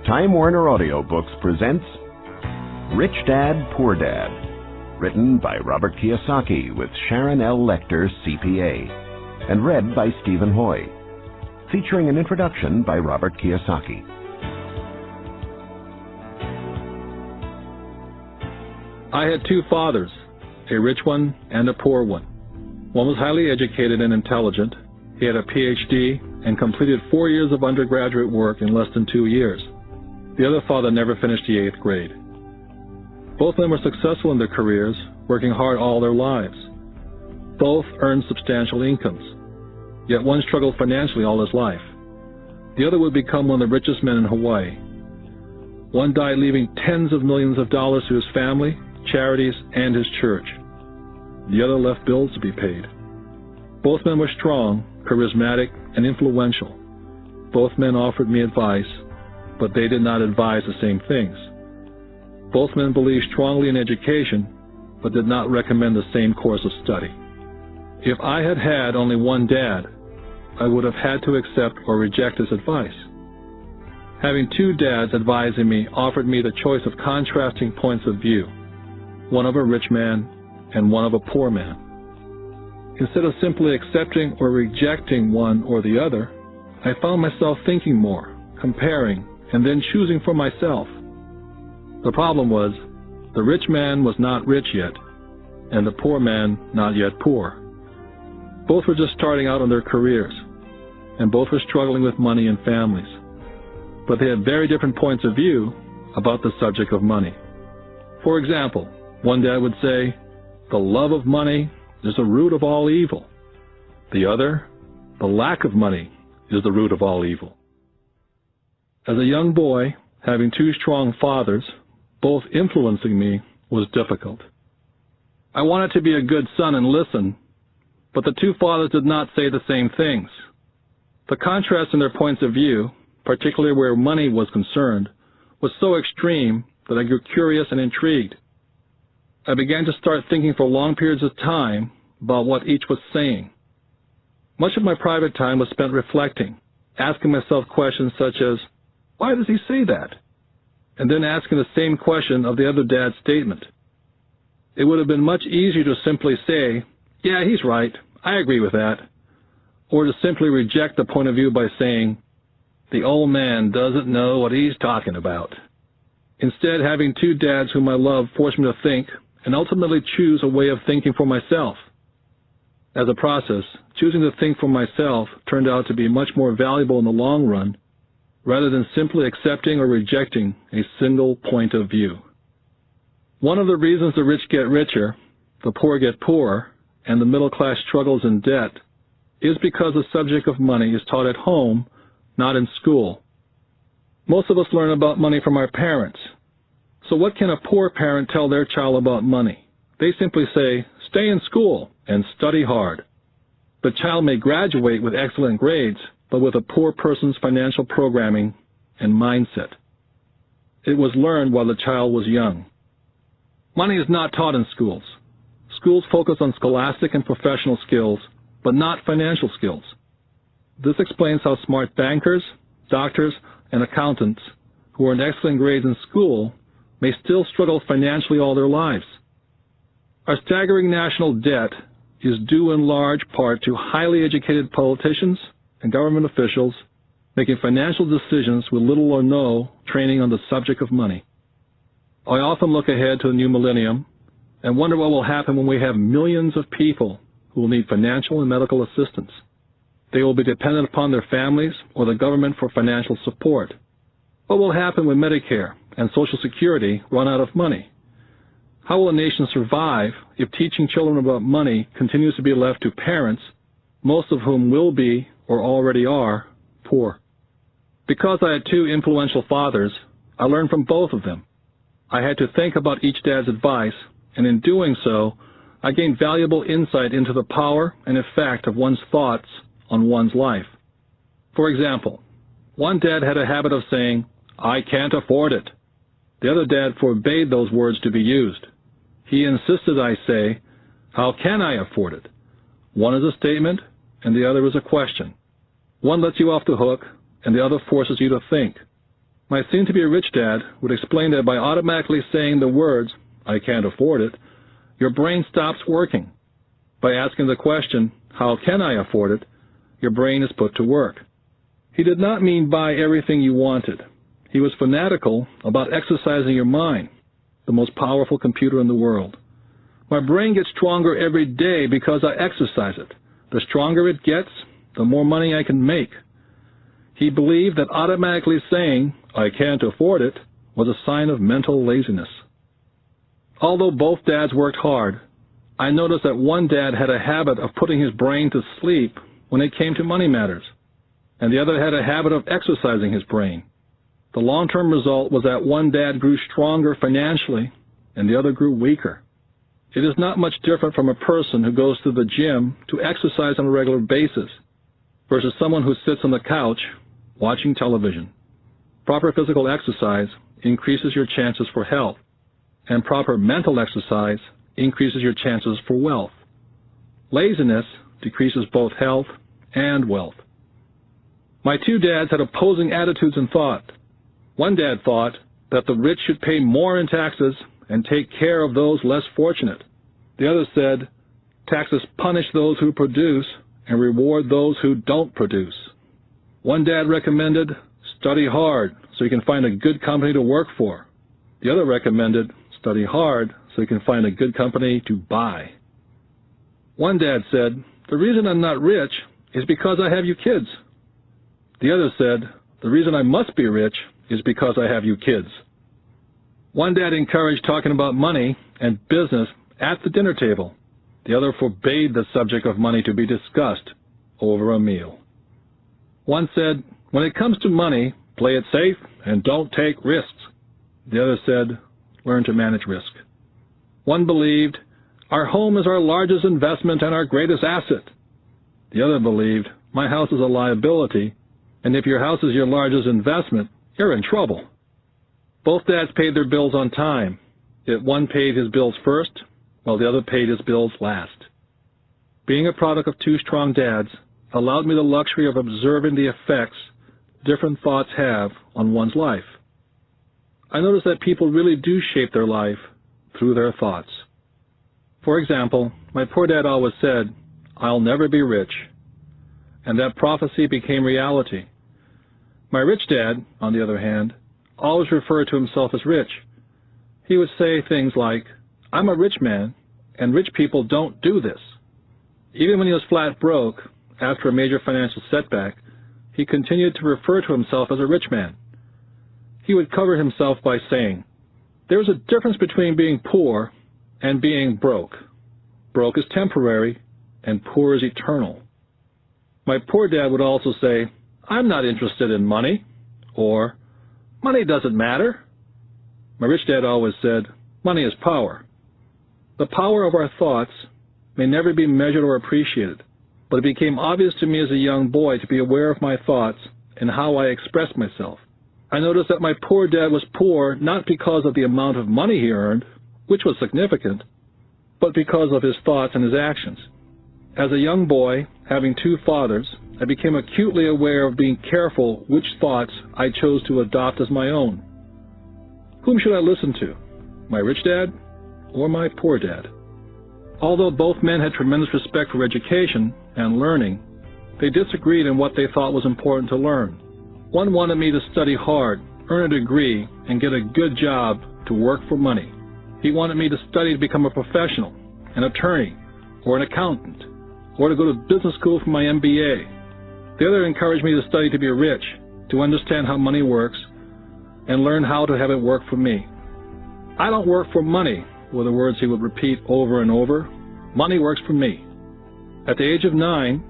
Time Warner Audiobooks presents Rich Dad, Poor Dad, written by Robert Kiyosaki with Sharon L. Lecter, CPA, and read by Stephen Hoy, featuring an introduction by Robert Kiyosaki. I had two fathers, a rich one and a poor one. One was highly educated and intelligent. He had a PhD and completed 4 years of undergraduate work in less than 2 years. The other father never finished the 8th grade. Both men were successful in their careers, working hard all their lives. Both earned substantial incomes, yet one struggled financially all his life. The other would become one of the richest men in Hawaii. One died leaving tens of millions of dollars to his family, charities, and his church. The other left bills to be paid. Both men were strong, charismatic, and influential. Both men offered me advice, but they did not advise the same things. Both men believed strongly in education, but did not recommend the same course of study. If I had had only one dad, I would have had to accept or reject his advice. Having two dads advising me offered me the choice of contrasting points of view, one of a rich man and one of a poor man. Instead of simply accepting or rejecting one or the other, I found myself thinking more, comparing, and then choosing for myself. The problem was, the rich man was not rich yet, and the poor man not yet poor. Both were just starting out on their careers, and both were struggling with money and families. But they had very different points of view about the subject of money. For example, one dad would say, "The love of money is the root of all evil." The other, "The lack of money is the root of all evil." As a young boy, having two strong fathers, both influencing me, was difficult. I wanted to be a good son and listen, but the two fathers did not say the same things. The contrast in their points of view, particularly where money was concerned, was so extreme that I grew curious and intrigued. I began to start thinking for long periods of time about what each was saying. Much of my private time was spent reflecting, asking myself questions such as, "Why does he say that?" And then asking the same question of the other dad's statement. It would have been much easier to simply say, "Yeah, he's right, I agree with that," or to simply reject the point of view by saying, "The old man doesn't know what he's talking about." Instead, having two dads whom I love forced me to think and ultimately choose a way of thinking for myself. As a process, choosing to think for myself turned out to be much more valuable in the long run, rather than simply accepting or rejecting a single point of view. One of the reasons the rich get richer, the poor get poorer, and the middle class struggles in debt is because the subject of money is taught at home, not in school. Most of us learn about money from our parents. So what can a poor parent tell their child about money? They simply say, "Stay in school and study hard." The child may graduate with excellent grades, but with a poor person's financial programming and mindset. It was learned while the child was young. Money is not taught in schools. Schools focus on scholastic and professional skills, but not financial skills. This explains how smart bankers, doctors, and accountants who earn excellent grades in school may still struggle financially all their lives. Our staggering national debt is due in large part to highly educated politicians and government officials making financial decisions with little or no training on the subject of money. I often look ahead to the new millennium and wonder what will happen when we have millions of people who will need financial and medical assistance. They will be dependent upon their families or the government for financial support. What will happen when Medicare and Social Security run out of money? How will a nation survive if teaching children about money continues to be left to parents, most of whom will be, or already are, poor? Because I had two influential fathers, I learned from both of them. I had to think about each dad's advice, and in doing so, I gained valuable insight into the power and effect of one's thoughts on one's life. For example, one dad had a habit of saying, "I can't afford it." The other dad forbade those words to be used. He insisted I say, "How can I afford it?" One is a statement, and the other is a question. One lets you off the hook, and the other forces you to think. My soon-to-be-rich dad would explain that by automatically saying the words, "I can't afford it," your brain stops working. By asking the question, "How can I afford it?" your brain is put to work. He did not mean buy everything you wanted. He was fanatical about exercising your mind, the most powerful computer in the world. My brain gets stronger every day because I exercise it. The stronger it gets, the more money I can make. He believed that automatically saying, "I can't afford it," was a sign of mental laziness. Although both dads worked hard, I noticed that one dad had a habit of putting his brain to sleep when it came to money matters, and the other had a habit of exercising his brain. The long-term result was that one dad grew stronger financially and the other grew weaker. It is not much different from a person who goes to the gym to exercise on a regular basis versus someone who sits on the couch watching television. Proper physical exercise increases your chances for health, and proper mental exercise increases your chances for wealth. Laziness decreases both health and wealth. My two dads had opposing attitudes and thought. One dad thought that the rich should pay more in taxes and take care of those less fortunate. The other said, taxes punish those who produce and reward those who don't produce. One dad recommended, study hard so you can find a good company to work for. The other recommended, study hard so you can find a good company to buy. One dad said, the reason I'm not rich is because I have you kids. The other said, the reason I must be rich is because I have you kids. One dad encouraged talking about money and business at the dinner table. The other forbade the subject of money to be discussed over a meal. One said, when it comes to money, play it safe and don't take risks. The other said, learn to manage risk. One believed, our home is our largest investment and our greatest asset. The other believed, my house is a liability, and if your house is your largest investment, you're in trouble. Both dads paid their bills on time, yet one paid his bills first, while the other paid his bills last. Being a product of two strong dads allowed me the luxury of observing the effects different thoughts have on one's life. I noticed that people really do shape their life through their thoughts. For example, my poor dad always said, I'll never be rich, and that prophecy became reality. My rich dad, on the other hand, always referred to himself as rich. He would say things like, I'm a rich man, and rich people don't do this. Even when he was flat broke, after a major financial setback, he continued to refer to himself as a rich man. He would cover himself by saying, there's a difference between being poor and being broke. Broke is temporary, and poor is eternal. My poor dad would also say, I'm not interested in money, or money doesn't matter. My rich dad always said, money is power. The power of our thoughts may never be measured or appreciated, but it became obvious to me as a young boy to be aware of my thoughts and how I expressed myself. I noticed that my poor dad was poor not because of the amount of money he earned, which was significant, but because of his thoughts and his actions. As a young boy, having two fathers, I became acutely aware of being careful which thoughts I chose to adopt as my own. Whom should I listen to? My rich dad or my poor dad? Although both men had tremendous respect for education and learning, they disagreed in what they thought was important to learn. One wanted me to study hard, earn a degree, and get a good job to work for money. He wanted me to study to become a professional, an attorney, or an accountant, or to go to business school for my MBA. The other encouraged me to study to be rich, to understand how money works, and learn how to have it work for me. I don't work for money, were the words he would repeat over and over. Money works for me. At the age of 9,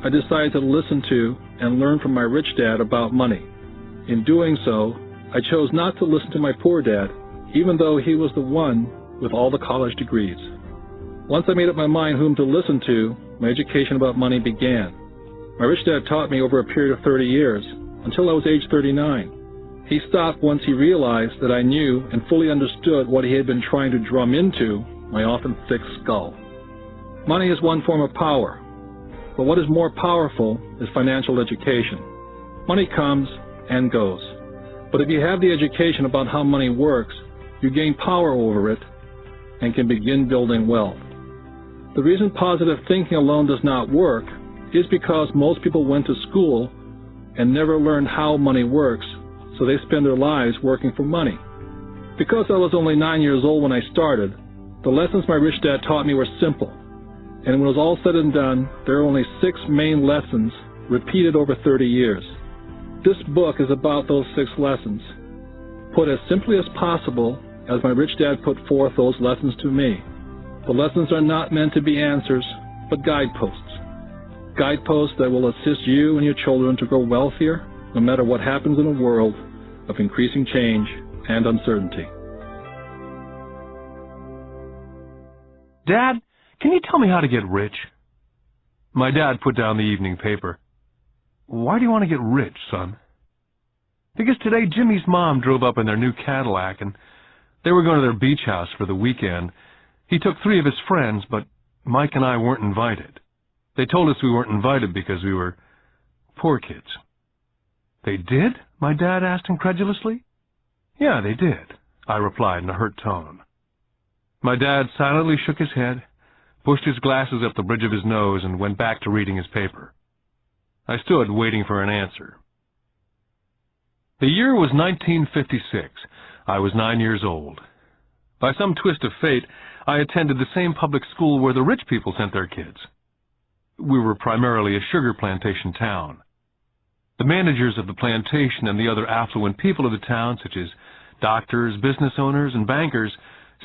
I decided to listen to and learn from my rich dad about money. In doing so, I chose not to listen to my poor dad, even though he was the one with all the college degrees. Once I made up my mind whom to listen to, my education about money began. My rich dad taught me over a period of 30 years, until I was age 39. He stopped once he realized that I knew and fully understood what he had been trying to drum into my often thick skull. Money is one form of power, but what is more powerful is financial education. Money comes and goes. But if you have the education about how money works, you gain power over it and can begin building wealth. The reason positive thinking alone does not work is because most people went to school and never learned how money works, so they spend their lives working for money. Because I was only 9 years old when I started, the lessons my rich dad taught me were simple. And when it was all said and done, there are only 6 main lessons repeated over 30 years. This book is about those 6 lessons, put as simply as possible as my rich dad put forth those lessons to me. The lessons are not meant to be answers, but guideposts. Guideposts that will assist you and your children to grow wealthier, no matter what happens in a world of increasing change and uncertainty. Dad, can you tell me how to get rich? My dad put down the evening paper. Why do you want to get rich, son? Because today Jimmy's mom drove up in their new Cadillac and they were going to their beach house for the weekend. He took 3 of his friends, but Mike and I weren't invited. They told us we weren't invited because we were poor kids. They did? My dad asked incredulously. Yeah, they did, I replied in a hurt tone. My dad silently shook his head, pushed his glasses up the bridge of his nose, and went back to reading his paper. I stood waiting for an answer. The year was 1956. I was 9 years old. By some twist of fate, I attended the same public school where the rich people sent their kids. We were primarily a sugar plantation town. The managers of the plantation and the other affluent people of the town, such as doctors, business owners, and bankers,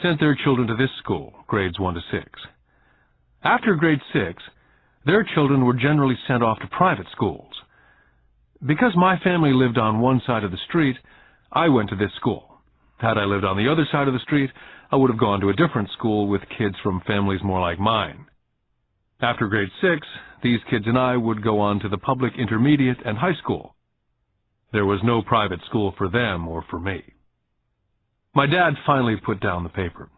sent their children to this school, grades 1 to 6. After grade 6, their children were generally sent off to private schools. Because my family lived on one side of the street, I went to this school. Had I lived on the other side of the street, I would have gone to a different school with kids from families more like mine. After grade 6, these kids and I would go on to the public intermediate and high school. There was no private school for them or for me. My dad finally put down the paper.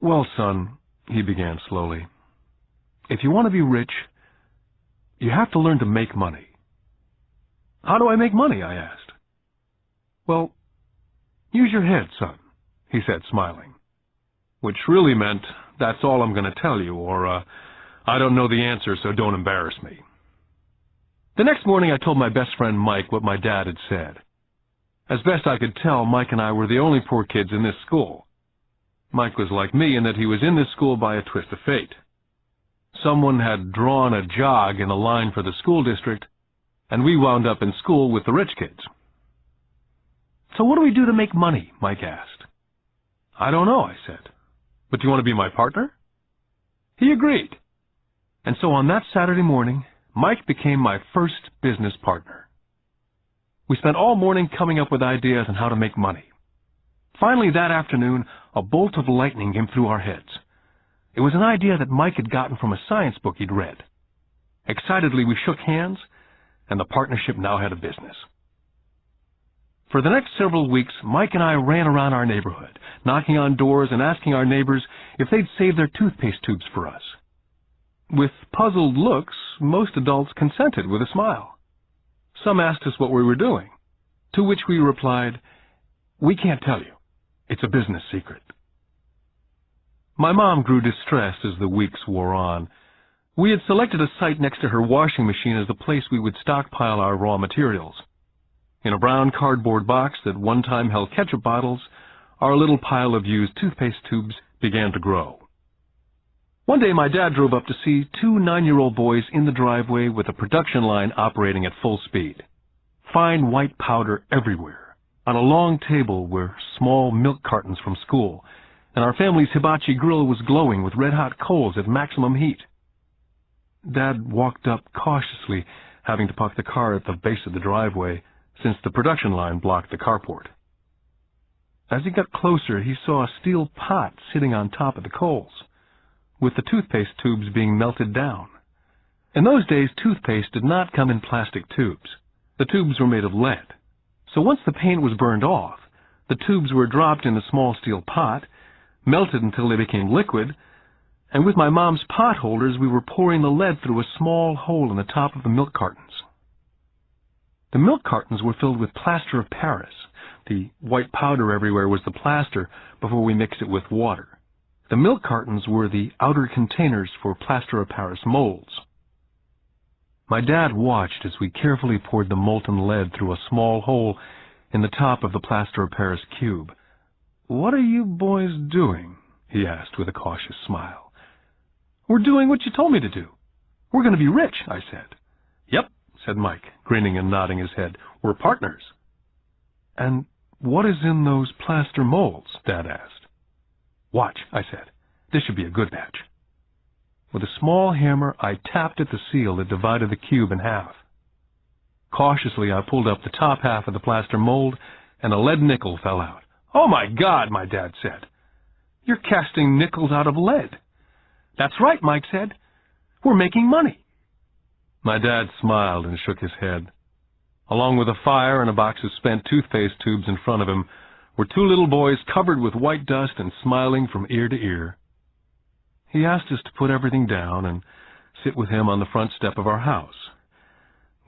Well, son, he began slowly, if you want to be rich, you have to learn to make money. How do I make money? I asked. Well, use your head, son, he said, smiling, which really meant, that's all I'm going to tell you, or, I don't know the answer, so don't embarrass me. The next morning, I told my best friend Mike what my dad had said. As best I could tell, Mike and I were the only poor kids in this school. Mike was like me in that he was in this school by a twist of fate. Someone had drawn a jog in a line for the school district, and we wound up in school with the rich kids. So what do we do to make money? Mike asked. I don't know, I said. But do you want to be my partner? He agreed. And so on that Saturday morning, Mike became my first business partner. We spent all morning coming up with ideas on how to make money. Finally, that afternoon, a bolt of lightning came through our heads. It was an idea that Mike had gotten from a science book he'd read. Excitedly, we shook hands, and the partnership now had a business. For the next several weeks, Mike and I ran around our neighborhood, knocking on doors and asking our neighbors if they'd save their toothpaste tubes for us. With puzzled looks, most adults consented with a smile. Some asked us what we were doing, to which we replied, "We can't tell you. It's a business secret." My mom grew distressed as the weeks wore on. We had selected a site next to her washing machine as the place we would stockpile our raw materials. In a brown cardboard box that one time held ketchup bottles, our little pile of used toothpaste tubes began to grow. One day my dad drove up to see 2 9-year-old boys in the driveway with a production line operating at full speed. Fine white powder everywhere. On a long table were small milk cartons from school, and our family's hibachi grill was glowing with red-hot coals at maximum heat. Dad walked up cautiously, having to park the car at the base of the driveway, since the production line blocked the carport. As he got closer, he saw a steel pot sitting on top of the coals, with the toothpaste tubes being melted down. In those days, toothpaste did not come in plastic tubes. The tubes were made of lead. So once the paint was burned off, the tubes were dropped in a small steel pot, melted until they became liquid, and with my mom's pot holders, we were pouring the lead through a small hole in the top of the milk cartons. The milk cartons were filled with plaster of Paris. The white powder everywhere was the plaster before we mixed it with water. The milk cartons were the outer containers for plaster of Paris molds. My dad watched as we carefully poured the molten lead through a small hole in the top of the plaster of Paris cube. "What are you boys doing?" he asked with a cautious smile. "We're doing what you told me to do. We're going to be rich," I said. "Yep," said Mike, grinning and nodding his head. "We're partners." "And what is in those plaster molds?" Dad asked. "Watch," I said. "This should be a good batch." With a small hammer, I tapped at the seal that divided the cube in half. Cautiously, I pulled up the top half of the plaster mold, and a lead nickel fell out. "Oh, my God," my dad said. "You're casting nickels out of lead." "That's right," Mike said. "We're making money." My dad smiled and shook his head. Along with a fire and a box of spent toothpaste tubes in front of him were two little boys covered with white dust and smiling from ear to ear. He asked us to put everything down and sit with him on the front step of our house.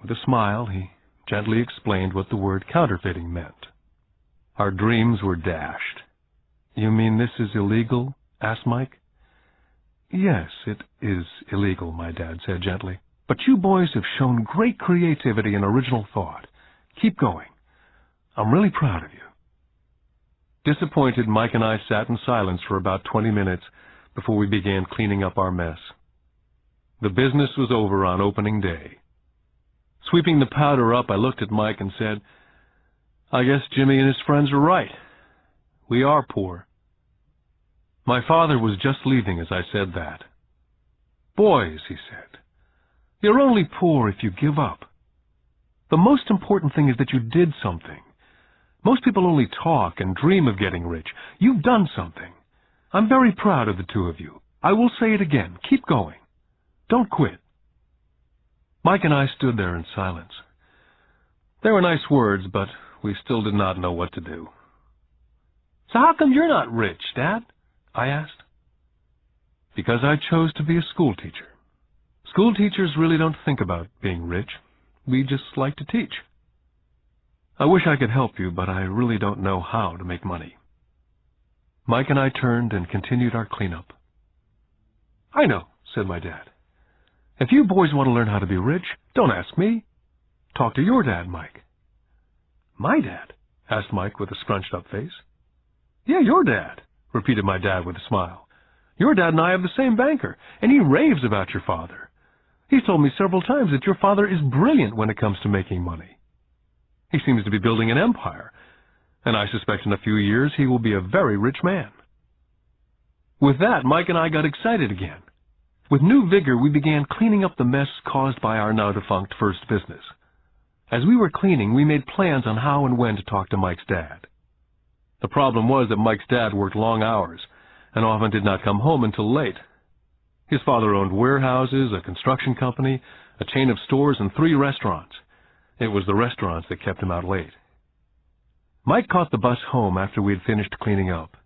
With a smile, he gently explained what the word counterfeiting meant. Our dreams were dashed. "You mean this is illegal?" asked Mike. "Yes, it is illegal," my dad said gently. "But you boys have shown great creativity and original thought. Keep going. I'm really proud of you." Disappointed, Mike and I sat in silence for about 20 minutes before we began cleaning up our mess. The business was over on opening day. Sweeping the powder up, I looked at Mike and said, "I guess Jimmy and his friends are right. We are poor." My father was just leaving as I said that. "Boys," he said, "you're only poor if you give up. The most important thing is that you did something. Most people only talk and dream of getting rich. You've done something. I'm very proud of the two of you. I will say it again. Keep going. Don't quit." Mike and I stood there in silence. They were nice words, but we still did not know what to do. "So how come you're not rich, Dad?" I asked. "Because I chose to be a school teacher. School teachers really don't think about being rich. We just like to teach. I wish I could help you, but I really don't know how to make money." Mike and I turned and continued our cleanup. "I know," said my dad. "If you boys want to learn how to be rich, don't ask me. Talk to your dad, Mike." "My dad?" asked Mike with a scrunched-up face. "Yeah, your dad," repeated my dad with a smile. "Your dad and I have the same banker, and he raves about your father. He's told me several times that your father is brilliant when it comes to making money. He seems to be building an empire, and I suspect in a few years he will be a very rich man." With that, Mike and I got excited again. With new vigor, we began cleaning up the mess caused by our now-defunct first business. As we were cleaning, we made plans on how and when to talk to Mike's dad. The problem was that Mike's dad worked long hours and often did not come home until late. His father owned warehouses, a construction company, a chain of stores, and 3 restaurants. It was the restaurants that kept him out late. Mike caught the bus home after we had finished cleaning up.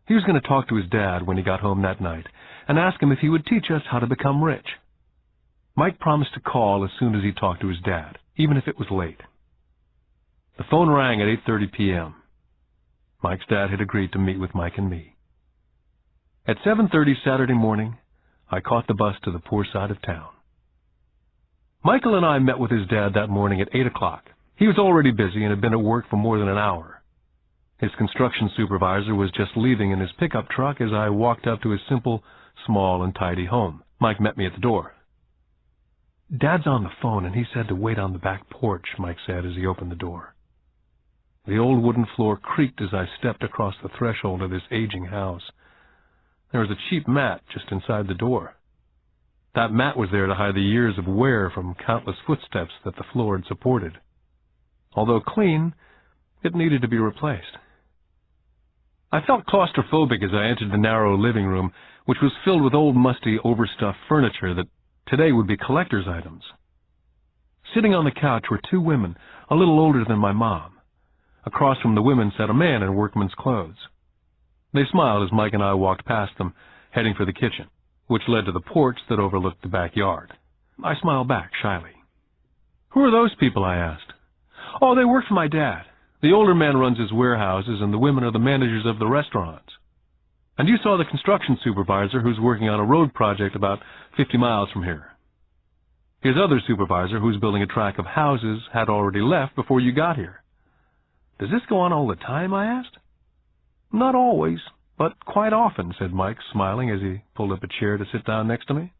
He was going to talk to his dad when he got home that night and ask him if he would teach us how to become rich. Mike promised to call as soon as he talked to his dad, even if it was late. The phone rang at 8:30 p.m. Mike's dad had agreed to meet with Mike and me. At 7:30 Saturday morning, I caught the bus to the poor side of town. Michael and I met with his dad that morning at 8 o'clock. He was already busy and had been at work for more than an hour. His construction supervisor was just leaving in his pickup truck as I walked up to his simple, small, and tidy home. Mike met me at the door. "Dad's on the phone, and he said to wait on the back porch," Mike said as he opened the door. The old wooden floor creaked as I stepped across the threshold of this aging house. There was a cheap mat just inside the door. That mat was there to hide the years of wear from countless footsteps that the floor had supported. Although clean, it needed to be replaced. I felt claustrophobic as I entered the narrow living room, which was filled with old, musty, overstuffed furniture that today would be collector's items. Sitting on the couch were 2 women, a little older than my mom. Across from the women sat a man in workman's clothes. They smiled as Mike and I walked past them, heading for the kitchen, which led to the porch that overlooked the backyard. I smiled back shyly. "Who are those people?" I asked. Oh, they work for my dad. The older man runs his warehouses, and the women are the managers of the restaurants. And you saw the construction supervisor who's working on a road project about 50 miles from here. His other supervisor, who's building a tract of houses, had already left before you got here. Does this go on all the time, I asked. Not always, but quite often, said Mike, smiling as he pulled up a chair to sit down next to me.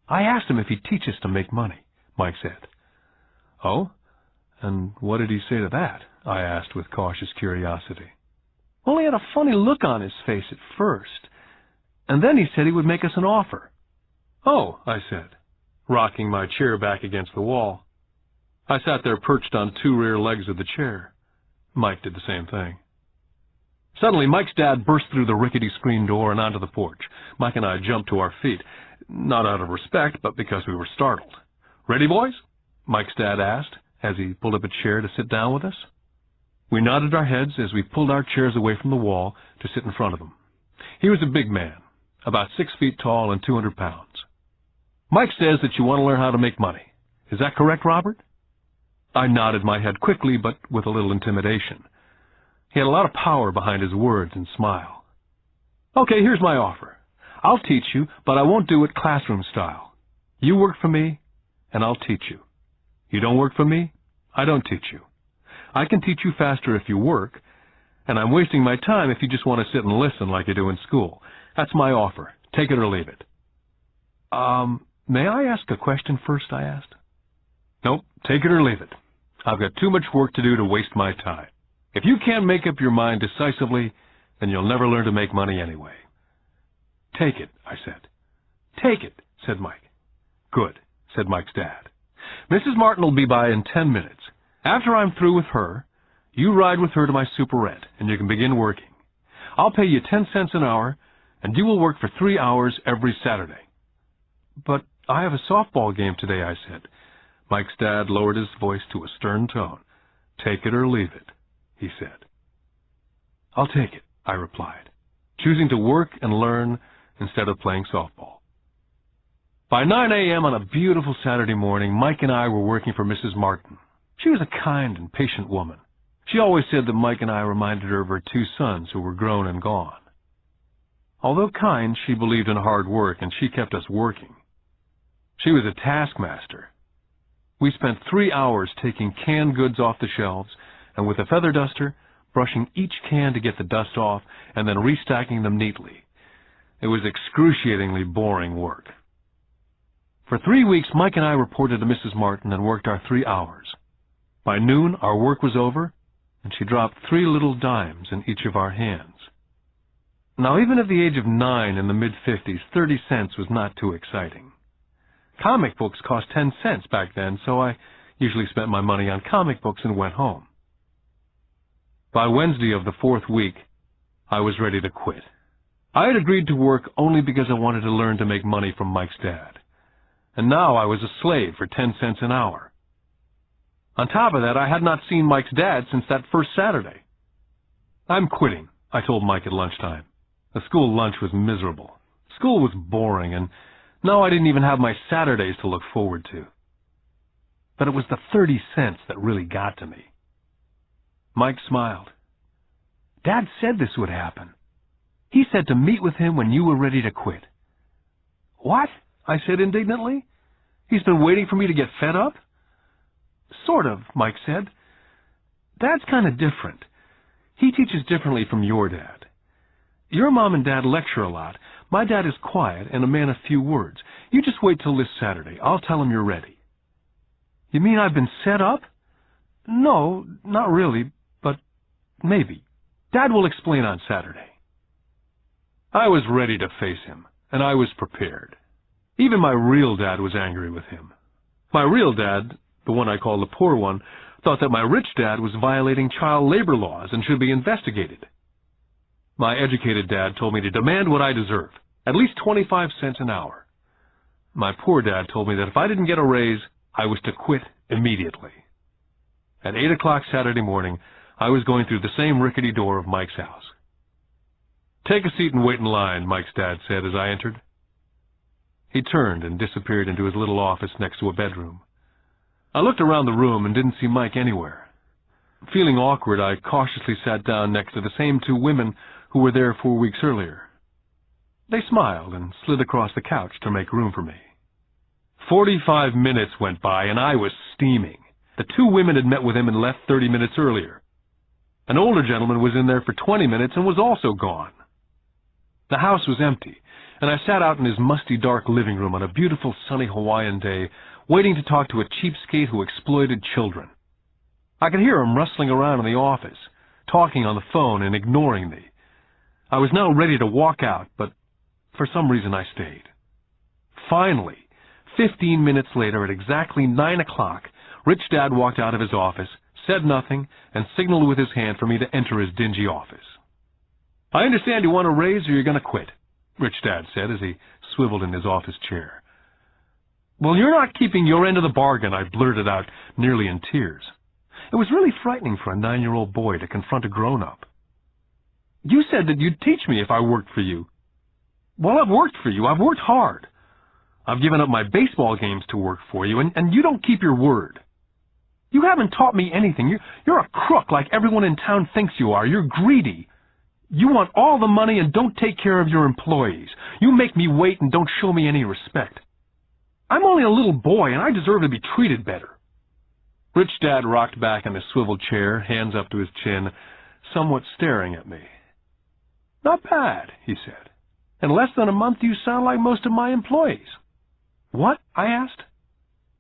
I asked him if he'd teach us to make money, Mike said. Oh? And what did he say to that? I asked with cautious curiosity. Well, he had a funny look on his face at first, and then he said he would make us an offer. Oh, I said, rocking my chair back against the wall. I sat there perched on two rear legs of the chair. Mike did the same thing. Suddenly, Mike's dad burst through the rickety screen door and onto the porch. Mike and I jumped to our feet, not out of respect, but because we were startled. Ready, boys? Mike's dad asked, as he pulled up a chair to sit down with us. We nodded our heads as we pulled our chairs away from the wall to sit in front of him. He was a big man, about 6 feet tall and 200 pounds. Mike says that you want to learn how to make money. Is that correct, Robert? I nodded my head quickly, but with a little intimidation. He had a lot of power behind his words and smile. Okay, here's my offer. I'll teach you, but I won't do it classroom style. You work for me, and I'll teach you. You don't work for me, I don't teach you. I can teach you faster if you work, and I'm wasting my time if you just want to sit and listen like you do in school. That's my offer. Take it or leave it. May I ask a question first, I asked. Nope, take it or leave it. I've got too much work to do to waste my time. If you can't make up your mind decisively, then you'll never learn to make money anyway. Take it, I said. Take it, said Mike. Good, said Mike's dad. Mrs. Martin will be by in 10 minutes. After I'm through with her, you ride with her to my superette, and you can begin working. I'll pay you 10 cents an hour, and you will work for 3 hours every Saturday. But I have a softball game today, I said. Mike's dad lowered his voice to a stern tone. Take it or leave it, he said. I'll take it, I replied, choosing to work and learn instead of playing softball. By 9 a.m. on a beautiful Saturday morning, Mike and I were working for Mrs. Martin. She was a kind and patient woman. She always said that Mike and I reminded her of her 2 sons who were grown and gone. Although kind, she believed in hard work, and she kept us working. She was a taskmaster. We spent 3 hours taking canned goods off the shelves, and with a feather duster, brushing each can to get the dust off, and then restacking them neatly. It was excruciatingly boring work. For 3 weeks, Mike and I reported to Mrs. Martin and worked our 3 hours. By noon, our work was over, and she dropped 3 little dimes in each of our hands. Now, even at the age of 9 in the mid-50s, 30 cents was not too exciting. Comic books cost 10 cents back then, so I usually spent my money on comic books and went home. By Wednesday of the 4th week, I was ready to quit. I had agreed to work only because I wanted to learn to make money from Mike's dad. And now I was a slave for 10 cents an hour. On top of that, I had not seen Mike's dad since that first Saturday. I'm quitting, I told Mike at lunchtime. The school lunch was miserable. School was boring, and now I didn't even have my Saturdays to look forward to. But it was the 30 cents that really got to me. Mike smiled. Dad said this would happen. He said to meet with him when you were ready to quit. What? I said indignantly. He's been waiting for me to get fed up? Sort of, Mike said. Dad's kind of different. He teaches differently from your dad. Your mom and dad lecture a lot. My dad is quiet and a man of few words. You just wait till this Saturday. I'll tell him you're ready. You mean I've been set up? No, not really, but maybe. Dad will explain on Saturday. I was ready to face him, and I was prepared. Even my real dad was angry with him. My real dad, the one I call the poor one, thought that my rich dad was violating child labor laws and should be investigated. My educated dad told me to demand what I deserve, at least 25 cents an hour. My poor dad told me that if I didn't get a raise, I was to quit immediately. At 8 o'clock Saturday morning, I was going through the same rickety door of Mike's house. Take a seat and wait in line, Mike's dad said as I entered. He turned and disappeared into his little office next to a bedroom. I looked around the room and didn't see Mike anywhere. Feeling awkward, I cautiously sat down next to the same two women who were there 4 weeks earlier. They smiled and slid across the couch to make room for me. 45 minutes went by, and I was steaming. The two women had met with him and left 30 minutes earlier. An older gentleman was in there for 20 minutes and was also gone. The house was empty, and I sat out in his musty, dark living room on a beautiful, sunny Hawaiian day, waiting to talk to a cheapskate who exploited children. I could hear him rustling around in the office, talking on the phone and ignoring me. I was now ready to walk out, but for some reason I stayed. Finally, 15 minutes later, at exactly 9 o'clock, Rich Dad walked out of his office, said nothing, and signaled with his hand for me to enter his dingy office. "I understand you want a raise or you're going to quit," Rich Dad said as he swiveled in his office chair. "Well, you're not keeping your end of the bargain," I blurted out, nearly in tears. It was really frightening for a 9-year-old boy to confront a grown-up. "You said that you'd teach me if I worked for you." "Well, I've worked for you. I've worked hard. I've given up my baseball games to work for you, and you don't keep your word. You haven't taught me anything. You're a crook like everyone in town thinks you are. You're greedy. You want all the money and don't take care of your employees. You make me wait and don't show me any respect. I'm only a little boy, and I deserve to be treated better." Rich Dad rocked back in his swivel chair, hands up to his chin, somewhat staring at me. "Not bad," he said. "In less than a month you sound like most of my employees." "What?" I asked.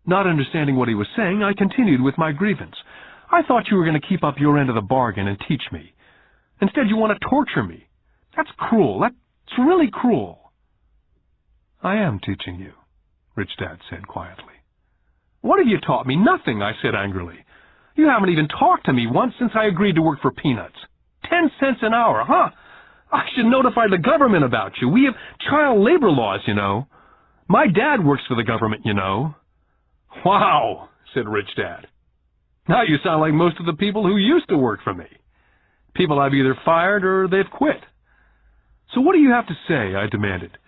Not understanding what he was saying, I continued with my grievance. "I thought you were going to keep up your end of the bargain and teach me. Instead, you want to torture me. That's cruel. That's really cruel." "I am teaching you," Rich Dad said quietly. "What have you taught me?" "Nothing," I said angrily. "You haven't even talked to me once since I agreed to work for peanuts. 10 cents an hour, huh? I should notify the government about you. We have child labor laws, you know. My dad works for the government, you know." "Wow," said Rich Dad. "Now you sound like most of the people who used to work for me. People I've either fired or they've quit." "So what do you have to say?" I demanded,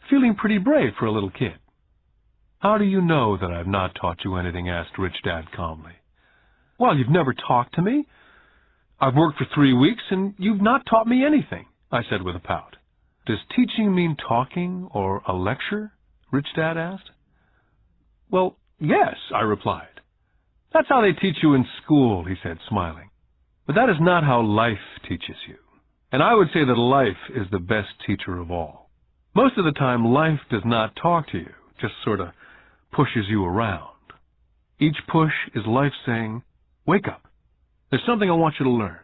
feeling pretty brave for a little kid. "How do you know that I've not taught you anything?" asked Rich Dad calmly. "Well, you've never talked to me. I've worked for 3 weeks, and you've not taught me anything," I said with a pout. "Does teaching mean talking or a lecture?" Rich Dad asked. "Well, yes," I replied. "That's how they teach you in school," he said, smiling. "But that is not how life teaches you. And I would say that life is the best teacher of all. Most of the time, life does not talk to you, just sort of pushes you around. Each push is life saying, 'Wake up. There's something I want you to learn.'"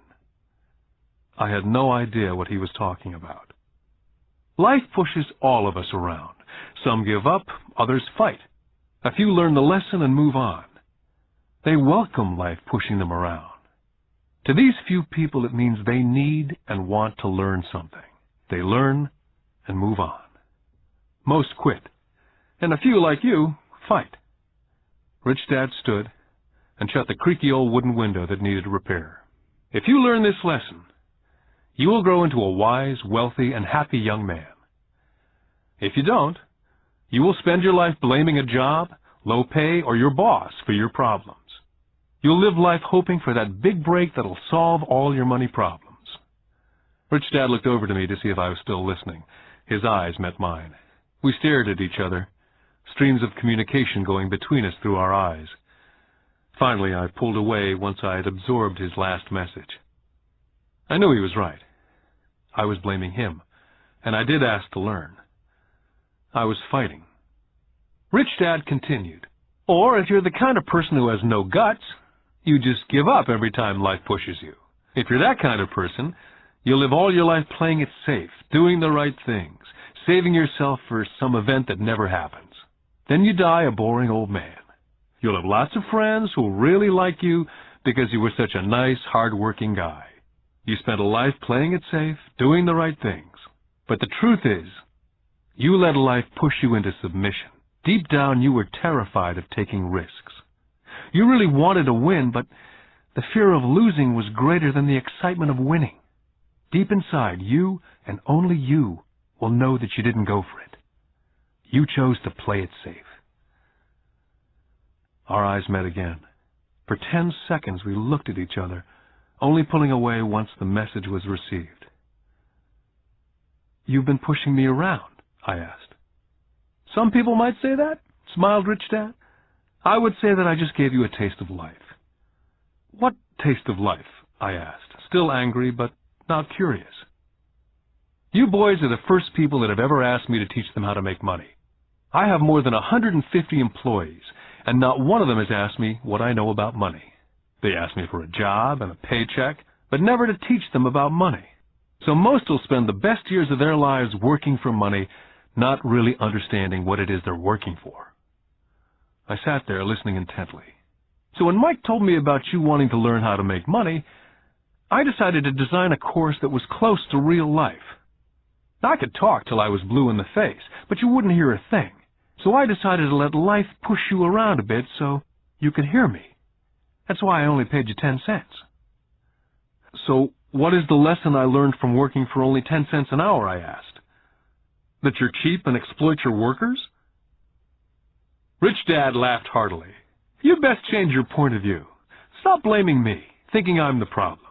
I had no idea what he was talking about. Life pushes all of us around. Some give up, others fight. A few learn the lesson and move on. They welcome life pushing them around. To these few people, it means they need and want to learn something. They learn and move on. Most quit, and a few like you fight. Rich Dad stood and shut the creaky old wooden window that needed repair. "If you learn this lesson, you will grow into a wise, wealthy, and happy young man. If you don't, you will spend your life blaming a job, low pay, or your boss for your problems. You'll live life hoping for that big break that'll solve all your money problems." Rich Dad looked over to me to see if I was still listening. His eyes met mine. We stared at each other, streams of communication going between us through our eyes. Finally, I pulled away once I had absorbed his last message. I knew he was right. I was blaming him, and I did ask to learn. I was fighting. Rich Dad continued, "Or if you're the kind of person who has no guts, you just give up every time life pushes you. If you're that kind of person, you'll live all your life playing it safe, doing the right things, saving yourself for some event that never happens. Then you die a boring old man. You'll have lots of friends who'll really like you because you were such a nice, hard-working guy. You spent a life playing it safe, doing the right things. But the truth is, you let life push you into submission. Deep down, you were terrified of taking risks. You really wanted to win, but the fear of losing was greater than the excitement of winning. Deep inside, you and only you will know that you didn't go for it. You chose to play it safe." Our eyes met again. For 10 seconds we looked at each other, only pulling away once the message was received. "You've been pushing me around?" I asked. "Some people might say that," smiled Rich Dad. "I would say that I just gave you a taste of life." "What taste of life?" I asked, still angry but not curious. "You boys are the first people that have ever asked me to teach them how to make money. I have more than 150 employees, and not one of them has asked me what I know about money. They ask me for a job and a paycheck, but never to teach them about money. So most will spend the best years of their lives working for money, not really understanding what it is they're working for." I sat there listening intently. "So when Mike told me about you wanting to learn how to make money, I decided to design a course that was close to real life. I could talk till I was blue in the face, but you wouldn't hear a thing. So I decided to let life push you around a bit so you could hear me. That's why I only paid you 10 cents. "So what is the lesson I learned from working for only 10 cents an hour?" I asked. "That you're cheap and exploit your workers?" Rich Dad laughed heartily. "You'd best change your point of view. Stop blaming me, thinking I'm the problem.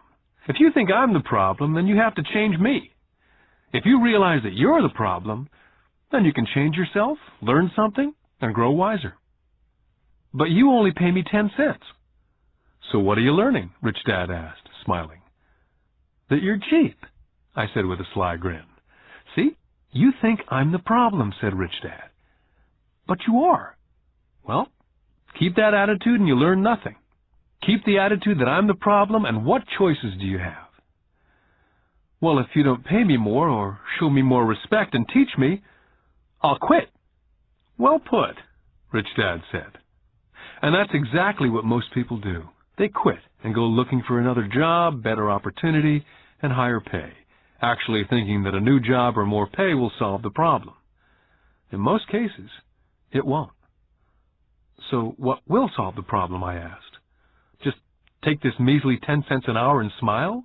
If you think I'm the problem, then you have to change me. If you realize that you're the problem, then you can change yourself, learn something, and grow wiser." "But you only pay me 10 cents. "So what are you learning?" Rich Dad asked, smiling. "That you're cheap," I said with a sly grin. "See, you think I'm the problem," said Rich Dad. "But you are. Well, keep that attitude and you learn nothing. Keep the attitude that I'm the problem, and what choices do you have?" "Well, if you don't pay me more or show me more respect and teach me, I'll quit." "Well put," Rich Dad said. And that's exactly what most people do. They quit and go looking for another job, better opportunity, and higher pay, actually thinking that a new job or more pay will solve the problem. In most cases, it won't. "So what will solve the problem?" I asked. "Just take this measly 10 cents an hour and smile?"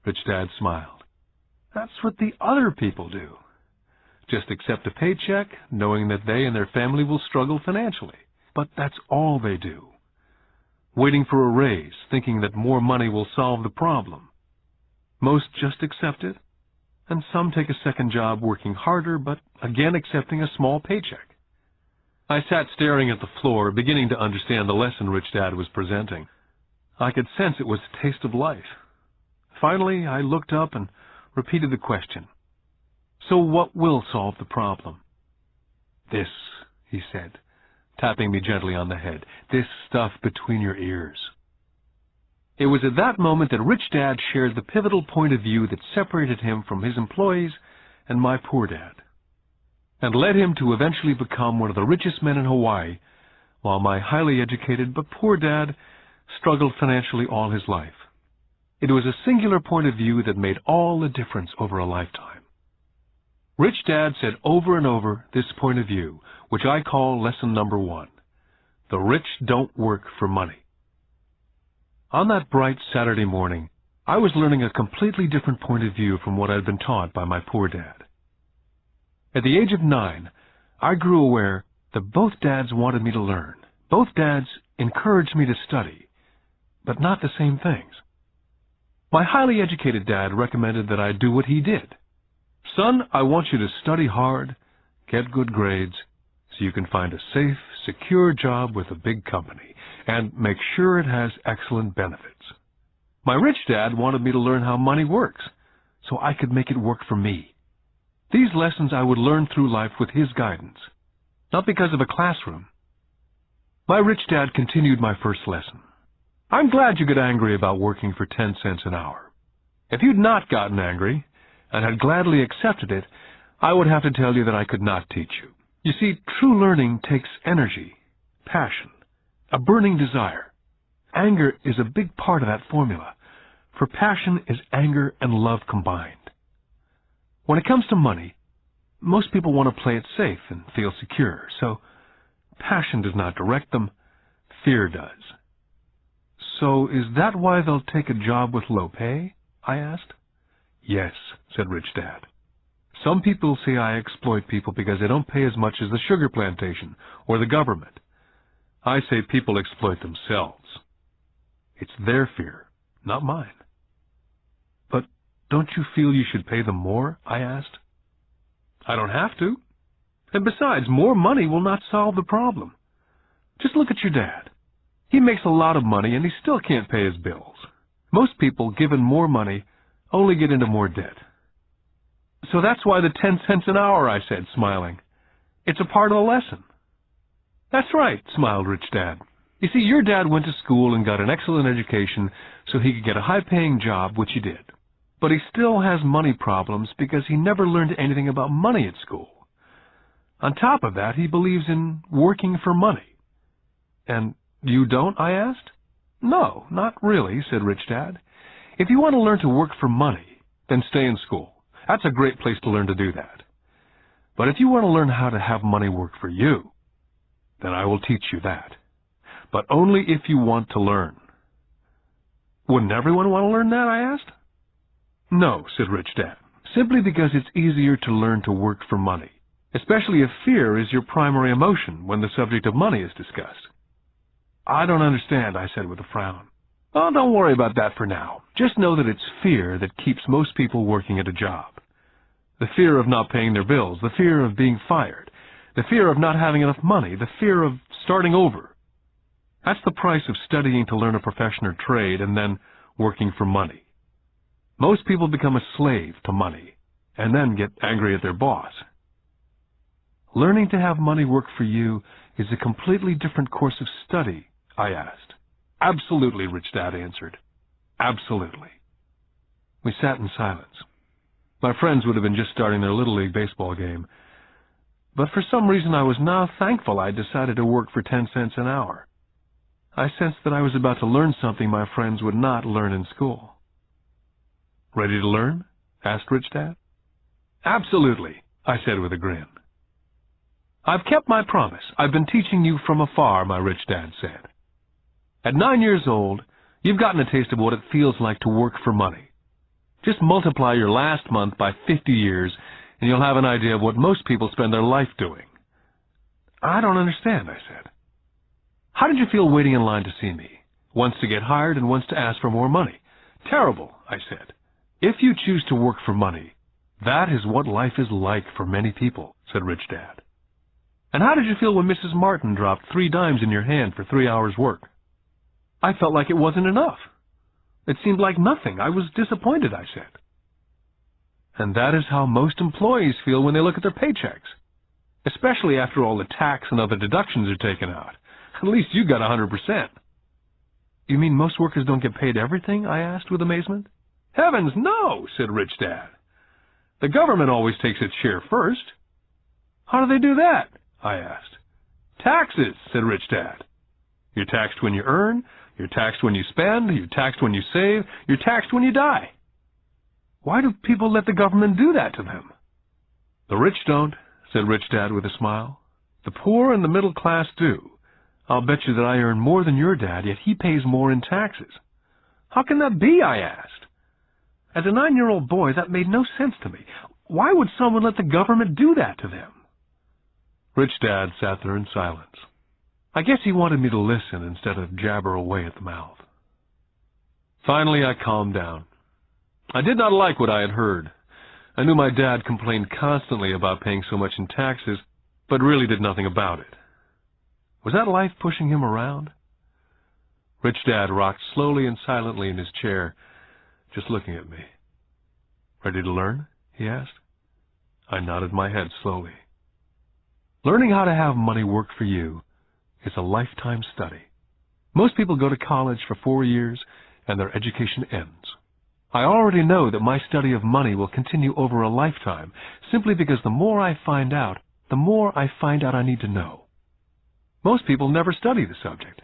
Rich Dad smiled. "That's what the other people do. Just accept a paycheck, knowing that they and their family will struggle financially. But that's all they do. Waiting for a raise, thinking that more money will solve the problem. Most just accept it, and some take a second job working harder, but again accepting a small paycheck." I sat staring at the floor, beginning to understand the lesson Rich Dad was presenting. I could sense it was a taste of life. Finally, I looked up and repeated the question. "So what will solve the problem?" "This," he said, tapping me gently on the head. "This stuff between your ears." It was at that moment that Rich Dad shared the pivotal point of view that separated him from his employees and my poor dad, and led him to eventually become one of the richest men in Hawaii, while my highly educated but poor dad struggled financially all his life. It was a singular point of view that made all the difference over a lifetime. Rich Dad said over and over this point of view, which I call lesson number 1. The rich don't work for money. On that bright Saturday morning, I was learning a completely different point of view from what I had been taught by my poor dad. At the age of 9, I grew aware that both dads wanted me to learn. Both dads encouraged me to study, but not the same things. My highly educated dad recommended that I do what he did. "Son, I want you to study hard, get good grades, so you can find a safe, secure job with a big company, and make sure it has excellent benefits." My rich dad wanted me to learn how money works, so I could make it work for me. These lessons I would learn through life with his guidance, not because of a classroom. My rich dad continued my first lesson. "I'm glad you get angry about working for 10 cents an hour. If you'd not gotten angry, and had gladly accepted it, I would have to tell you that I could not teach you. You see, true learning takes energy, passion, a burning desire. Anger is a big part of that formula, for passion is anger and love combined. When it comes to money, most people want to play it safe and feel secure, so passion does not direct them, fear does." "So is that why they'll take a job with low pay?" I asked. "Yes," said Rich Dad. "Some people say I exploit people because they don't pay as much as the sugar plantation or the government. I say people exploit themselves. It's their fear, not mine. But don't you feel you should pay them more? I asked. I don't have to. And besides, more money will not solve the problem. Just look at your dad. He makes a lot of money and he still can't pay his bills. Most people, given more money, only get into more debt. So that's why the 10 cents an hour, I said, smiling. It's a part of the lesson. That's right, smiled Rich Dad. You see, your dad went to school and got an excellent education so he could get a high-paying job, which he did. But he still has money problems because he never learned anything about money at school. On top of that, he believes in working for money. And you don't, I asked. No, not really, said Rich Dad. If you want to learn to work for money, then stay in school. That's a great place to learn to do that. But if you want to learn how to have money work for you, then I will teach you that. But only if you want to learn. Wouldn't everyone want to learn that, I asked. No, said Rich Dad, simply because it's easier to learn to work for money, especially if fear is your primary emotion when the subject of money is discussed. I don't understand, I said with a frown. Oh, don't worry about that for now. Just know that it's fear that keeps most people working at a job. The fear of not paying their bills, the fear of being fired, the fear of not having enough money, the fear of starting over. That's the price of studying to learn a profession or trade and then working for money. Most people become a slave to money and then get angry at their boss. Learning to have money work for you is a completely different course of study, I asked. Absolutely, Rich Dad answered. Absolutely. We sat in silence. My friends would have been just starting their Little League baseball game. But for some reason I was now thankful I decided to work for 10 cents an hour. I sensed that I was about to learn something my friends would not learn in school. Ready to learn? Asked Rich Dad. Absolutely, I said with a grin. I've kept my promise. I've been teaching you from afar, my Rich Dad said. At 9 years old, you've gotten a taste of what it feels like to work for money. Just multiply your last month by 50 years, and you'll have an idea of what most people spend their life doing. I don't understand, I said. How did you feel waiting in line to see me? Once to get hired and once to ask for more money. Terrible, I said. If you choose to work for money, that is what life is like for many people, said Rich Dad. And how did you feel when Mrs. Martin dropped 3 dimes in your hand for 3 hours' work? I felt like it wasn't enough. It seemed like nothing. I was disappointed, I said. And that is how most employees feel when they look at their paychecks, especially after all the tax and other deductions are taken out. At least you got 100%. You mean most workers don't get paid everything? I asked with amazement. Heavens, no, said Rich Dad. The government always takes its share first. How do they do that? I asked. Taxes, said Rich Dad. You're taxed when you earn, you're taxed when you spend, you're taxed when you save, you're taxed when you die. Why do people let the government do that to them? The rich don't, said Rich Dad with a smile. The poor and the middle class do. I'll bet you that I earn more than your dad, yet he pays more in taxes. How can that be? I asked. As a 9-year-old boy, that made no sense to me. Why would someone let the government do that to them? Rich Dad sat there in silence. I guess he wanted me to listen instead of jabber away at the mouth. Finally, I calmed down. I did not like what I had heard. I knew my dad complained constantly about paying so much in taxes, but really did nothing about it. Was that life pushing him around? Rich Dad rocked slowly and silently in his chair, just looking at me. Ready to learn? He asked. I nodded my head slowly. Learning how to have money work for you is a lifetime study. Most people go to college for 4 years and their education ends. I already know that my study of money will continue over a lifetime simply because the more I find out, the more I find out I need to know. Most people never study the subject.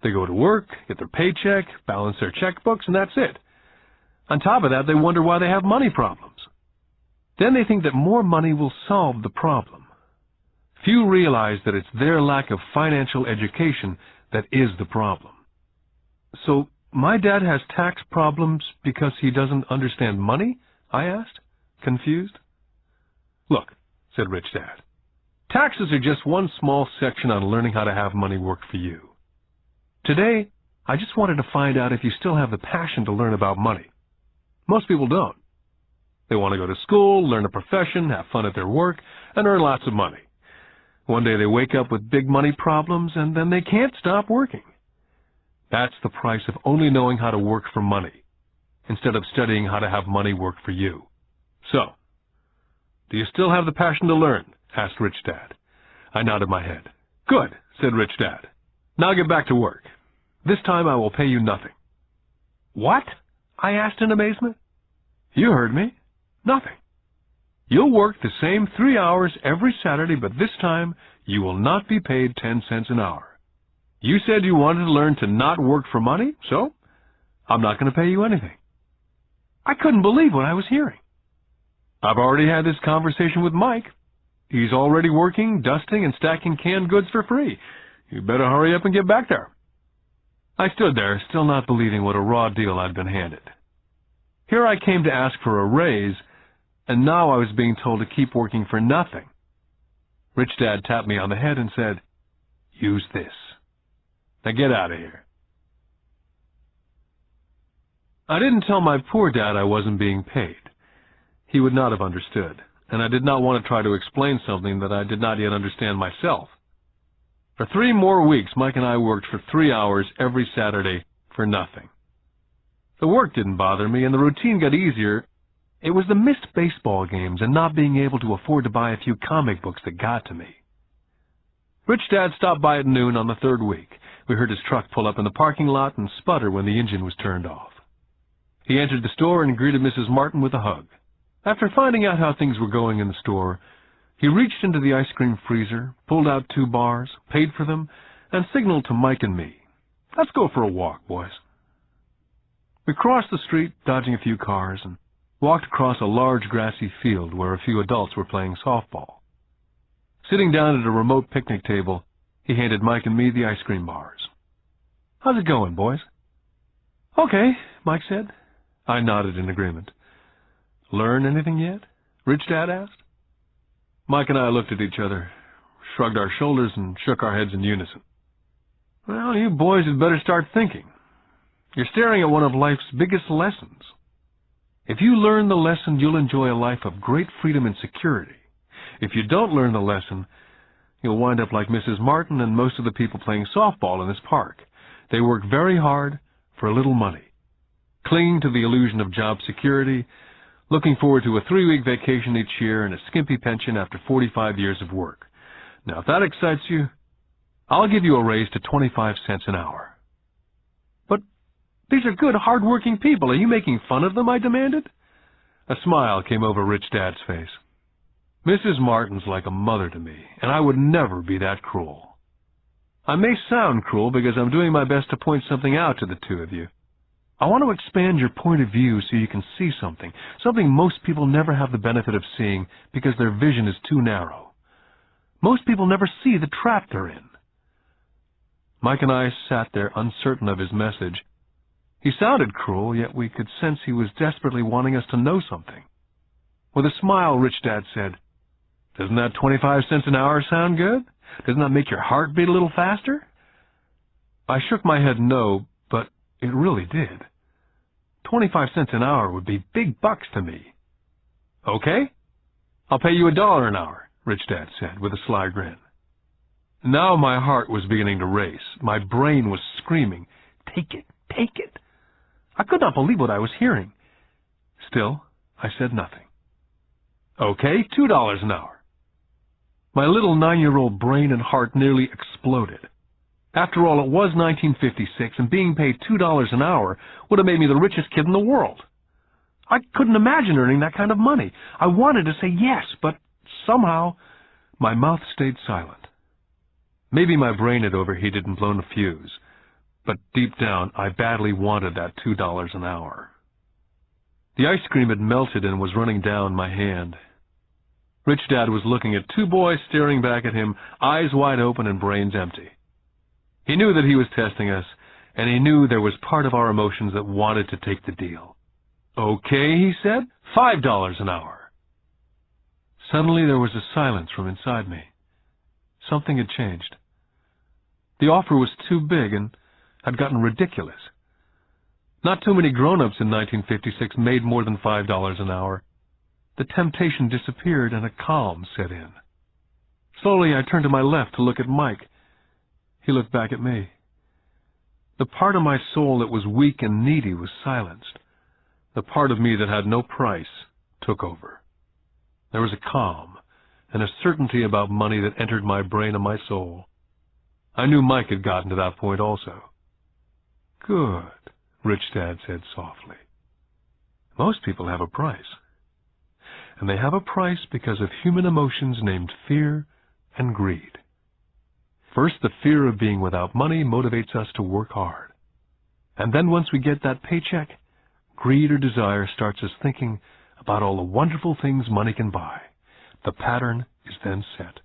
They go to work, get their paycheck, balance their checkbooks, and that's it. On top of that, they wonder why they have money problems. Then they think that more money will solve the problem. Few realize that it's their lack of financial education that is the problem. So, my dad has tax problems because he doesn't understand money? I asked, confused. Look, said Rich Dad, taxes are just one small section on learning how to have money work for you. Today, I just wanted to find out if you still have the passion to learn about money. Most people don't. They want to go to school, learn a profession, have fun at their work, and earn lots of money. One day they wake up with big money problems, and then they can't stop working. That's the price of only knowing how to work for money, instead of studying how to have money work for you. So, do you still have the passion to learn? Asked Rich Dad. I nodded my head. Good, said Rich Dad. Now get back to work. This time I will pay you nothing. What? I asked in amazement. You heard me. Nothing. You'll work the same 3 hours every Saturday, but this time you will not be paid 10 cents an hour. You said you wanted to learn to not work for money, so I'm not going to pay you anything. I couldn't believe what I was hearing. I've already had this conversation with Mike. He's already working, dusting, and stacking canned goods for free. You better hurry up and get back there. I stood there, still not believing what a raw deal I'd been handed. Here I came to ask for a raise, and now I was being told to keep working for nothing. Rich Dad tapped me on the head and said, "Use this. Now get out of here." I didn't tell my poor dad I wasn't being paid. He would not have understood, and I did not want to try to explain something that I did not yet understand myself. For 3 more weeks, Mike and I worked for 3 hours every Saturday for nothing. The work didn't bother me, and the routine got easier. It was the missed baseball games and not being able to afford to buy a few comic books that got to me. Rich Dad stopped by at noon on the 3rd week. We heard his truck pull up in the parking lot and sputter when the engine was turned off. He entered the store and greeted Mrs. Martin with a hug. After finding out how things were going in the store, he reached into the ice cream freezer, pulled out 2 bars, paid for them, and signaled to Mike and me, "Let's go for a walk, boys." We crossed the street, dodging a few cars, and walked across a large grassy field where a few adults were playing softball. Sitting down at a remote picnic table, he handed Mike and me the ice cream bars. "How's it going, boys?" "Okay," Mike said. I nodded in agreement. "Learn anything yet?" Rich Dad asked. Mike and I looked at each other, shrugged our shoulders, and shook our heads in unison. "Well, you boys had better start thinking. You're staring at one of life's biggest lessons. If you learn the lesson, you'll enjoy a life of great freedom and security. If you don't learn the lesson, you'll wind up like Mrs. Martin and most of the people playing softball in this park. They work very hard for a little money, clinging to the illusion of job security, looking forward to a 3-week vacation each year and a skimpy pension after 45 years of work. Now, if that excites you, I'll give you a raise to 25 cents an hour." "But these are good, hard-working people. Are you making fun of them?" I demanded. A smile came over Rich Dad's face. "Mrs. Martin's like a mother to me, and I would never be that cruel. I may sound cruel because I'm doing my best to point something out to the 2 of you. I want to expand your point of view so you can see something most people never have the benefit of seeing because their vision is too narrow. Most people never see the trap they're in." Mike and I sat there uncertain of his message. He sounded cruel, yet we could sense he was desperately wanting us to know something. With a smile, Rich Dad said, "Doesn't that 25 cents an hour sound good? Doesn't that make your heart beat a little faster?" I shook my head no, but it really did. 25 cents an hour would be big bucks to me. "Okay, I'll pay you $1 an hour," Rich Dad said with a sly grin. Now my heart was beginning to race. My brain was screaming, "Take it, take it." I could not believe what I was hearing. Still, I said nothing. "Okay, $2 an hour." My little 9-year-old brain and heart nearly exploded. After all, it was 1956, and being paid $2 an hour would have made me the richest kid in the world. I couldn't imagine earning that kind of money. I wanted to say yes, but somehow my mouth stayed silent. Maybe my brain had overheated and blown a fuse, but deep down I badly wanted that $2 an hour. The ice cream had melted and was running down my hand. Rich Dad was looking at 2 boys staring back at him, eyes wide open and brains empty. He knew that he was testing us, and he knew there was part of our emotions that wanted to take the deal. "Okay," he said, $5 an hour. Suddenly there was a silence from inside me. Something had changed. The offer was too big, and had gotten ridiculous. Not too many grown-ups in 1956 made more than $5 an hour. The temptation disappeared and a calm set in. Slowly, I turned to my left to look at Mike. He looked back at me. The part of my soul that was weak and needy was silenced. The part of me that had no price took over. There was a calm and a certainty about money that entered my brain and my soul. I knew Mike had gotten to that point also. "Good," Rich Dad said softly. "Most people have a price. And they have a price because of human emotions named fear and greed. First, the fear of being without money motivates us to work hard. And then once we get that paycheck, greed or desire starts us thinking about all the wonderful things money can buy. The pattern is then set."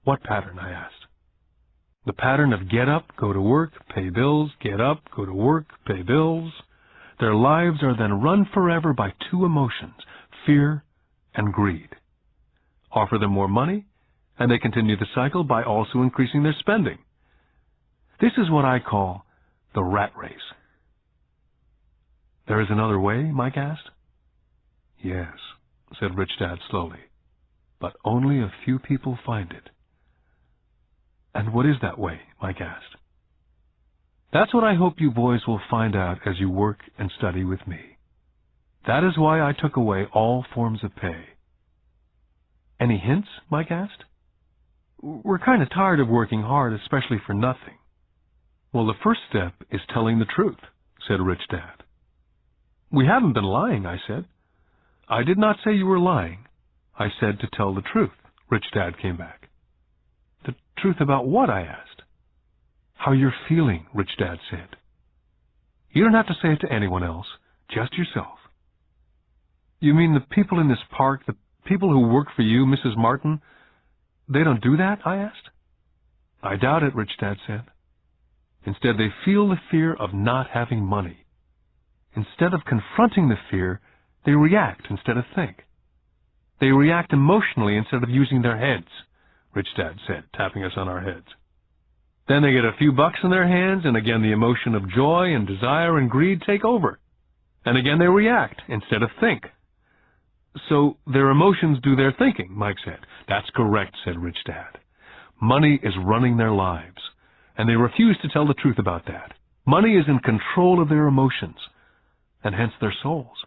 "What pattern?" I asked. "The pattern of get up, go to work, pay bills, get up, go to work, pay bills. Their lives are then run forever by two emotions, fear and greed. Offer them more money, and they continue the cycle by also increasing their spending. This is what I call the rat race." "There is another way?" Mike asked. "Yes," said Rich Dad slowly, "but only a few people find it." "And what is that way?" Mike asked. "That's what I hope you boys will find out as you work and study with me. That is why I took away all forms of pay." "Any hints?" Mike asked. "We're kind of tired of working hard, especially for nothing." "Well, the first step is telling the truth," said Rich Dad. "We haven't been lying," I said. "I did not say you were lying. I said to tell the truth," Rich Dad came back. "The truth about what?" I asked. "How you're feeling," Rich Dad said. "You don't have to say it to anyone else, just yourself." "You mean the people in this park, the people who work for you, Mrs. Martin, they don't do that?" I asked. "I doubt it," Rich Dad said. "Instead, they feel the fear of not having money. Instead of confronting the fear, they react instead of think. They react emotionally instead of using their heads," Rich Dad said, tapping us on our heads. "Then they get a few bucks in their hands, and again the emotion of joy and desire and greed take over. And again they react instead of think." "So their emotions do their thinking," Mike said. "That's correct," said Rich Dad. "Money is running their lives, and they refuse to tell the truth about that. Money is in control of their emotions, and hence their souls."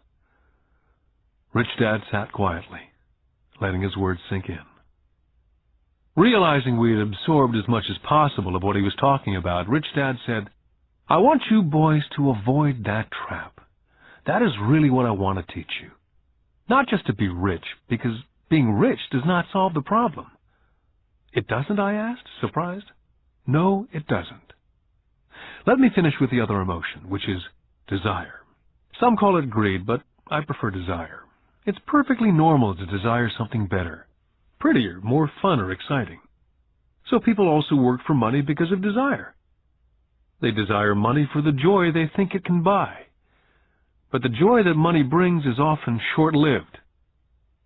Rich Dad sat quietly, letting his words sink in. Realizing we had absorbed as much as possible of what he was talking about, Rich Dad said, "I want you boys to avoid that trap. That is really what I want to teach you. Not just to be rich, because being rich does not solve the problem." "It doesn't?" I asked, surprised. "No, it doesn't. Let me finish with the other emotion, which is desire. Some call it greed, but I prefer desire. It's perfectly normal to desire something better, prettier, more fun or exciting. So people also work for money because of desire. They desire money for the joy they think it can buy. But the joy that money brings is often short-lived,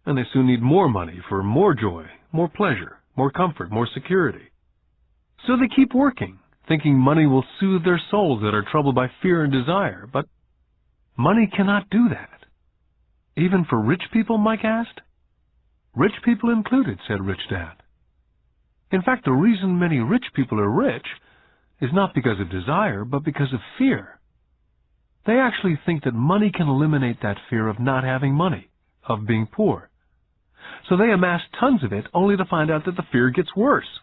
and they soon need more money for more joy, more pleasure, more comfort, more security. So they keep working, thinking money will soothe their souls that are troubled by fear and desire. But money cannot do that. "Even for rich people?" Mike asked. "Rich people included," said Rich Dad. "In fact, the reason many rich people are rich is not because of desire, but because of fear. They actually think that money can eliminate that fear of not having money, of being poor. So they amass tons of it only to find out that the fear gets worse.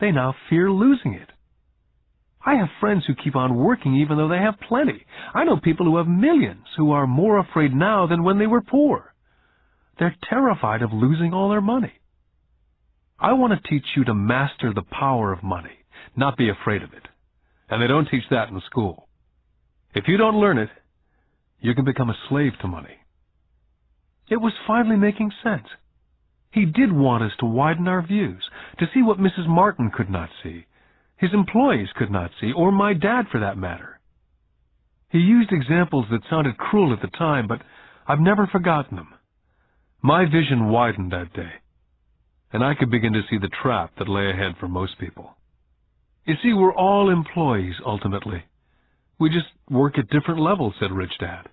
They now fear losing it. I have friends who keep on working even though they have plenty. I know people who have millions who are more afraid now than when they were poor. They're terrified of losing all their money. I want to teach you to master the power of money, not be afraid of it. And they don't teach that in school. If you don't learn it, you can become a slave to money." It was finally making sense. He did want us to widen our views, to see what Mrs. Martin could not see, his employees could not see, or my dad for that matter. He used examples that sounded cruel at the time, but I've never forgotten them. My vision widened that day, and I could begin to see the trap that lay ahead for most people. You see, we're all employees, ultimately. We just work at different levels, said Rich Dad.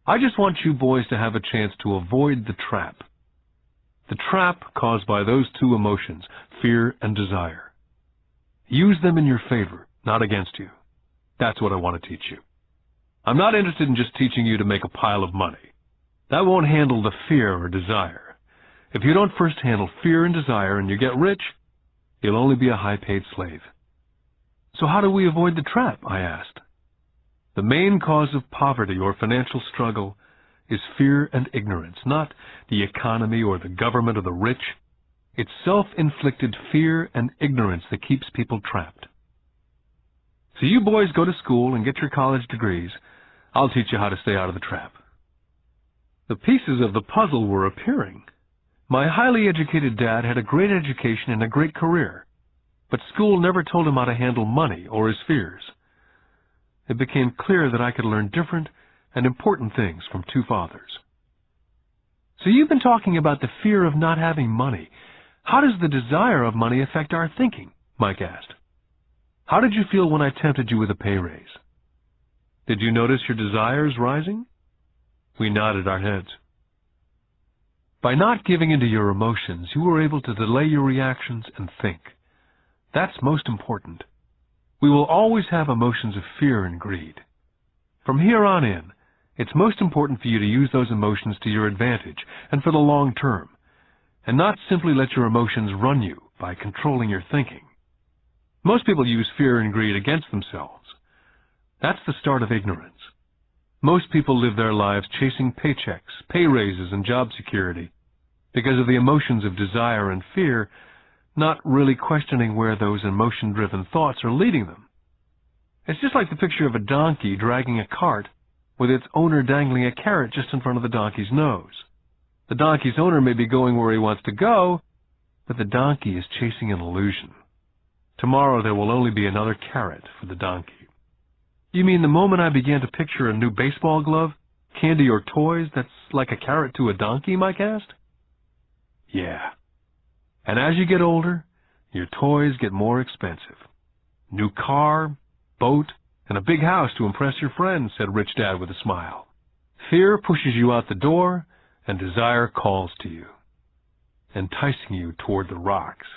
I just want you boys to have a chance to avoid the trap. The trap caused by those two emotions, fear and desire. Use them in your favor, not against you. That's what I want to teach you. I'm not interested in just teaching you to make a pile of money. That won't handle the fear or desire. If you don't first handle fear and desire and you get rich, you'll only be a high-paid slave. So how do we avoid the trap, I asked. The main cause of poverty or financial struggle is fear and ignorance, not the economy or the government or the rich. It's self-inflicted fear and ignorance that keeps people trapped. So you boys go to school and get your college degrees. I'll teach you how to stay out of the trap. The pieces of the puzzle were appearing. My highly educated dad had a great education and a great career, but school never told him how to handle money or his fears. It became clear that I could learn different and important things from two fathers. So you've been talking about the fear of not having money. How does the desire of money affect our thinking? Mike asked. How did you feel when I tempted you with a pay raise? Did you notice your desires rising? We nodded our heads. By not giving into your emotions, you were able to delay your reactions and think. That's most important. We will always have emotions of fear and greed. From here on in, it's most important for you to use those emotions to your advantage and for the long term, and not simply let your emotions run you by controlling your thinking. Most people use fear and greed against themselves. That's the start of ignorance. Most people live their lives chasing paychecks, pay raises, and job security because of the emotions of desire and fear, not really questioning where those emotion-driven thoughts are leading them. It's just like the picture of a donkey dragging a cart with its owner dangling a carrot just in front of the donkey's nose. The donkey's owner may be going where he wants to go, but the donkey is chasing an illusion. Tomorrow there will only be another carrot for the donkey. You mean the moment I began to picture a new baseball glove, candy or toys that's like a carrot to a donkey, Mike asked? Yeah. And as you get older, your toys get more expensive. New car, boat, and a big house to impress your friends, said Rich Dad with a smile. Fear pushes you out the door, and desire calls to you, enticing you toward the rocks.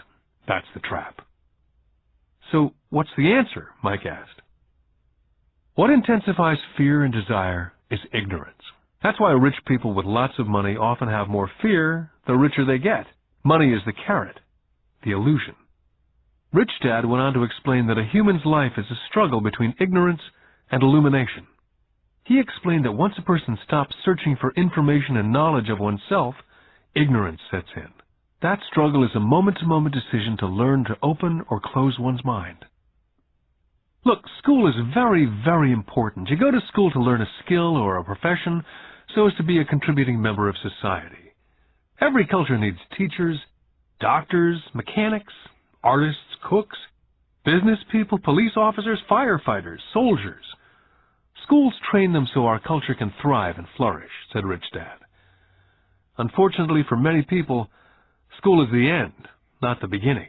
That's the trap. So what's the answer? Mike asked. What intensifies fear and desire is ignorance. That's why rich people with lots of money often have more fear the richer they get. Money is the carrot, the illusion. Rich Dad went on to explain that a human's life is a struggle between ignorance and illumination. He explained that once a person stops searching for information and knowledge of oneself, ignorance sets in. That struggle is a moment-to-moment decision to learn to open or close one's mind. Look, school is very, very important. You go to school to learn a skill or a profession so as to be a contributing member of society. Every culture needs teachers, doctors, mechanics, artists, cooks, business people, police officers, firefighters, soldiers. Schools train them so our culture can thrive and flourish, said Rich Dad. Unfortunately for many people, school is the end, not the beginning.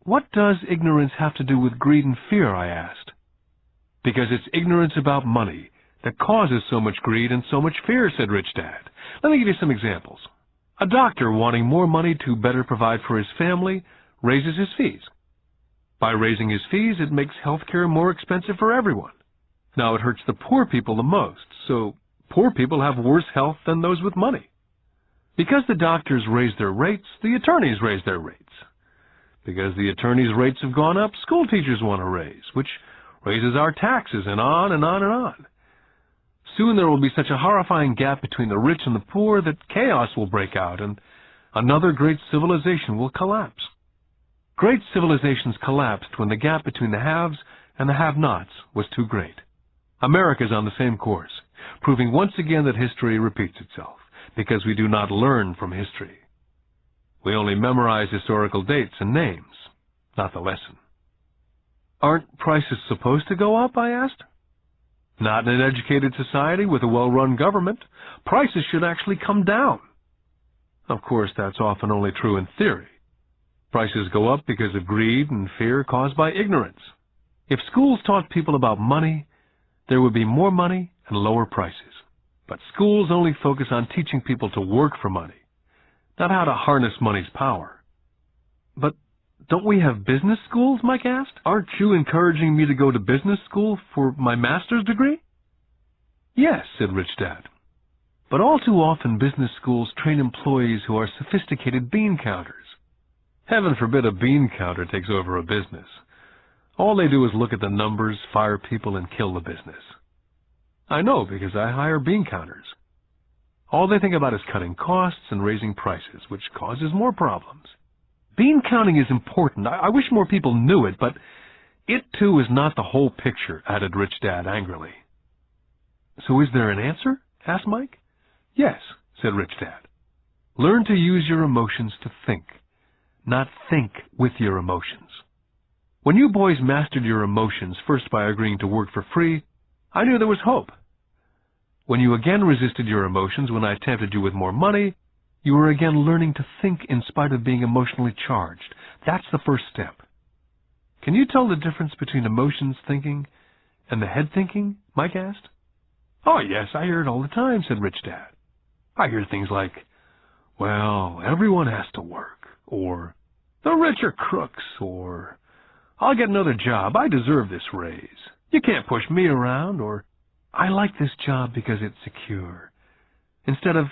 What does ignorance have to do with greed and fear, I asked. Because it's ignorance about money that causes so much greed and so much fear, said Rich Dad. Let me give you some examples. A doctor wanting more money to better provide for his family raises his fees. By raising his fees, it makes healthcare more expensive for everyone. Now it hurts the poor people the most, so poor people have worse health than those with money. Because the doctors raise their rates, the attorneys raise their rates. Because the attorneys' rates have gone up, school teachers want a raise, which raises our taxes, and on and on and on. Soon there will be such a horrifying gap between the rich and the poor that chaos will break out, and another great civilization will collapse. Great civilizations collapsed when the gap between the haves and the have-nots was too great. America is on the same course, proving once again that history repeats itself, because we do not learn from history. We only memorize historical dates and names, not the lesson. Aren't prices supposed to go up, I asked. Not in an educated society with a well-run government. Prices should actually come down. Of course, that's often only true in theory. Prices go up because of greed and fear caused by ignorance. If schools taught people about money, there would be more money and lower prices. But schools only focus on teaching people to work for money, not how to harness money's power. But don't we have business schools, Mike asked? Aren't you encouraging me to go to business school for my master's degree? Yes, said Rich Dad. But all too often business schools train employees who are sophisticated bean counters. Heaven forbid a bean counter takes over a business. All they do is look at the numbers, fire people, and kill the business. I know because I hire bean counters. All they think about is cutting costs and raising prices, which causes more problems. Bean counting is important. I wish more people knew it, but it too is not the whole picture, added Rich Dad angrily. So is there an answer? Asked Mike. Yes, said Rich Dad. Learn to use your emotions to think, not think with your emotions. When you boys mastered your emotions, first by agreeing to work for free, I knew there was hope. When you again resisted your emotions when I tempted you with more money, you were again learning to think in spite of being emotionally charged. That's the first step. Can you tell the difference between emotions thinking and the head thinking? Mike asked. Oh, yes, I hear it all the time, said Rich Dad. I hear things like, well, everyone has to work, or the rich are crooks, or I'll get another job, I deserve this raise. You can't push me around, or I like this job because it's secure. Instead of,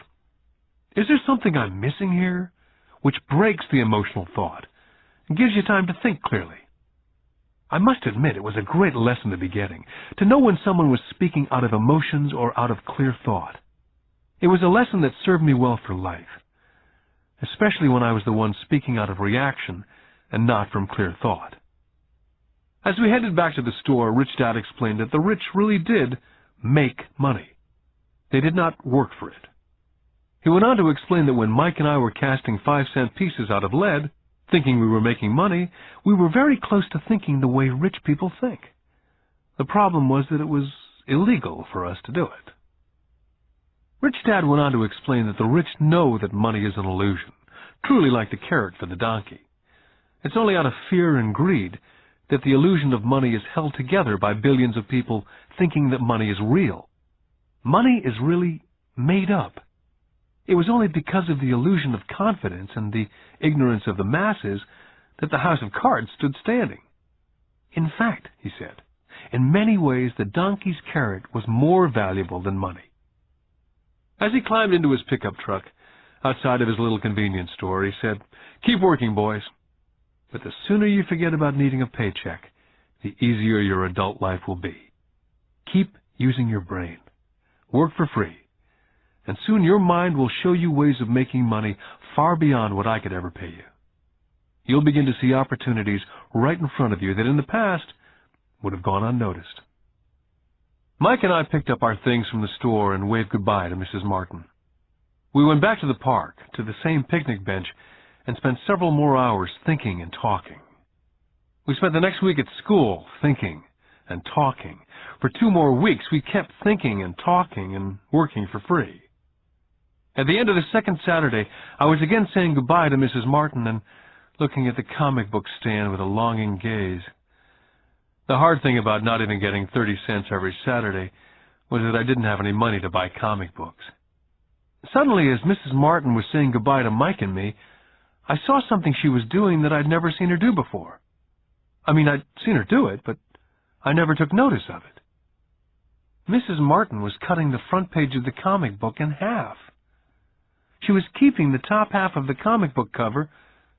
is there something I'm missing here? Which breaks the emotional thought and gives you time to think clearly. I must admit it was a great lesson to be getting, to know when someone was speaking out of emotions or out of clear thought. It was a lesson that served me well for life, especially when I was the one speaking out of reaction and not from clear thought. As we headed back to the store, Rich Dad explained that the rich really did make money. They did not work for it. He went on to explain that when Mike and I were casting 5-cent pieces out of lead, thinking we were making money, we were very close to thinking the way rich people think. The problem was that it was illegal for us to do it. Rich Dad went on to explain that the rich know that money is an illusion, truly like the carrot for the donkey. It's only out of fear and greed that the illusion of money is held together by billions of people thinking that money is real. Money is really made up. It was only because of the illusion of confidence and the ignorance of the masses that the house of cards stood standing. In fact, he said, in many ways the donkey's carrot was more valuable than money. As he climbed into his pickup truck outside of his little convenience store, he said, "Keep working, boys. But the sooner you forget about needing a paycheck, the easier your adult life will be. Keep using your brain. Work for free. And soon your mind will show you ways of making money far beyond what I could ever pay you. You'll begin to see opportunities right in front of you that in the past would have gone unnoticed." Mike and I picked up our things from the store and waved goodbye to Mrs. Martin. We went back to the park, to the same picnic bench, and spent several more hours thinking and talking. We spent the next week at school thinking and talking. For 2 more weeks, we kept thinking and talking and working for free. At the end of the second Saturday, I was again saying goodbye to Mrs. Martin and looking at the comic book stand with a longing gaze. The hard thing about not even getting 30 cents every Saturday was that I didn't have any money to buy comic books. Suddenly, as Mrs. Martin was saying goodbye to Mike and me, I saw something she was doing that I'd never seen her do before. I mean, I'd seen her do it, but I never took notice of it. Mrs. Martin was cutting the front page of the comic book in half. She was keeping the top half of the comic book cover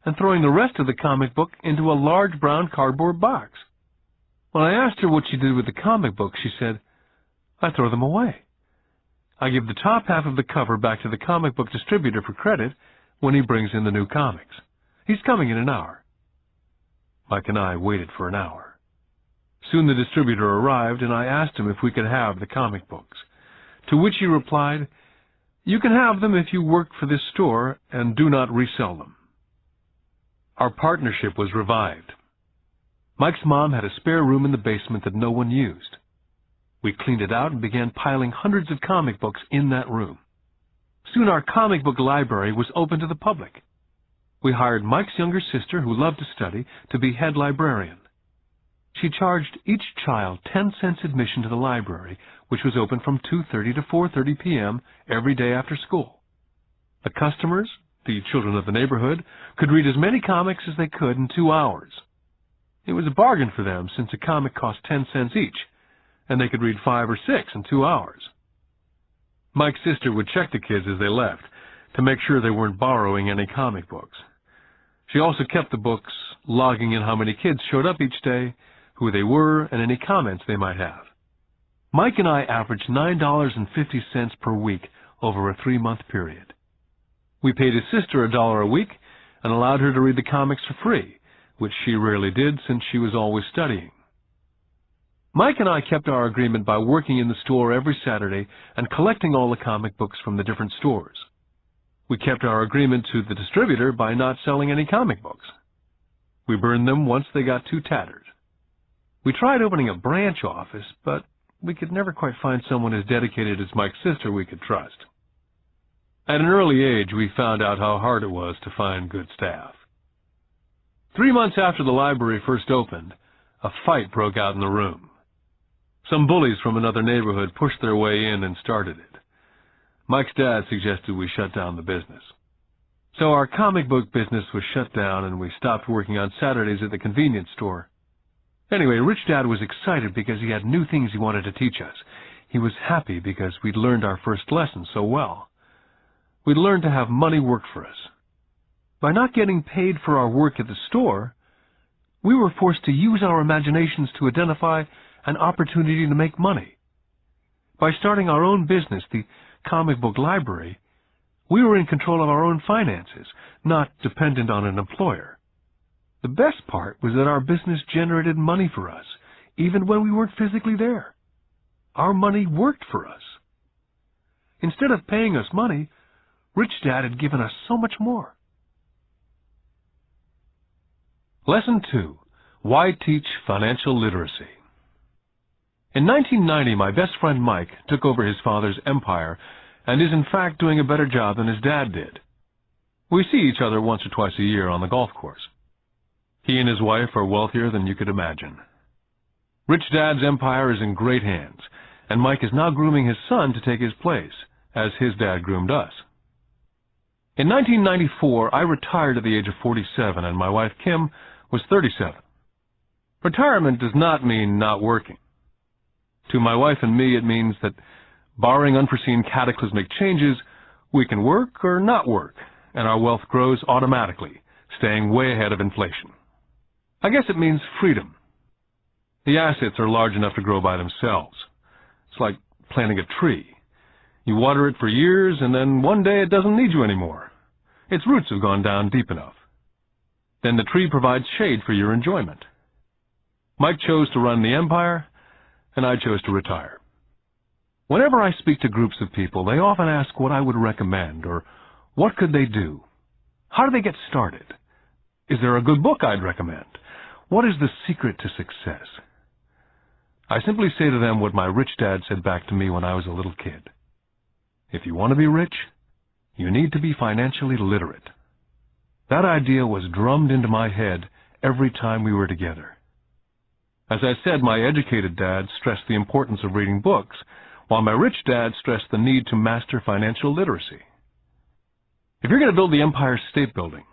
and throwing the rest of the comic book into a large brown cardboard box. When I asked her what she did with the comic books, she said, "I throw them away. I give the top half of the cover back to the comic book distributor for credit when he brings in the new comics. He's coming in an hour." Mike and I waited for an hour. Soon the distributor arrived, and I asked him if we could have the comic books, to which he replied, "You can have them if you work for this store and do not resell them." Our partnership was revived. Mike's mom had a spare room in the basement that no one used. We cleaned it out and began piling hundreds of comic books in that room. Soon our comic book library was open to the public. We hired Mike's younger sister, who loved to study, to be head librarian. She charged each child 10 cents admission to the library, which was open from 2:30 to 4:30 p.m. every day after school. The customers, the children of the neighborhood, could read as many comics as they could in 2 hours. It was a bargain for them, since a comic cost 10 cents each, and they could read 5 or 6 in 2 hours. Mike's sister would check the kids as they left to make sure they weren't borrowing any comic books. She also kept the books, logging in how many kids showed up each day, who they were, and any comments they might have. Mike and I averaged $9.50 per week over a 3-month period. We paid his sister $1 a week and allowed her to read the comics for free, which she rarely did since she was always studying. Mike and I kept our agreement by working in the store every Saturday and collecting all the comic books from the different stores. We kept our agreement to the distributor by not selling any comic books. We burned them once they got too tattered. We tried opening a branch office, but we could never quite find someone as dedicated as Mike's sister we could trust. At an early age, we found out how hard it was to find good staff. 3 months after the library first opened, a fight broke out in the room. Some bullies from another neighborhood pushed their way in and started it. Mike's dad suggested we shut down the business. So our comic book business was shut down, and we stopped working on Saturdays at the convenience store. Anyway, Rich Dad was excited because he had new things he wanted to teach us. He was happy because we'd learned our first lesson so well. We'd learned to have money work for us. By not getting paid for our work at the store, we were forced to use our imaginations to identify an opportunity to make money. By starting our own business, the comic book library, we were in control of our own finances, not dependent on an employer. The best part was that our business generated money for us, even when we weren't physically there. Our money worked for us. Instead of paying us money, Rich Dad had given us so much more. Lesson 2. Why Teach Financial Literacy? In 1990, my best friend Mike took over his father's empire and is in fact doing a better job than his dad did. We see each other once or twice a year on the golf course. He and his wife are wealthier than you could imagine. Rich Dad's empire is in great hands, and Mike is now grooming his son to take his place, as his dad groomed us. In 1994, I retired at the age of 47, and my wife Kim was 37. Retirement does not mean not working. To my wife and me, it means that, barring unforeseen cataclysmic changes, we can work or not work, and our wealth grows automatically, staying way ahead of inflation. I guess it means freedom. The assets are large enough to grow by themselves. It's like planting a tree. You water it for years, and then one day it doesn't need you anymore. Its roots have gone down deep enough. Then the tree provides shade for your enjoyment. Mike chose to run the empire, and I chose to retire. Whenever I speak to groups of people, they often ask what I would recommend, or what could they do? How do they get started? Is there a good book I'd recommend? What is the secret to success? I simply say to them what my rich dad said back to me when I was a little kid. If you want to be rich, you need to be financially literate. That idea was drummed into my head every time we were together. As I said, my educated dad stressed the importance of reading books, while my rich dad stressed the need to master financial literacy. If you're going to build the Empire State Building,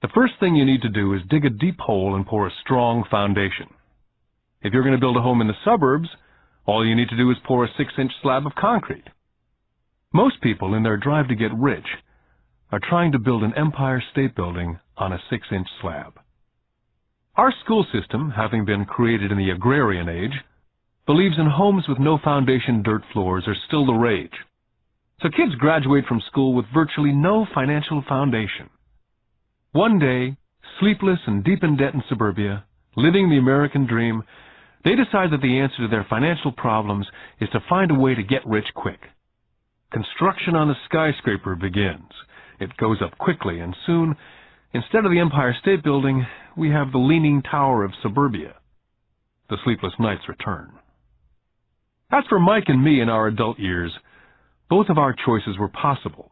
the first thing you need to do is dig a deep hole and pour a strong foundation. If you're going to build a home in the suburbs, all you need to do is pour a 6-inch slab of concrete. Most people, in their drive to get rich, are trying to build an Empire State Building on a 6-inch slab. Our school system, having been created in the agrarian age, believes in homes with no foundation dirt floors are still the rage. So kids graduate from school with virtually no financial foundation. One day, sleepless and deep in debt in suburbia, living the American dream, they decide that the answer to their financial problems is to find a way to get rich quick. Construction on the skyscraper begins. It goes up quickly, and soon, instead of the Empire State Building, we have the Leaning Tower of suburbia. The sleepless nights return. As for Mike and me in our adult years, both of our choices were possible,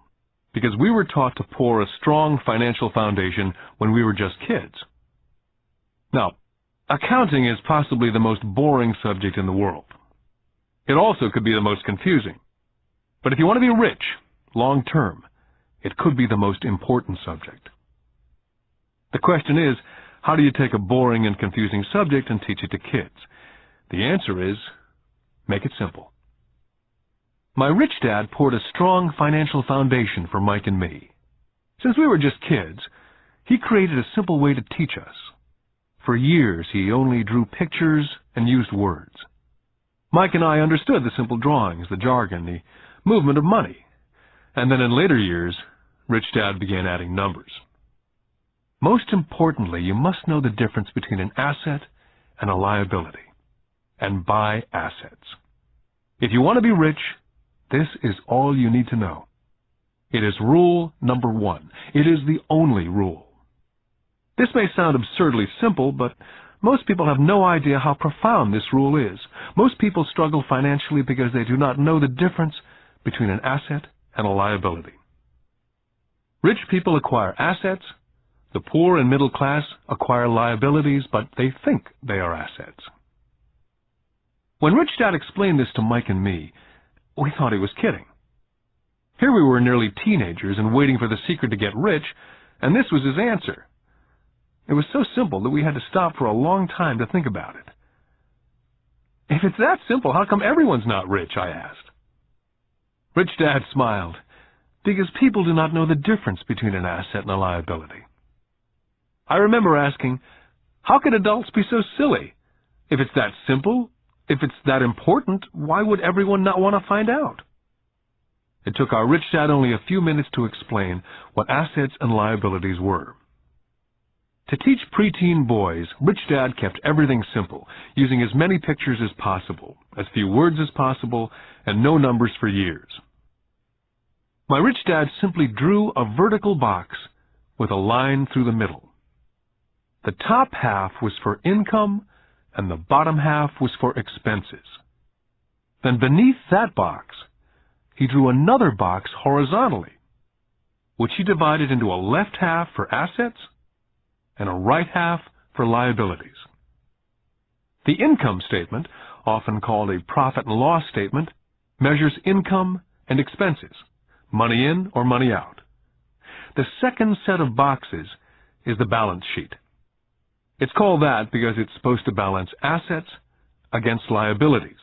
because we were taught to pour a strong financial foundation when we were just kids. Now, accounting is possibly the most boring subject in the world. It also could be the most confusing. But if you want to be rich, long term, it could be the most important subject. The question is, how do you take a boring and confusing subject and teach it to kids? The answer is, make it simple. My rich dad poured a strong financial foundation for Mike and me. Since we were just kids, he created a simple way to teach us. For years, he only drew pictures and used words. Mike and I understood the simple drawings, the jargon, the movement of money. And then in later years, Rich Dad began adding numbers. Most importantly, you must know the difference between an asset and a liability, and buy assets. If you want to be rich, this is all you need to know. It is rule number 1. It is the only rule. This may sound absurdly simple, but most people have no idea how profound this rule is. Most people struggle financially because they do not know the difference between an asset and a liability. Rich people acquire assets. The poor and middle class acquire liabilities, but they think they are assets. When Rich Dad explained this to Mike and me, we thought he was kidding. Here we were nearly teenagers and waiting for the secret to get rich, and this was his answer. It was so simple that we had to stop for a long time to think about it. If it's that simple, how come everyone's not rich? I asked. Rich Dad smiled, because people do not know the difference between an asset and a liability. I remember asking, how could adults be so silly? If it's that simple, if it's that important, why would everyone not want to find out? It took our Rich Dad only a few minutes to explain what assets and liabilities were. To teach preteen boys, Rich Dad kept everything simple, using as many pictures as possible, as few words as possible, and no numbers for years. My Rich Dad simply drew a vertical box with a line through the middle. The top half was for income, and the bottom half was for expenses. Then beneath that box, he drew another box horizontally, which he divided into a left half for assets and a right half for liabilities. The income statement, often called a profit and loss statement, measures income and expenses, money in or money out. The second set of boxes is the balance sheet. It's called that because it's supposed to balance assets against liabilities.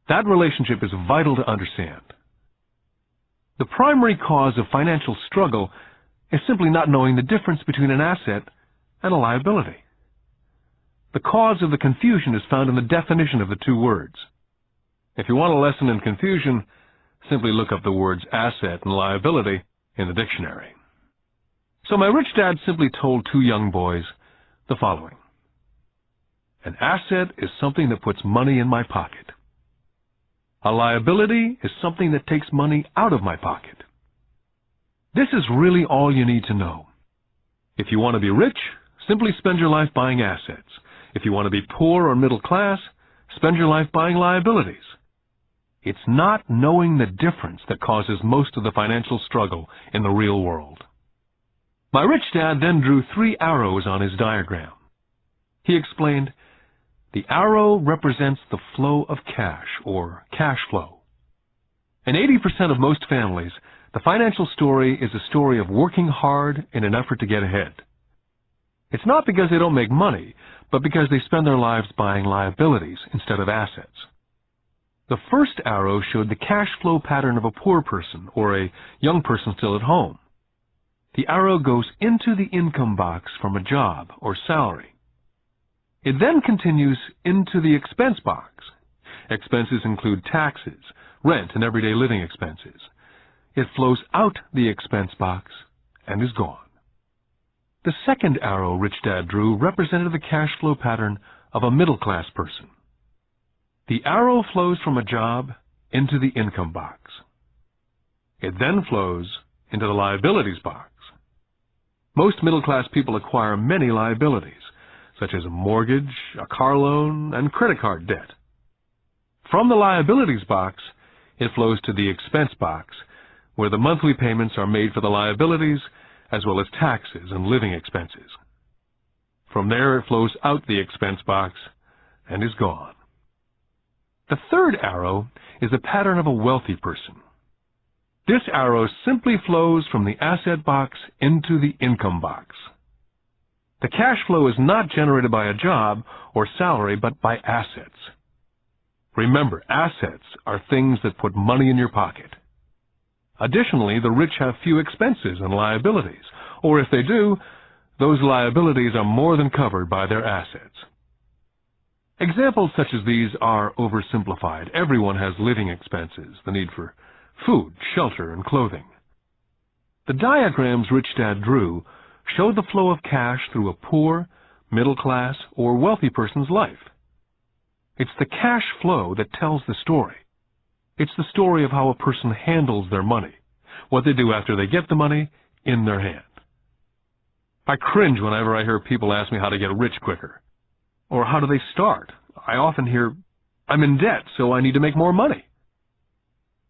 That relationship is vital to understand. The primary cause of financial struggle is simply not knowing the difference between an asset and a liability. The cause of the confusion is found in the definition of the two words. If you want a lesson in confusion, simply look up the words asset and liability in the dictionary. So my Rich Dad simply told two young boys the following. An asset is something that puts money in my pocket. A liability is something that takes money out of my pocket. This is really all you need to know. If you want to be rich, simply spend your life buying assets. If you want to be poor or middle class, spend your life buying liabilities. It's not knowing the difference that causes most of the financial struggle in the real world. My Rich Dad then drew 3 arrows on his diagram. He explained, the arrow represents the flow of cash, or cash flow. In 80% of most families, the financial story is a story of working hard in an effort to get ahead. It's not because they don't make money, but because they spend their lives buying liabilities instead of assets. The first arrow showed the cash flow pattern of a poor person or a young person still at home. The arrow goes into the income box from a job or salary. It then continues into the expense box. Expenses include taxes, rent, and everyday living expenses. It flows out the expense box and is gone. The second arrow Rich Dad drew represented the cash flow pattern of a middle-class person. The arrow flows from a job into the income box. It then flows into the liabilities box. Most middle-class people acquire many liabilities, such as a mortgage, a car loan, and credit card debt. From the liabilities box, it flows to the expense box, where the monthly payments are made for the liabilities as well as taxes and living expenses. From there, it flows out the expense box and is gone. The third arrow is a pattern of a wealthy person. This arrow simply flows from the asset box into the income box. The cash flow is not generated by a job or salary, but by assets. Remember, assets are things that put money in your pocket. Additionally, the rich have few expenses and liabilities, or if they do, those liabilities are more than covered by their assets. Examples such as these are oversimplified. Everyone has living expenses, the need for food, shelter, and clothing. The diagrams Rich Dad drew show the flow of cash through a poor, middle class, or wealthy person's life. It's the cash flow that tells the story. It's the story of how a person handles their money, what they do after they get the money in their hand. I cringe whenever I hear people ask me how to get rich quicker. Or how do they start? I often hear, I'm in debt, so I need to make more money.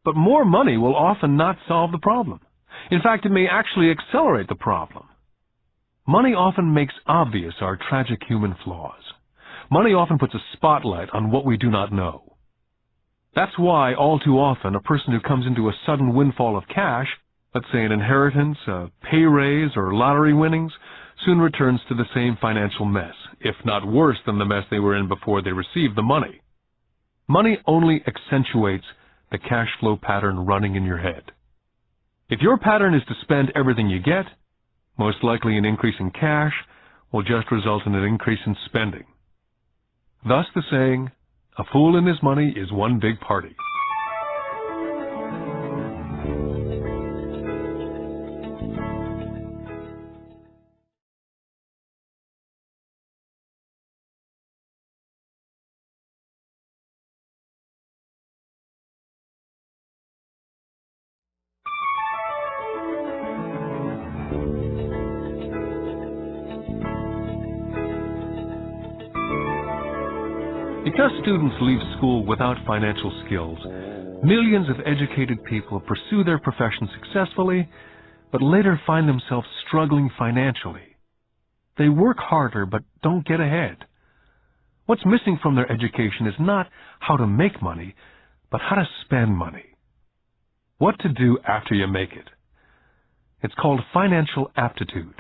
But more money will often not solve the problem. In fact, it may actually accelerate the problem. Money often makes obvious our tragic human flaws. Money often puts a spotlight on what we do not know. That's why, all too often, a person who comes into a sudden windfall of cash, let's say an inheritance, a pay raise, or lottery winnings, soon returns to the same financial mess, if not worse than the mess they were in before they received the money. Money only accentuates the cash flow pattern running in your head. If your pattern is to spend everything you get, most likely an increase in cash will just result in an increase in spending. Thus the saying, a fool and his money is one big party. Because students leave school without financial skills, millions of educated people pursue their profession successfully, but later find themselves struggling financially. They work harder but don't get ahead. What's missing from their education is not how to make money, but how to spend money. What to do after you make it. It's called financial aptitude.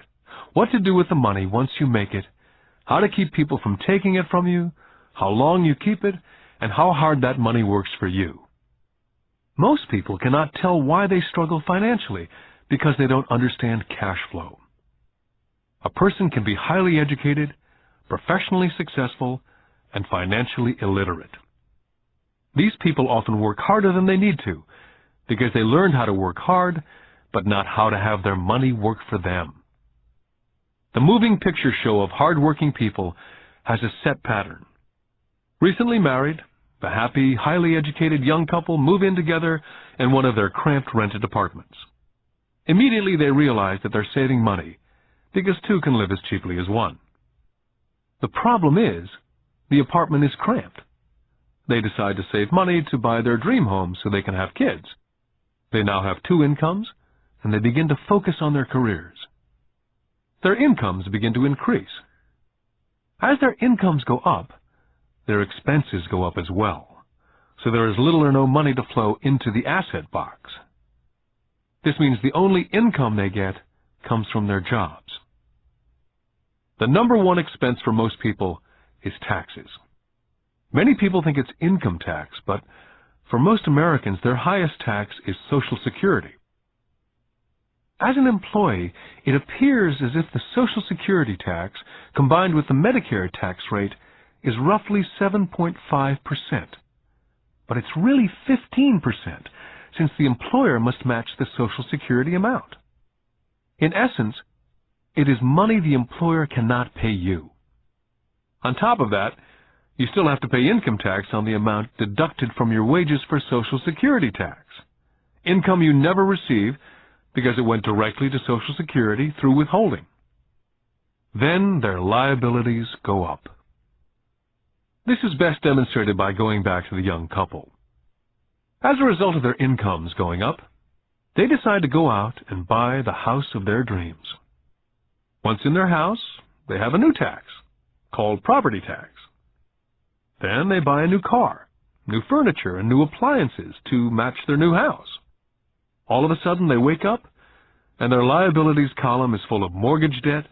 What to do with the money once you make it, how to keep people from taking it from you, how long you keep it, and how hard that money works for you. Most people cannot tell why they struggle financially because they don't understand cash flow. A person can be highly educated, professionally successful, and financially illiterate. These people often work harder than they need to because they learned how to work hard, but not how to have their money work for them. The moving picture show of hard-working people has a set pattern. Recently married, the happy, highly educated young couple move in together in one of their cramped rented apartments. Immediately they realize that they're saving money because two can live as cheaply as one. The problem is, the apartment is cramped. They decide to save money to buy their dream home so they can have kids. They now have two incomes, and they begin to focus on their careers. Their incomes begin to increase. As their incomes go up, their expenses go up as well, so there is little or no money to flow into the asset box. This means the only income they get comes from their jobs. The number one expense for most people is taxes. Many people think it's income tax, but for most Americans, their highest tax is Social Security. As an employee, it appears as if the Social Security tax, combined with the Medicare tax rate, is roughly 7.5%. But it's really 15%, since the employer must match the Social Security amount. In essence, it is money the employer cannot pay you. On top of that, you still have to pay income tax on the amount deducted from your wages for Social Security tax. Income you never receive because it went directly to Social Security through withholding. Then their liabilities go up. This is best demonstrated by going back to the young couple. As a result of their incomes going up, They decide to go out and buy the house of their dreams. Once in their house, they have a new tax, called property tax. Then they buy a new car, new furniture, and new appliances to match their new house. All of a sudden, they wake up, and their liabilities column is full of mortgage debt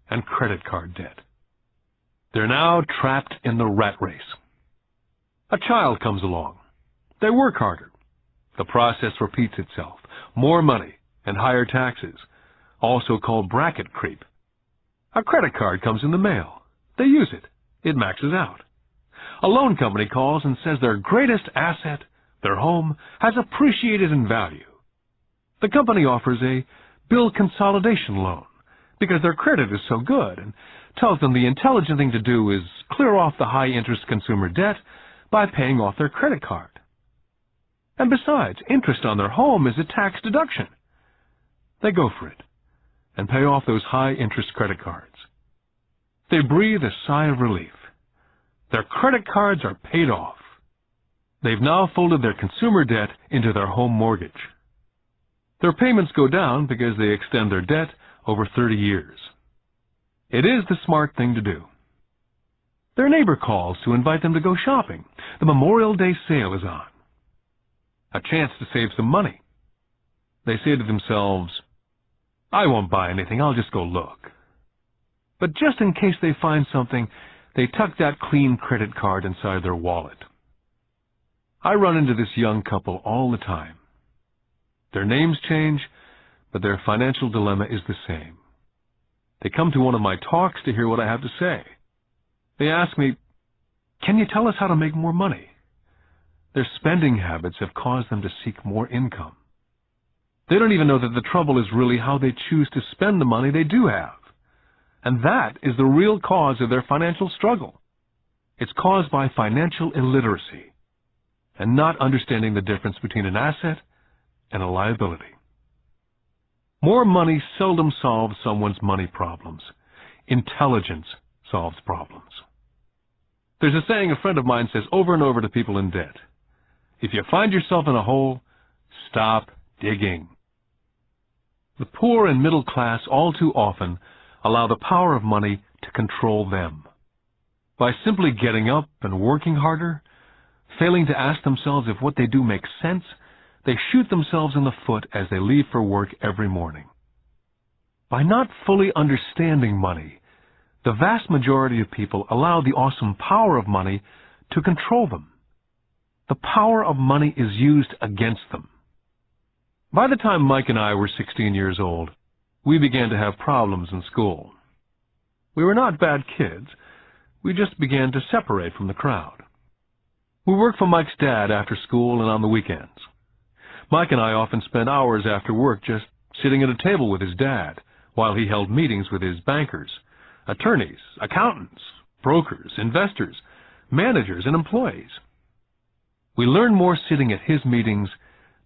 and credit card debt. They're now trapped in the rat race. A child comes along. They work harder. The process repeats itself. More money and higher taxes, also called bracket creep. A credit card comes in the mail. They use it. It maxes out. A loan company calls and says their greatest asset, their home, has appreciated in value. The company offers a bill consolidation loan because their credit is so good and tells them the intelligent thing to do is clear off the high-interest consumer debt by paying off their credit card. And besides, interest on their home is a tax deduction. They go for it and pay off those high-interest credit cards. They breathe a sigh of relief. Their credit cards are paid off. They've now folded their consumer debt into their home mortgage. Their payments go down because they extend their debt over 30 years. It is the smart thing to do. Their neighbor calls to invite them to go shopping. The Memorial Day sale is on. A chance to save some money. They say to themselves, I won't buy anything, I'll just go look. But just in case they find something, they tuck that clean credit card inside their wallet. I run into this young couple all the time. Their names change, but their financial dilemma is the same. They come to one of my talks to hear what I have to say. They ask me, can you tell us how to make more money? Their spending habits have caused them to seek more income. They don't even know that the trouble is really how they choose to spend the money they do have. And that is the real cause of their financial struggle. It's caused by financial illiteracy and not understanding the difference between an asset and a liability. More money seldom solves someone's money problems. Intelligence solves problems. There's a saying a friend of mine says over and over to people in debt. If you find yourself in a hole, stop digging. The poor and middle class all too often allow the power of money to control them. By simply getting up and working harder, failing to ask themselves if what they do makes sense, they shoot themselves in the foot as they leave for work every morning. By not fully understanding money, the vast majority of people allow the awesome power of money to control them. The power of money is used against them. By the time Mike and I were 16 years old, we began to have problems in school. We were not bad kids. We just began to separate from the crowd. We worked for Mike's dad after school and on the weekends. Mike and I often spent hours after work just sitting at a table with his dad while he held meetings with his bankers, attorneys, accountants, brokers, investors, managers, and employees. We learned more sitting at his meetings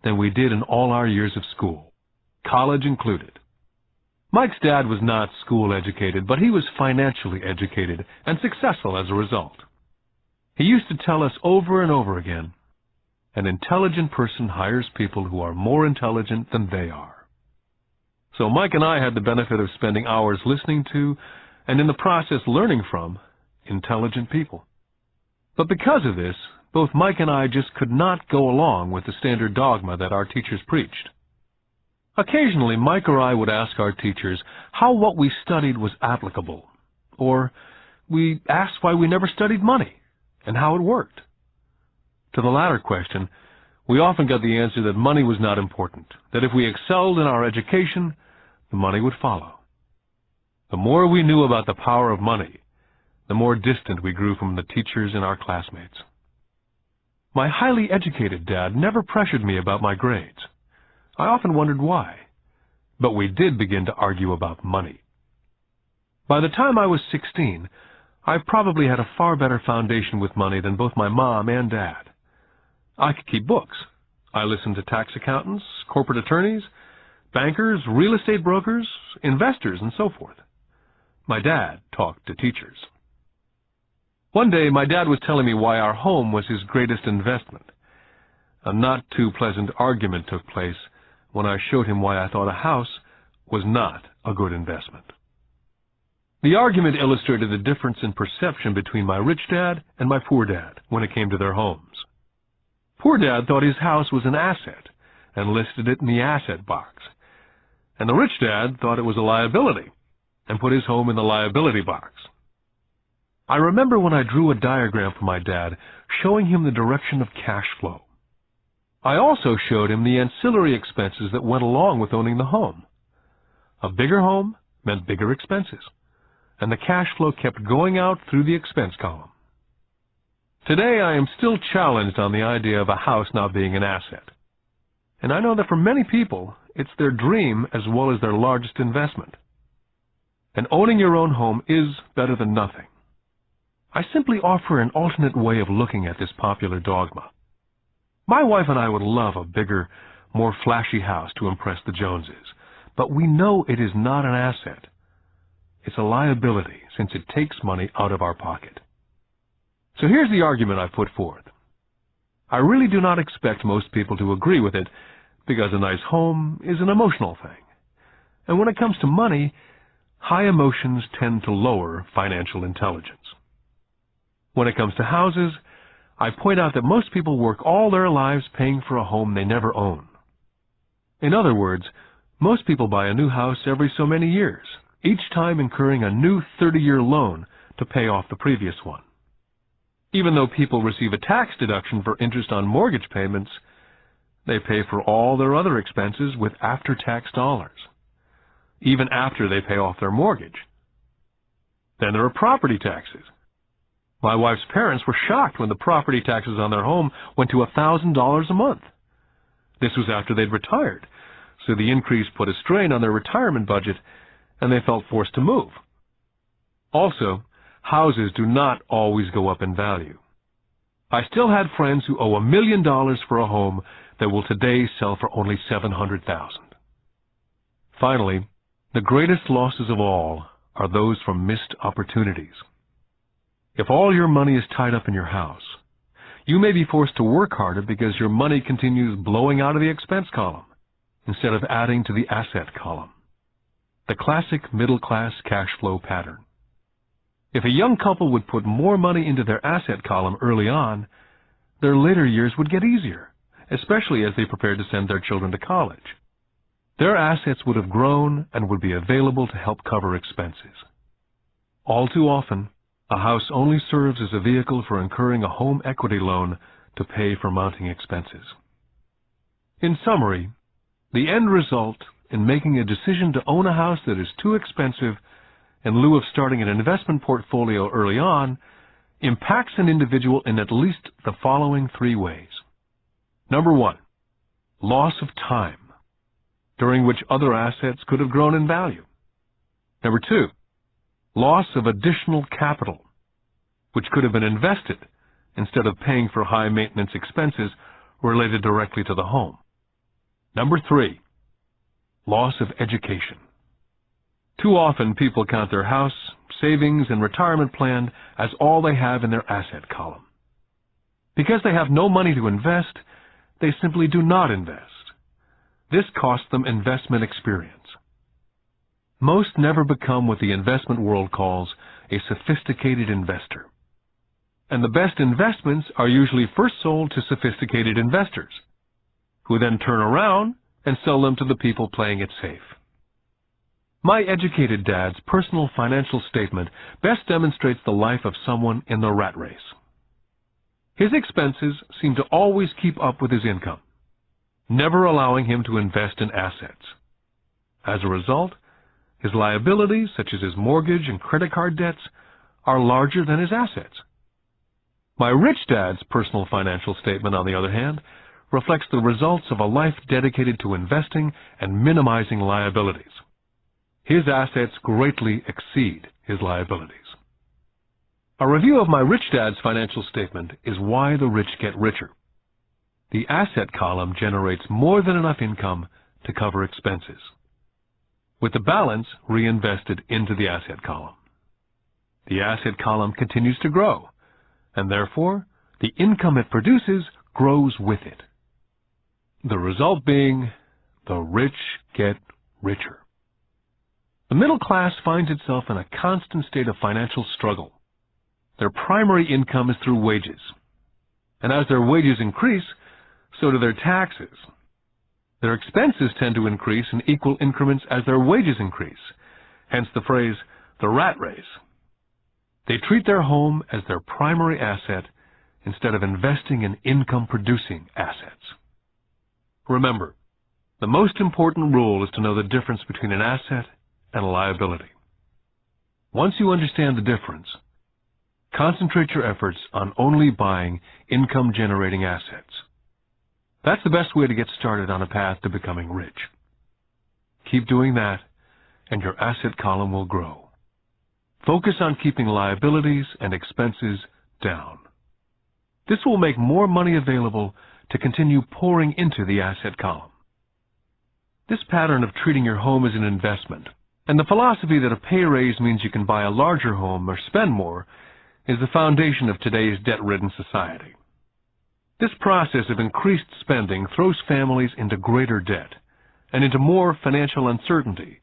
than we did in all our years of school, college included. Mike's dad was not school educated, but he was financially educated and successful as a result. He used to tell us over and over again, an intelligent person hires people who are more intelligent than they are. So Mike and I had the benefit of spending hours listening to, and in the process learning from, intelligent people. But because of this, both Mike and I just could not go along with the standard dogma that our teachers preached. Occasionally, Mike or I would ask our teachers how what we studied was applicable, or we asked why we never studied money and how it worked. To the latter question, we often got the answer that money was not important, that if we excelled in our education, the money would follow. The more we knew about the power of money, the more distant we grew from the teachers and our classmates. My highly educated dad never pressured me about my grades. I often wondered why, but we did begin to argue about money. By the time I was 16, I probably had a far better foundation with money than both my mom and dad. I could keep books. I listened to tax accountants, corporate attorneys, bankers, real estate brokers, investors, and so forth. My dad talked to teachers. One day, my dad was telling me why our home was his greatest investment. A not too pleasant argument took place, when I showed him why I thought a house was not a good investment. The argument illustrated the difference in perception between my rich dad and my poor dad when it came to their homes. Poor dad thought his house was an asset and listed it in the asset box, and the rich dad thought it was a liability and put his home in the liability box. I remember when I drew a diagram for my dad showing him the direction of cash flow. I also showed him the ancillary expenses that went along with owning the home. A bigger home meant bigger expenses, and the cash flow kept going out through the expense column. Today I am still challenged on the idea of a house not being an asset. And I know that for many people, it's their dream as well as their largest investment. And owning your own home is better than nothing. I simply offer an alternate way of looking at this popular dogma. My wife and I would love a bigger, more flashy house to impress the Joneses, but we know it is not an asset. It's a liability since it takes money out of our pocket. So here's the argument I put forth. I really do not expect most people to agree with it because a nice home is an emotional thing. And when it comes to money, high emotions tend to lower financial intelligence. When it comes to houses, I point out that most people work all their lives paying for a home they never own. In other words, most people buy a new house every so many years, each time incurring a new 30-year loan to pay off the previous one. Even though people receive a tax deduction for interest on mortgage payments, they pay for all their other expenses with after-tax dollars, even after they pay off their mortgage. Then there are property taxes. My wife's parents were shocked when the property taxes on their home went to $1,000 a month. This was after they'd retired, so the increase put a strain on their retirement budget, and they felt forced to move. Also, houses do not always go up in value. I still had friends who owe $1 million for a home that will today sell for only $700,000. Finally, the greatest losses of all are those from missed opportunities. If all your money is tied up in your house, you may be forced to work harder because your money continues blowing out of the expense column instead of adding to the asset column. The classic middle-class cash flow pattern. If a young couple would put more money into their asset column early on, their later years would get easier, especially as they prepared to send their children to college. Their assets would have grown and would be available to help cover expenses. All too often, a house only serves as a vehicle for incurring a home equity loan to pay for mounting expenses. In summary, the end result in making a decision to own a house that is too expensive in lieu of starting an investment portfolio early on impacts an individual in at least the following 3 ways. Number 1, loss of time, during which other assets could have grown in value. Number 2, loss of additional capital, which could have been invested instead of paying for high-maintenance expenses related directly to the home. Number 3, loss of education. Too often people count their house, savings, and retirement plan as all they have in their asset column. Because they have no money to invest, they simply do not invest. This costs them investment experience. Most never become what the investment world calls a sophisticated investor. And the best investments are usually first sold to sophisticated investors, who then turn around and sell them to the people playing it safe. My educated dad's personal financial statement best demonstrates the life of someone in the rat race. His expenses seem to always keep up with his income, never allowing him to invest in assets. As a result, his liabilities, such as his mortgage and credit card debts, are larger than his assets. My rich dad's personal financial statement, on the other hand, reflects the results of a life dedicated to investing and minimizing liabilities. His assets greatly exceed his liabilities. A review of my rich dad's financial statement is why the rich get richer. The asset column generates more than enough income to cover expenses, with the balance reinvested into the asset column. The asset column continues to grow, and therefore the income it produces grows with it. The result being The rich get richer. The middle class finds itself in a constant state of financial struggle. Their primary income is through wages. And as their wages increase, so do their taxes. Their expenses tend to increase in equal increments as their wages increase, hence the phrase, the rat race. They treat their home as their primary asset instead of investing in income-producing assets. Remember, the most important rule is to know the difference between an asset and a liability. Once you understand the difference, concentrate your efforts on only buying income-generating assets. That's the best way to get started on a path to becoming rich. Keep doing that, and your asset column will grow. Focus on keeping liabilities and expenses down. This will make more money available to continue pouring into the asset column. This pattern of treating your home as an investment, and the philosophy that a pay raise means you can buy a larger home or spend more, is the foundation of today's debt-ridden society. This process of increased spending throws families into greater debt and into more financial uncertainty,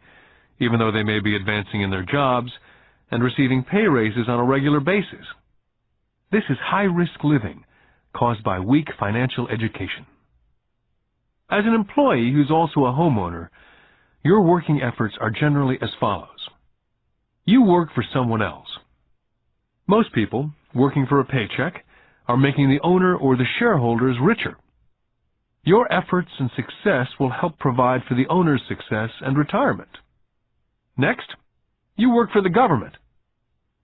even though they may be advancing in their jobs and receiving pay raises on a regular basis. This is high-risk living caused by weak financial education. As an employee who's also a homeowner, your working efforts are generally as follows. You work for someone else. Most people, working for a paycheck, are making the owner or the shareholders richer. Your efforts and success will help provide for the owner's success and retirement. Next, you work for the government.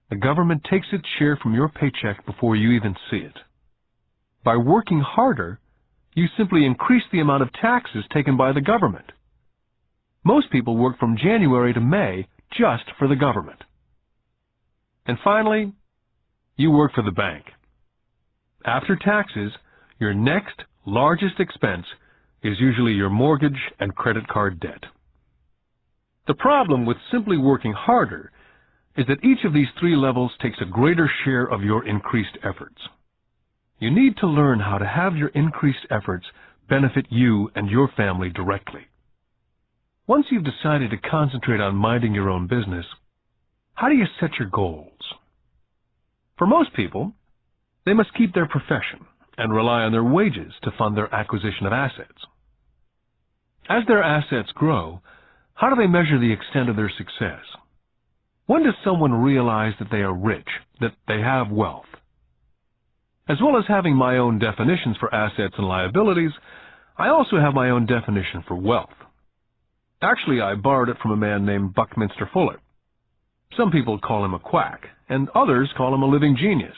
The government takes its share from your paycheck before you even see it. By working harder, you simply increase the amount of taxes taken by the government. Most people work from January to May just for the government. And finally, you work for the bank. After taxes, your next largest expense is usually your mortgage and credit card debt. The problem with simply working harder is that each of these three levels takes a greater share of your increased efforts. You need to learn how to have your increased efforts benefit you and your family directly. Once you've decided to concentrate on minding your own business, how do you set your goals? For most people, they must keep their profession and rely on their wages to fund their acquisition of assets. As their assets grow, how do they measure the extent of their success? When does someone realize that they are rich, that they have wealth? As well as having my own definitions for assets and liabilities, I also have my own definition for wealth. Actually, I borrowed it from a man named Buckminster Fuller. Some people call him a quack, and others call him a living genius.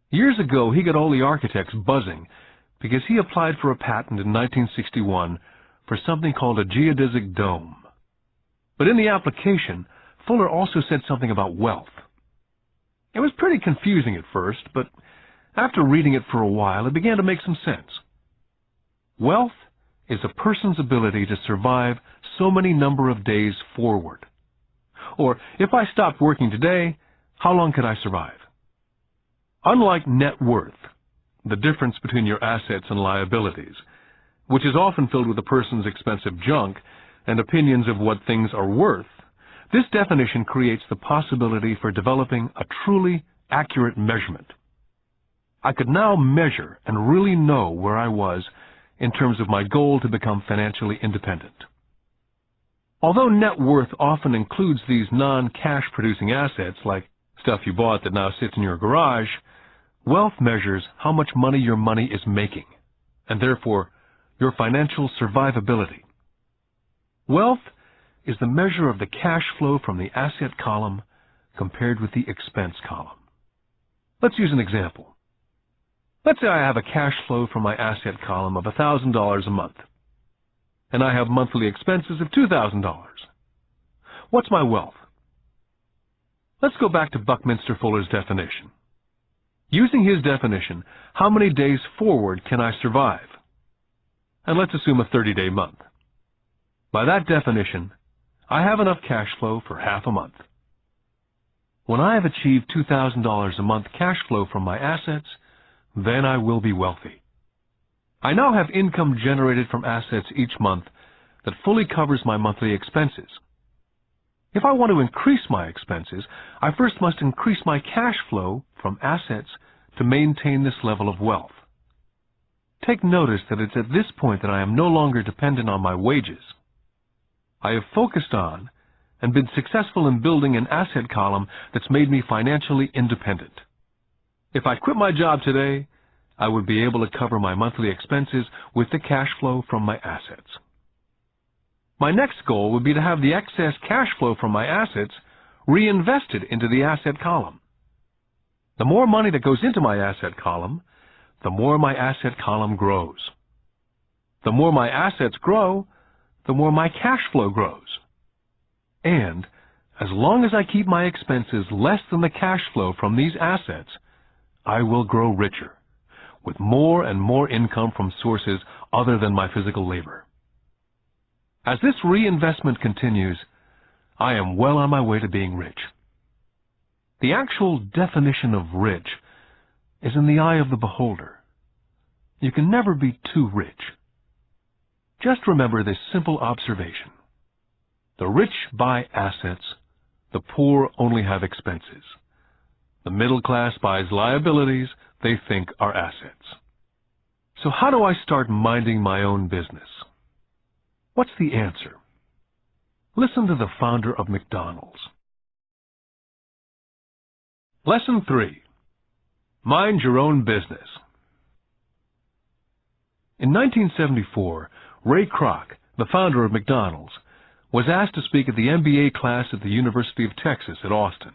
Years ago, he got all the architects buzzing because he applied for a patent in 1961 for something called a geodesic dome. But in the application, Fuller also said something about wealth. It was pretty confusing at first, but after reading it for a while, it began to make some sense. Wealth is a person's ability to survive so many number of days forward. Or, if I stopped working today, how long could I survive? Unlike net worth, the difference between your assets and liabilities, which is often filled with a person's expensive junk and opinions of what things are worth, this definition creates the possibility for developing a truly accurate measurement. I could now measure and really know where I was in terms of my goal to become financially independent. Although net worth often includes these non-cash producing assets like stuff you bought that now sits in your garage, wealth measures how much money your money is making, and therefore your financial survivability. Wealth is the measure of the cash flow from the asset column compared with the expense column. Let's use an example. Let's say I have a cash flow from my asset column of $1,000 a month, and I have monthly expenses of $2,000. What's my wealth? Let's go back to Buckminster Fuller's definition. Using his definition, how many days forward can I survive? And let's assume a 30-day month. By that definition, I have enough cash flow for half a month. When I have achieved $2,000 a month cash flow from my assets, then I will be wealthy. I now have income generated from assets each month that fully covers my monthly expenses. If I want to increase my expenses, I first must increase my cash flow from assets to maintain this level of wealth. Take notice that it's at this point that I am no longer dependent on my wages. I have focused on and been successful in building an asset column that's made me financially independent. If I quit my job today, I would be able to cover my monthly expenses with the cash flow from my assets. My next goal would be to have the excess cash flow from my assets reinvested into the asset column. The more money that goes into my asset column, the more my asset column grows. The more my assets grow, the more my cash flow grows. And as long as I keep my expenses less than the cash flow from these assets, I will grow richer, with more and more income from sources other than my physical labor. As this reinvestment continues, I am well on my way to being rich. The actual definition of rich is in the eye of the beholder. You can never be too rich. Just remember this simple observation. The rich buy assets, the poor only have expenses. The middle class buys liabilities they think are assets. So how do I start minding my own business? What's the answer? Listen to the founder of McDonald's. Lesson 3. Mind your own business. In 1974, Ray Kroc, the founder of McDonald's, was asked to speak at the MBA class at the University of Texas at Austin.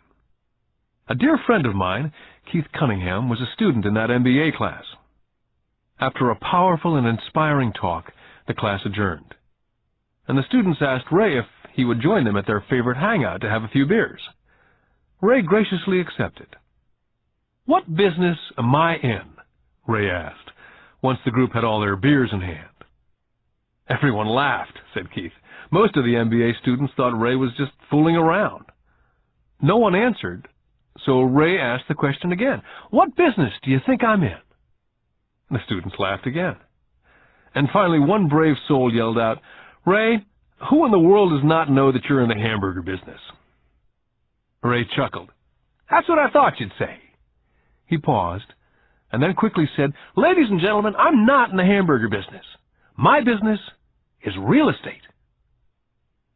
A dear friend of mine, Keith Cunningham, was a student in that MBA class. After a powerful and inspiring talk, the class adjourned, and the students asked Ray if he would join them at their favorite hangout to have a few beers. Ray graciously accepted. "What business am I in?" Ray asked, once the group had all their beers in hand. Everyone laughed, said Keith. Most of the MBA students thought Ray was just fooling around. No one answered, so Ray asked the question again. "What business do you think I'm in?" The students laughed again. And finally, one brave soul yelled out, "Ray, who in the world does not know that you're in the hamburger business?" Ray chuckled. "That's what I thought you'd say." He paused, and then quickly said, "Ladies and gentlemen, I'm not in the hamburger business. My business is real estate."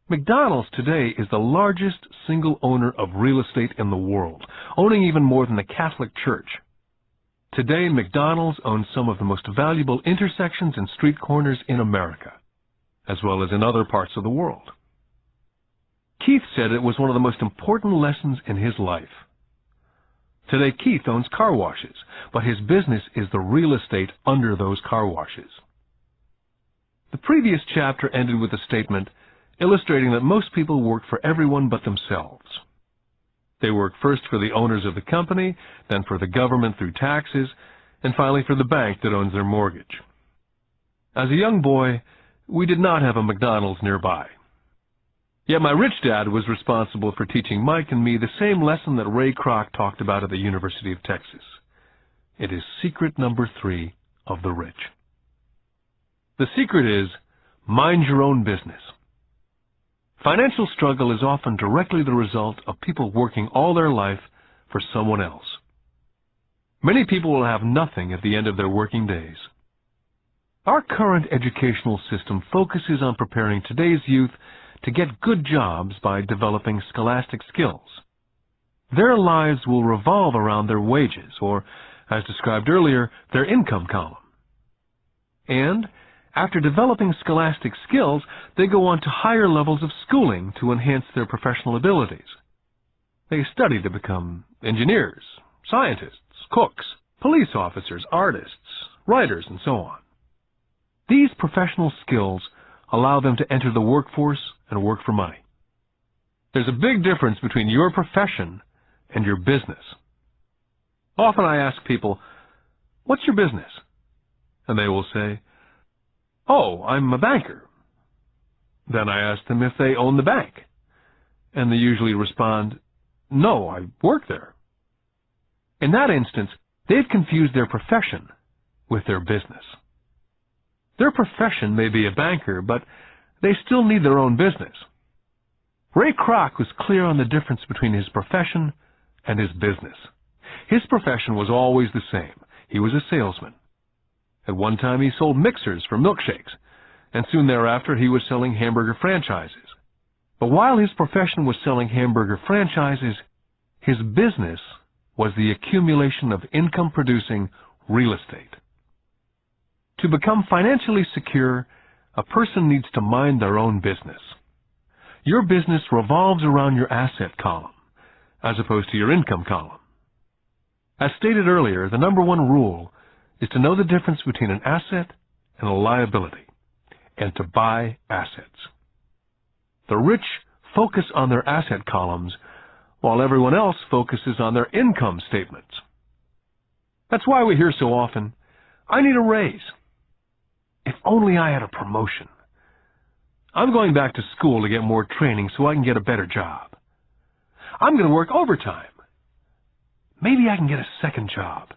McDonald's today is the largest single owner of real estate in the world, owning even more than the Catholic Church. Today, McDonald's owns some of the most valuable intersections and street corners in America, as well as in other parts of the world. Keith said it was one of the most important lessons in his life. Today, Keith owns car washes, but his business is the real estate under those car washes. The previous chapter ended with a statement illustrating that most people work for everyone but themselves. They work first for the owners of the company, then for the government through taxes, and finally for the bank that owns their mortgage. As a young boy, we did not have a McDonald's nearby. Yet my rich dad was responsible for teaching Mike and me the same lesson that Ray Kroc talked about at the University of Texas. It is secret number 3 of the rich. The secret is, mind your own business. Financial struggle is often directly the result of people working all their life for someone else. Many people will have nothing at the end of their working days. Our current educational system focuses on preparing today's youth to get good jobs by developing scholastic skills. Their lives will revolve around their wages, or, as described earlier, their income column. And after developing scholastic skills, they go on to higher levels of schooling to enhance their professional abilities. They study to become engineers, scientists, cooks, police officers, artists, writers, and so on. These professional skills allow them to enter the workforce and work for money. There's a big difference between your profession and your business. Often I ask people, "What's your business?" And they will say, "Oh, I'm a banker." Then I ask them if they own the bank, and they usually respond, "No, I work there." In that instance, they've confused their profession with their business. Their profession may be a banker, but they still need their own business. Ray Kroc was clear on the difference between his profession and his business. His profession was always the same. He was a salesman. At one time he sold mixers for milkshakes, and soon thereafter he was selling hamburger franchises. But while his profession was selling hamburger franchises, his business was the accumulation of income-producing real estate. To become financially secure, a person needs to mind their own business. Your business revolves around your asset column, as opposed to your income column. As stated earlier, the number one rule is to know the difference between an asset and a liability, and to buy assets. The rich focus on their asset columns, while everyone else focuses on their income statements. That's why we hear so often, "I need a raise. If only I had a promotion. I'm going back to school to get more training so I can get a better job. I'm going to work overtime. Maybe I can get a second job.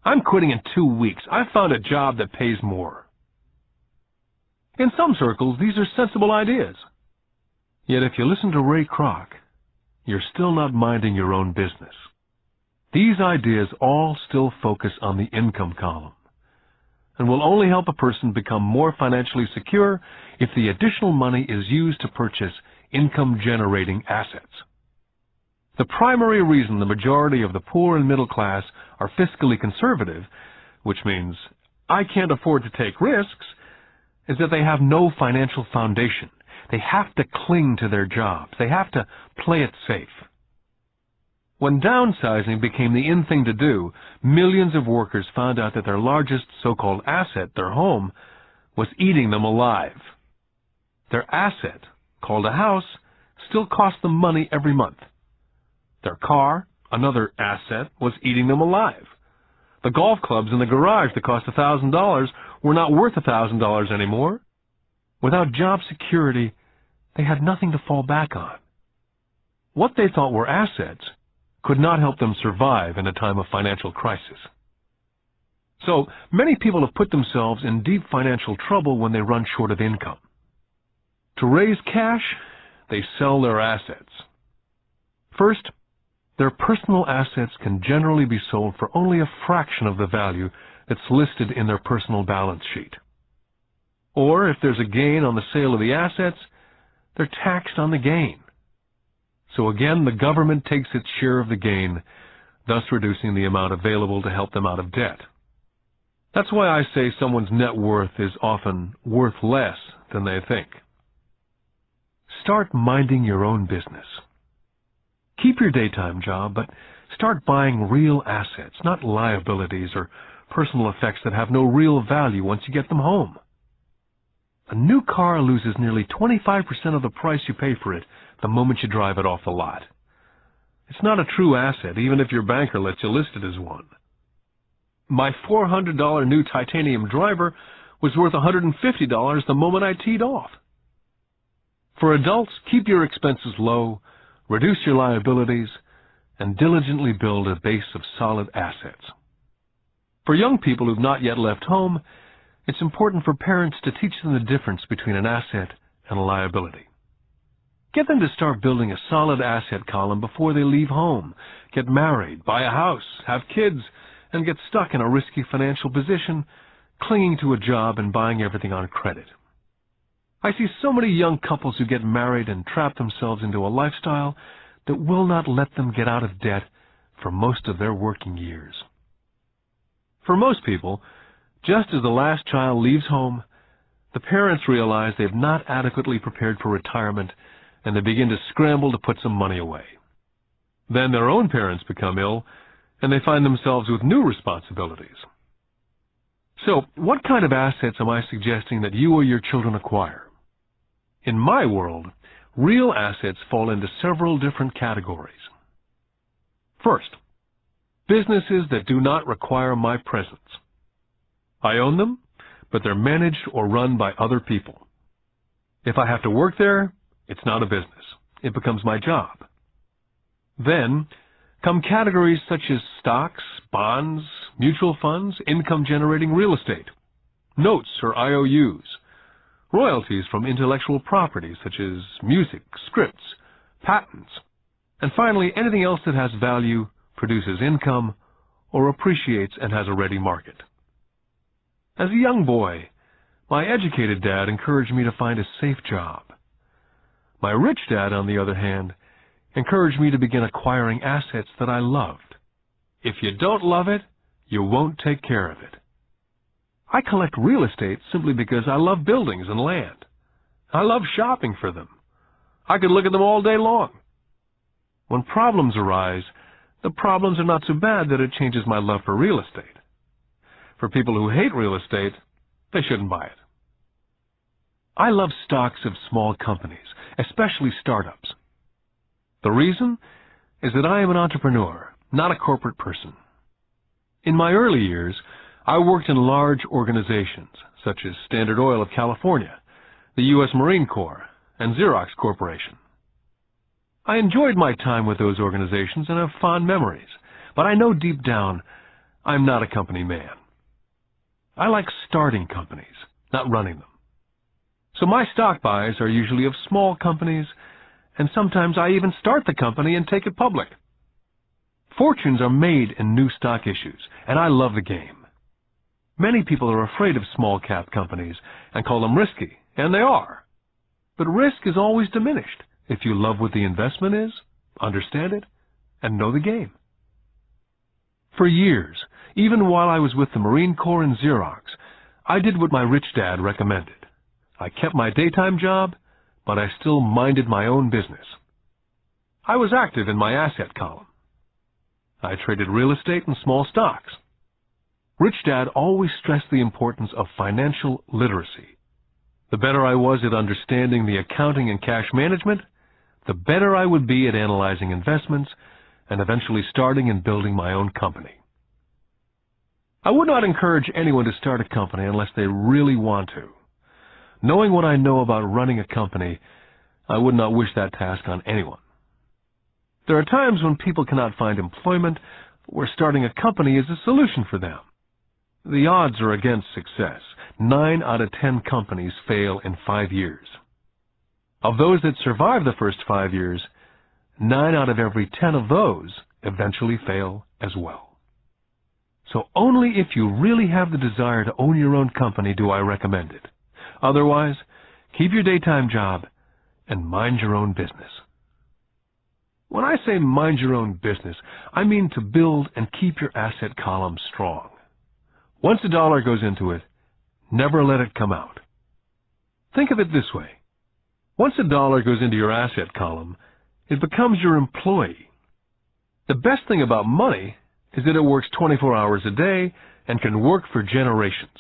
I'm quitting in 2 weeks. I found a job that pays more." In some circles, these are sensible ideas. Yet if you listen to Ray Kroc, you're still not minding your own business. These ideas all still focus on the income column, and will only help a person become more financially secure if the additional money is used to purchase income-generating assets. The primary reason the majority of the poor and middle class are fiscally conservative, which means I can't afford to take risks, is that they have no financial foundation. They have to cling to their jobs. They have to play it safe. When downsizing became the in thing to do, millions of workers found out that their largest so-called asset, their home, was eating them alive. Their asset, called a house, still cost them money every month. Their car, another asset, was eating them alive. The golf clubs in the garage that cost $1,000 were not worth $1,000 anymore. Without job security, they had nothing to fall back on. What they thought were assets could not help them survive in a time of financial crisis. So many people have put themselves in deep financial trouble when they run short of income. To raise cash, they sell their assets. First, their personal assets can generally be sold for only a fraction of the value that's listed in their personal balance sheet. Or if there's a gain on the sale of the assets, they're taxed on the gain. So again, the government takes its share of the gain, thus reducing the amount available to help them out of debt. That's why I say someone's net worth is often worth less than they think. Start minding your own business. Keep your daytime job, but start buying real assets, not liabilities or personal effects that have no real value once you get them home. A new car loses nearly 25% of the price you pay for it the moment you drive it off the lot. It's not a true asset, even if your banker lets you list it as one. My $400 new titanium driver was worth $150 the moment I teed off. For adults, keep your expenses low, reduce your liabilities, and diligently build a base of solid assets. For young people who've not yet left home, it's important for parents to teach them the difference between an asset and a liability. Get them to start building a solid asset column before they leave home, get married, buy a house, have kids, and get stuck in a risky financial position, clinging to a job and buying everything on credit. I see so many young couples who get married and trap themselves into a lifestyle that will not let them get out of debt for most of their working years. For most people, just as the last child leaves home, the parents realize they've not adequately prepared for retirement, and they begin to scramble to put some money away. Then their own parents become ill, and they find themselves with new responsibilities. So, what kind of assets am I suggesting that you or your children acquire? In my world, real assets fall into several different categories. First, businesses that do not require my presence. I own them, but they're managed or run by other people. If I have to work there, it's not a business. It becomes my job. Then come categories such as stocks, bonds, mutual funds, income-generating real estate, notes or IOUs, royalties from intellectual property such as music, scripts, patents, and finally anything else that has value, produces income, or appreciates and has a ready market. As a young boy, my educated dad encouraged me to find a safe job. My rich dad, on the other hand, encouraged me to begin acquiring assets that I loved. If you don't love it, you won't take care of it. I collect real estate simply because I love buildings and land. I love shopping for them. I could look at them all day long. When problems arise, the problems are not so bad that it changes my love for real estate. For people who hate real estate, they shouldn't buy it. I love stocks of small companies, especially startups. The reason is that I am an entrepreneur, not a corporate person. In my early years, I worked in large organizations such as Standard Oil of California, the U.S. Marine Corps, and Xerox Corporation. I enjoyed my time with those organizations and have fond memories, but I know deep down I'm not a company man. I like starting companies, not running them. So my stock buys are usually of small companies, and sometimes I even start the company and take it public. Fortunes are made in new stock issues, and I love the game. Many people are afraid of small-cap companies and call them risky, and they are. But risk is always diminished if you love what the investment is, understand it, and know the game. For years, even while I was with the Marine Corps and Xerox, I did what my rich dad recommended. I kept my daytime job, but I still minded my own business. I was active in my asset column. I traded real estate and small stocks. Rich Dad always stressed the importance of financial literacy. The better I was at understanding the accounting and cash management, the better I would be at analyzing investments and eventually starting and building my own company. I would not encourage anyone to start a company unless they really want to. Knowing what I know about running a company, I would not wish that task on anyone. There are times when people cannot find employment where starting a company is a solution for them. The odds are against success. 9 out of 10 companies fail in 5 years. Of those that survive the first 5 years, 9 out of every 10 of those eventually fail as well. So only if you really have the desire to own your own company do I recommend it. Otherwise, keep your daytime job and mind your own business. When I say mind your own business, I mean to build and keep your asset column strong. Once a dollar goes into it, never let it come out. Think of it this way. Once a dollar goes into your asset column, it becomes your employee. The best thing about money is that it works 24 hours a day and can work for generations.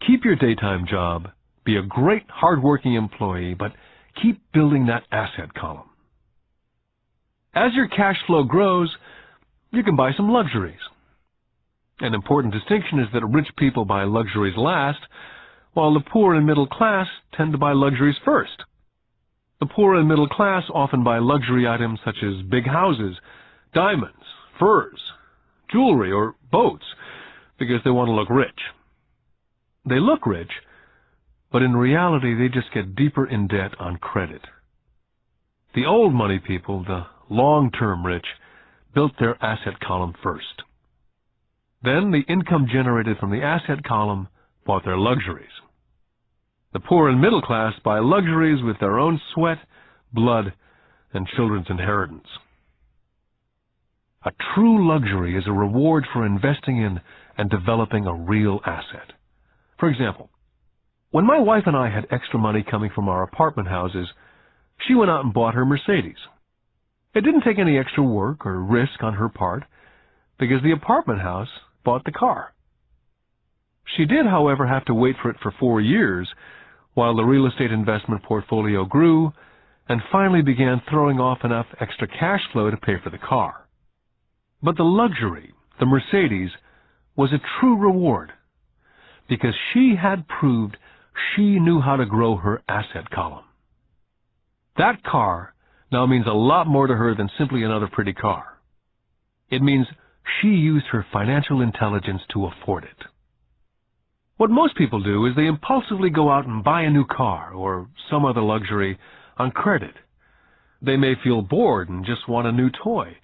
Keep your daytime job, be a great hard-working employee, but keep building that asset column. As your cash flow grows, you can buy some luxuries. An important distinction is that rich people buy luxuries last, while the poor and middle class tend to buy luxuries first. The poor and middle class often buy luxury items such as big houses, diamonds, furs, jewelry, or boats because they want to look rich. They look rich, but in reality they just get deeper in debt on credit. The old money people, the long-term rich, built their asset column first. Then the income generated from the asset column bought their luxuries. The poor and middle class buy luxuries with their own sweat, blood, and children's inheritance. A true luxury is a reward for investing in and developing a real asset. For example, when my wife and I had extra money coming from our apartment houses, she went out and bought her Mercedes. It didn't take any extra work or risk on her part because the apartment house bought the car. She did, however, have to wait for it for 4 years while the real estate investment portfolio grew and finally began throwing off enough extra cash flow to pay for the car. But the luxury, the Mercedes, was a true reward because she had proved she knew how to grow her asset column. That car now means a lot more to her than simply another pretty car. It means she used her financial intelligence to afford it. What most people do is they impulsively go out and buy a new car or some other luxury on credit. They may feel bored and just want a new toy.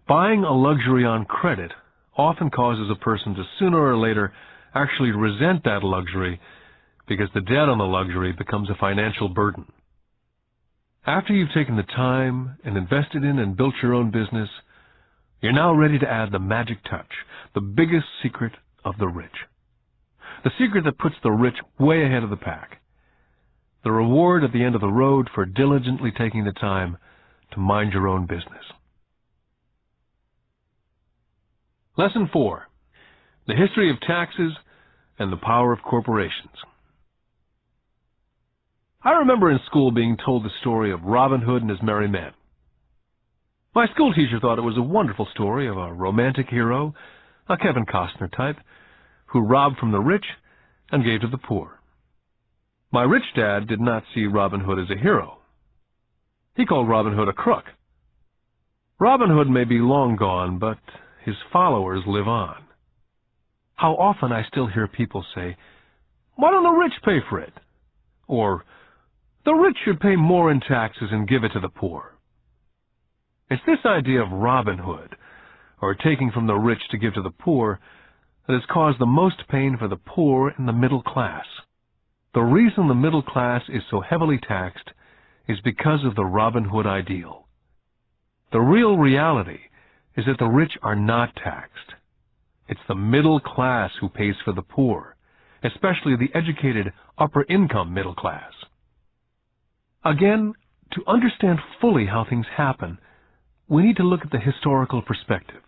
Buying a luxury on credit often causes a person to sooner or later actually resent that luxury because the debt on the luxury becomes a financial burden. After you've taken the time and invested in and built your own business, you're now ready to add the magic touch, the biggest secret of the rich. The secret that puts the rich way ahead of the pack. The reward at the end of the road for diligently taking the time to mind your own business. Lesson 4. The history of taxes and the power of corporations. I remember in school being told the story of Robin Hood and his merry men. My school teacher thought it was a wonderful story of a romantic hero, a Kevin Costner type, who robbed from the rich and gave to the poor. My rich dad did not see Robin Hood as a hero. He called Robin Hood a crook. Robin Hood may be long gone, but his followers live on. How often I still hear people say, "Why don't the rich pay for it?" Or, "The rich should pay more in taxes and give it to the poor." It's this idea of Robin Hood, or taking from the rich to give to the poor, that has caused the most pain for the poor and the middle class. The reason the middle class is so heavily taxed is because of the Robin Hood ideal. The real reality is that the rich are not taxed. It's the middle class who pays for the poor, especially the educated upper-income middle class. Again, to understand fully how things happen, we need to look at the historical perspective.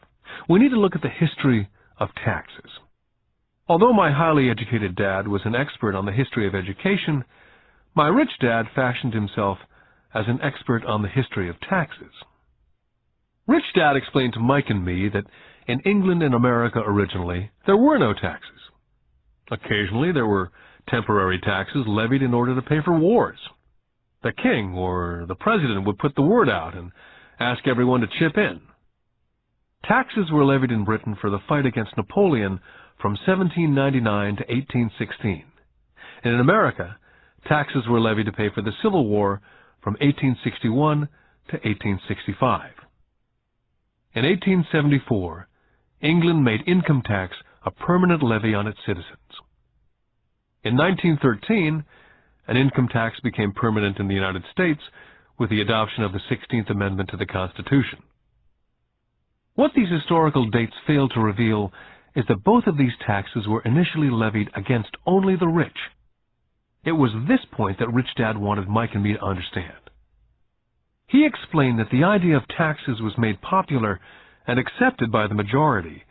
We need to look at the history of taxes. Although my highly educated dad was an expert on the history of education, my rich dad fashioned himself as an expert on the history of taxes. Rich Dad explained to Mike and me that in England and America originally, there were no taxes. Occasionally, there were temporary taxes levied in order to pay for wars. The king or the president would put the word out and ask everyone to chip in. Taxes were levied in Britain for the fight against Napoleon from 1799 to 1816. And in America, taxes were levied to pay for the Civil War from 1861 to 1865. In 1874, England made income tax a permanent levy on its citizens. In 1913, an income tax became permanent in the United States with the adoption of the 16th Amendment to the Constitution. What these historical dates fail to reveal is that both of these taxes were initially levied against only the rich. It was this point that Rich Dad wanted Mike and me to understand. He explained that the idea of taxes was made popular and accepted by the majority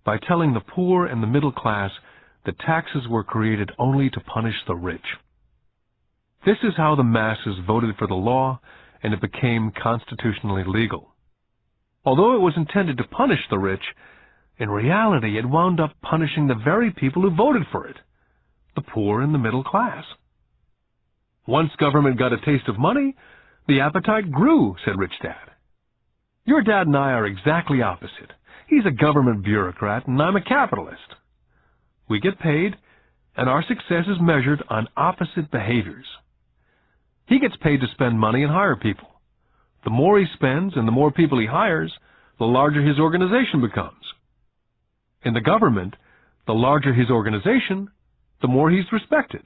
by telling the poor and the middle class that taxes were created only to punish the rich. This is how the masses voted for the law, and it became constitutionally legal. Although it was intended to punish the rich, in reality it wound up punishing the very people who voted for it, the poor and the middle class. Once government got a taste of money, the appetite grew, said Rich Dad. Your dad and I are exactly opposite. He's a government bureaucrat, and I'm a capitalist. We get paid, and our success is measured on opposite behaviors. He gets paid to spend money and hire people. The more he spends and the more people he hires, the larger his organization becomes. In the government, the larger his organization, the more he's respected.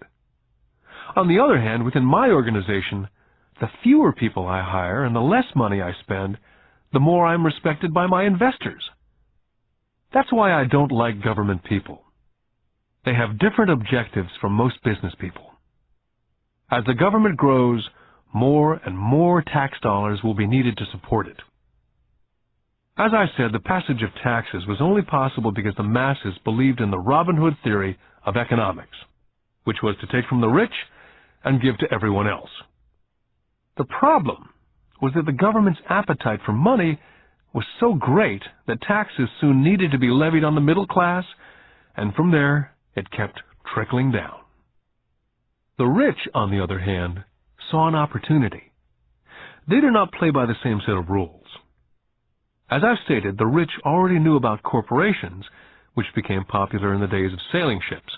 On the other hand, within my organization, the fewer people I hire and the less money I spend, the more I'm respected by my investors. That's why I don't like government people. They have different objectives from most business people. As the government grows, more and more tax dollars will be needed to support it. As I said, the passage of taxes was only possible because the masses believed in the Robin Hood theory of economics, which was to take from the rich and give to everyone else. The problem was that the government's appetite for money was so great that taxes soon needed to be levied on the middle class, and from there it kept trickling down. The rich, on the other hand, saw an opportunity. They do not play by the same set of rules. As I've stated, the rich already knew about corporations, which became popular in the days of sailing ships.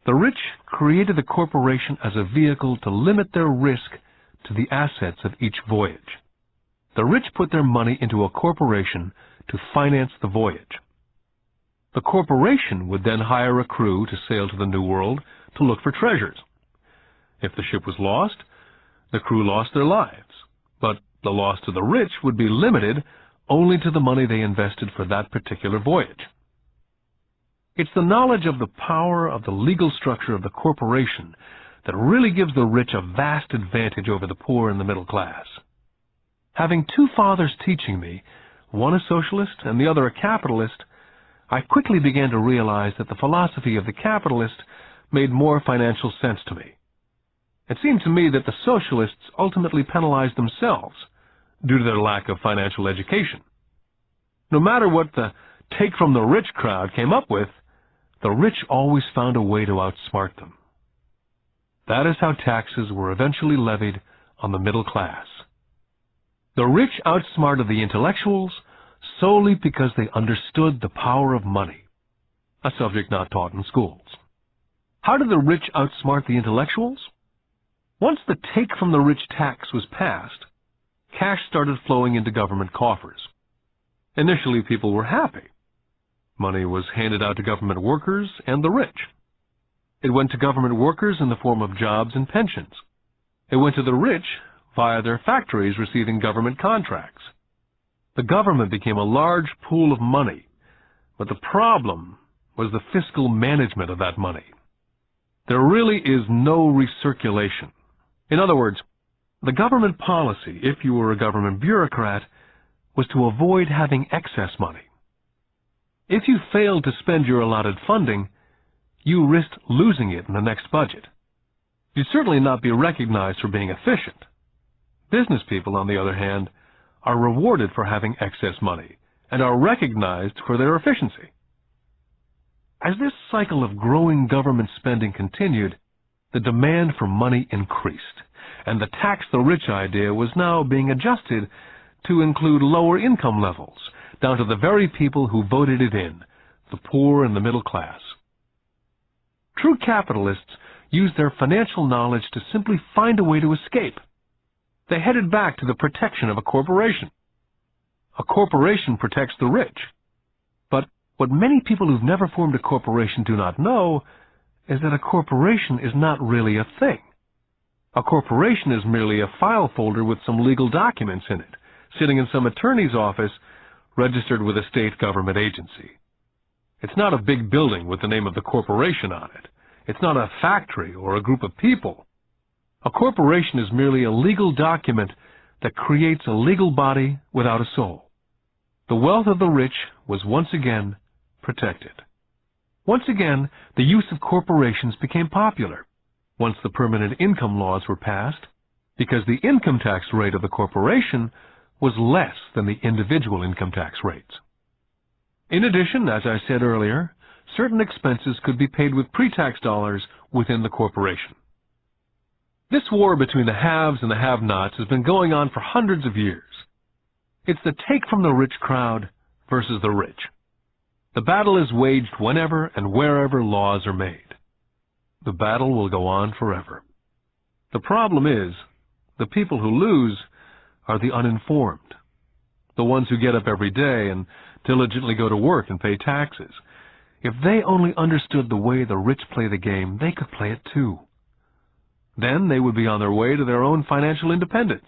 The rich created the corporation as a vehicle to limit their risk to the assets of each voyage. The rich put their money into a corporation to finance the voyage. The corporation would then hire a crew to sail to the New World to look for treasures. If the ship was lost, the crew lost their lives, but the loss to the rich would be limited only to the money they invested for that particular voyage. It's the knowledge of the power of the legal structure of the corporation that really gives the rich a vast advantage over the poor and the middle class. Having two fathers teaching me, one a socialist and the other a capitalist, I quickly began to realize that the philosophy of the capitalist made more financial sense to me. It seemed to me that the socialists ultimately penalized themselves due to their lack of financial education. No matter what the take-from-the-rich crowd came up with, the rich always found a way to outsmart them. That is how taxes were eventually levied on the middle class. The rich outsmarted the intellectuals solely because they understood the power of money, a subject not taught in schools. How did the rich outsmart the intellectuals? Once the take-from-the-rich tax was passed, cash started flowing into government coffers. Initially, people were happy. Money was handed out to government workers and the rich. It went to government workers in the form of jobs and pensions. It went to the rich via their factories receiving government contracts. The government became a large pool of money, but the problem was the fiscal management of that money. There really is no recirculation. In other words, the government policy, if you were a government bureaucrat, was to avoid having excess money. If you failed to spend your allotted funding, you risked losing it in the next budget. You'd certainly not be recognized for being efficient. Business people, on the other hand, are rewarded for having excess money and are recognized for their efficiency. As this cycle of growing government spending continued, the demand for money increased, and the tax the rich idea was now being adjusted to include lower income levels, down to the very people who voted it in, the poor and the middle class. True capitalists used their financial knowledge to simply find a way to escape. They headed back to the protection of a corporation. A corporation protects the rich. But what many people who've never formed a corporation do not know is that a corporation is not really a thing. A corporation is merely a file folder with some legal documents in it, sitting in some attorney's office registered with a state government agency. It's not a big building with the name of the corporation on it. It's not a factory or a group of people. A corporation is merely a legal document that creates a legal body without a soul. The wealth of the rich was once again protected. Once again, the use of corporations became popular once the permanent income laws were passed, because the income tax rate of the corporation was less than the individual income tax rates. In addition, as I said earlier, certain expenses could be paid with pre-tax dollars within the corporation. This war between the haves and the have-nots has been going on for hundreds of years. It's the take-from-the-rich crowd versus the rich. The battle is waged whenever and wherever laws are made. The battle will go on forever. The problem is, the people who lose are the uninformed, the ones who get up every day and diligently go to work and pay taxes. If they only understood the way the rich play the game, they could play it too. Then they would be on their way to their own financial independence.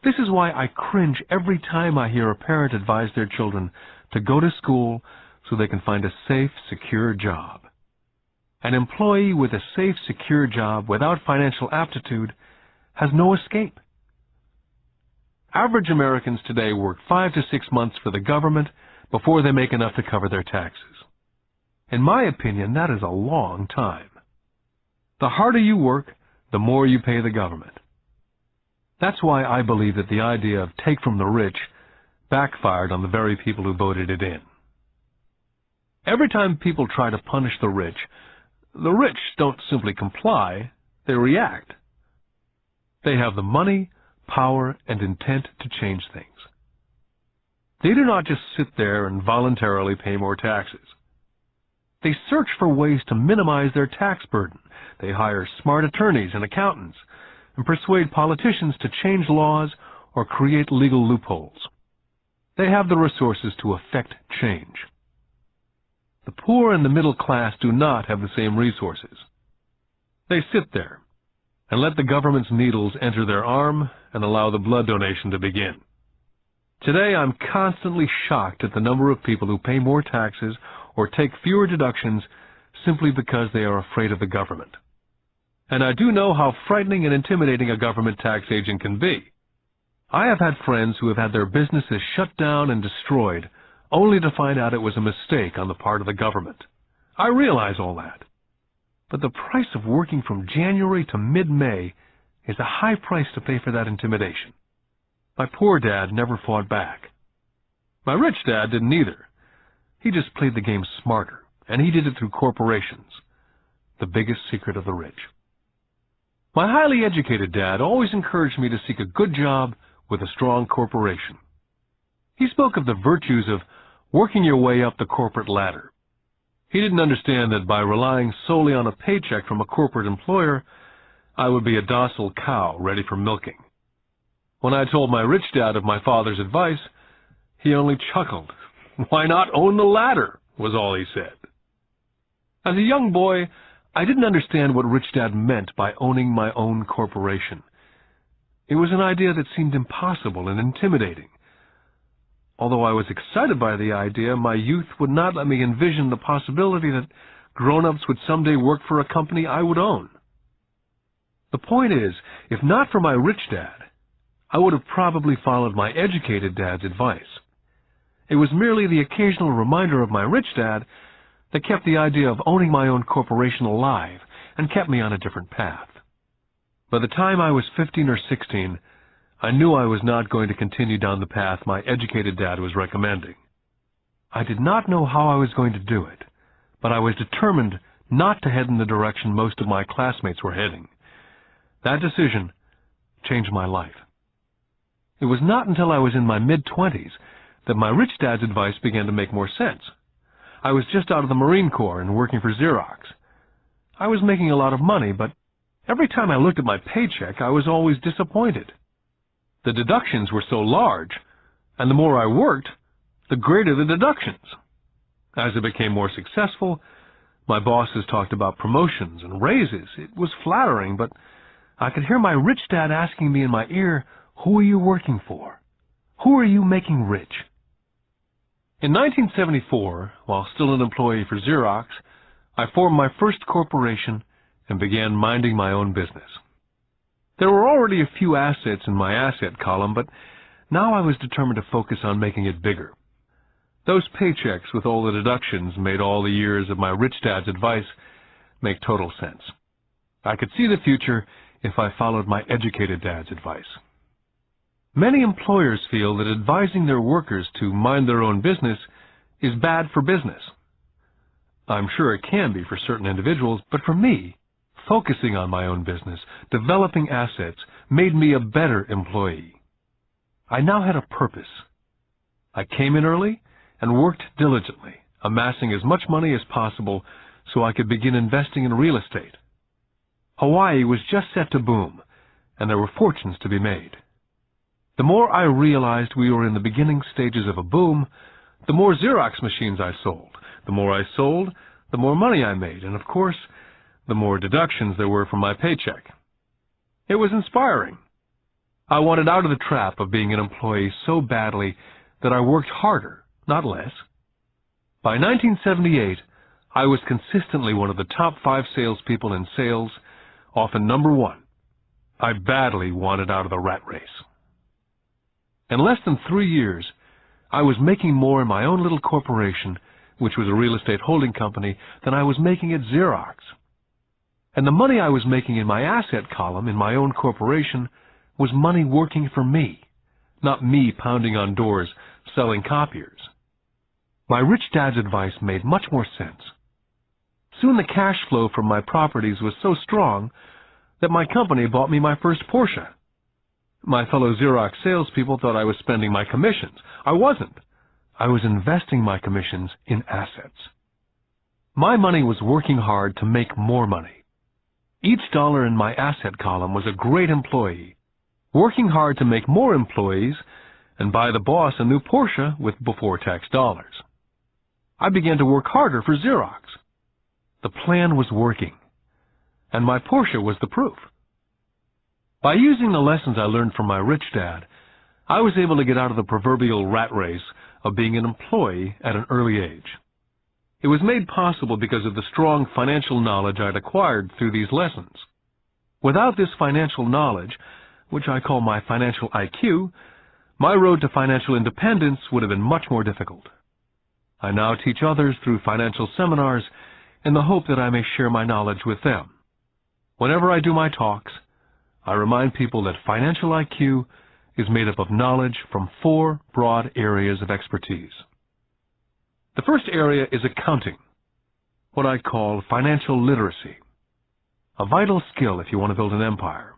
This is why I cringe every time I hear a parent advise their children to go to school so they can find a safe, secure job. An employee with a safe, secure job without financial aptitude has no escape. Average Americans today work 5 to 6 months for the government before they make enough to cover their taxes. In my opinion, that is a long time. The harder you work, the more you pay the government. That's why I believe that the idea of take from the rich backfired on the very people who voted it in. Every time people try to punish the rich don't simply comply, they react. They have the money, power, and intent to change things. They do not just sit there and voluntarily pay more taxes. They search for ways to minimize their tax burden. They hire smart attorneys and accountants and persuade politicians to change laws or create legal loopholes. They have the resources to effect change. The poor and the middle class do not have the same resources. They sit there and let the government's needles enter their arm and allow the blood donation to begin. Today, I'm constantly shocked at the number of people who pay more taxes or take fewer deductions simply because they are afraid of the government. And I do know how frightening and intimidating a government tax agent can be. I have had friends who have had their businesses shut down and destroyed only to find out it was a mistake on the part of the government. I realize all that. But the price of working from January to mid-May is a high price to pay for that intimidation. My poor dad never fought back. My rich dad didn't either. He just played the game smarter, and he did it through corporations, the biggest secret of the rich. My highly educated dad always encouraged me to seek a good job with a strong corporation. He spoke of the virtues of working your way up the corporate ladder. He didn't understand that by relying solely on a paycheck from a corporate employer, I would be a docile cow ready for milking. When I told my rich dad of my father's advice, he only chuckled. "Why not own the ladder?" was all he said. As a young boy, I didn't understand what Rich Dad meant by owning my own corporation. It was an idea that seemed impossible and intimidating. Although I was excited by the idea, my youth would not let me envision the possibility that grown-ups would someday work for a company I would own. The point is, if not for my rich dad, I would have probably followed my educated dad's advice. It was merely the occasional reminder of my rich dad that kept the idea of owning my own corporation alive and kept me on a different path. By the time I was 15 or 16, I knew I was not going to continue down the path my educated dad was recommending. I did not know how I was going to do it, but I was determined not to head in the direction most of my classmates were heading. That decision changed my life. It was not until I was in my mid-20s that my rich dad's advice began to make more sense. I was just out of the Marine Corps and working for Xerox. I was making a lot of money, but every time I looked at my paycheck, I was always disappointed. The deductions were so large, and the more I worked, the greater the deductions. As I became more successful, my bosses talked about promotions and raises. It was flattering, but I could hear my rich dad asking me in my ear, "Who are you working for? Who are you making rich?" In 1974, while still an employee for Xerox, I formed my first corporation and began minding my own business. There were already a few assets in my asset column, but now I was determined to focus on making it bigger. Those paychecks with all the deductions made all the years of my rich dad's advice make total sense. I could see the future if I followed my educated dad's advice. Many employers feel that advising their workers to mind their own business is bad for business. I'm sure it can be for certain individuals, but for me, focusing on my own business, developing assets, made me a better employee. I now had a purpose. I came in early and worked diligently, amassing as much money as possible so I could begin investing in real estate. Hawaii was just set to boom, and there were fortunes to be made. The more I realized we were in the beginning stages of a boom, the more Xerox machines I sold. The more I sold, the more money I made, and of course, the more deductions there were from my paycheck. It was inspiring. I wanted out of the trap of being an employee so badly that I worked harder, not less. By 1978, I was consistently one of the top 5 salespeople in sales, often number 1. I badly wanted out of the rat race. In less than 3 years, I was making more in my own little corporation, which was a real estate holding company, than I was making at Xerox. And the money I was making in my asset column in my own corporation was money working for me, not me pounding on doors selling copiers. My rich dad's advice made much more sense. Soon the cash flow from my properties was so strong that my company bought me my first Porsche. My fellow Xerox salespeople thought I was spending my commissions. I wasn't. I was investing my commissions in assets. My money was working hard to make more money. Each dollar in my asset column was a great employee, working hard to make more employees and buy the boss a new Porsche with before-tax dollars. I began to work harder for Xerox. The plan was working, and my Porsche was the proof. By using the lessons I learned from my rich dad, I was able to get out of the proverbial rat race of being an employee at an early age. It was made possible because of the strong financial knowledge I'd acquired through these lessons. Without this financial knowledge, which I call my financial IQ, my road to financial independence would have been much more difficult. I now teach others through financial seminars in the hope that I may share my knowledge with them. Whenever I do my talks, I remind people that financial IQ is made up of knowledge from 4 broad areas of expertise. The first area is accounting, what I call financial literacy, a vital skill if you want to build an empire.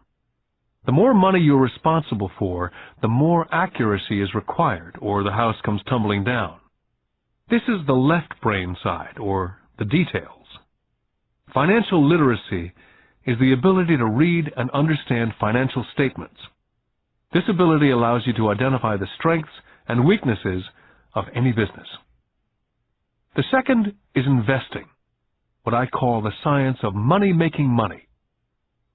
The more money you're responsible for, the more accuracy is required, or the house comes tumbling down. This is the left brain side, or the details. Financial literacy is the ability to read and understand financial statements. This ability allows you to identify the strengths and weaknesses of any business. The second is investing, what I call the science of making money.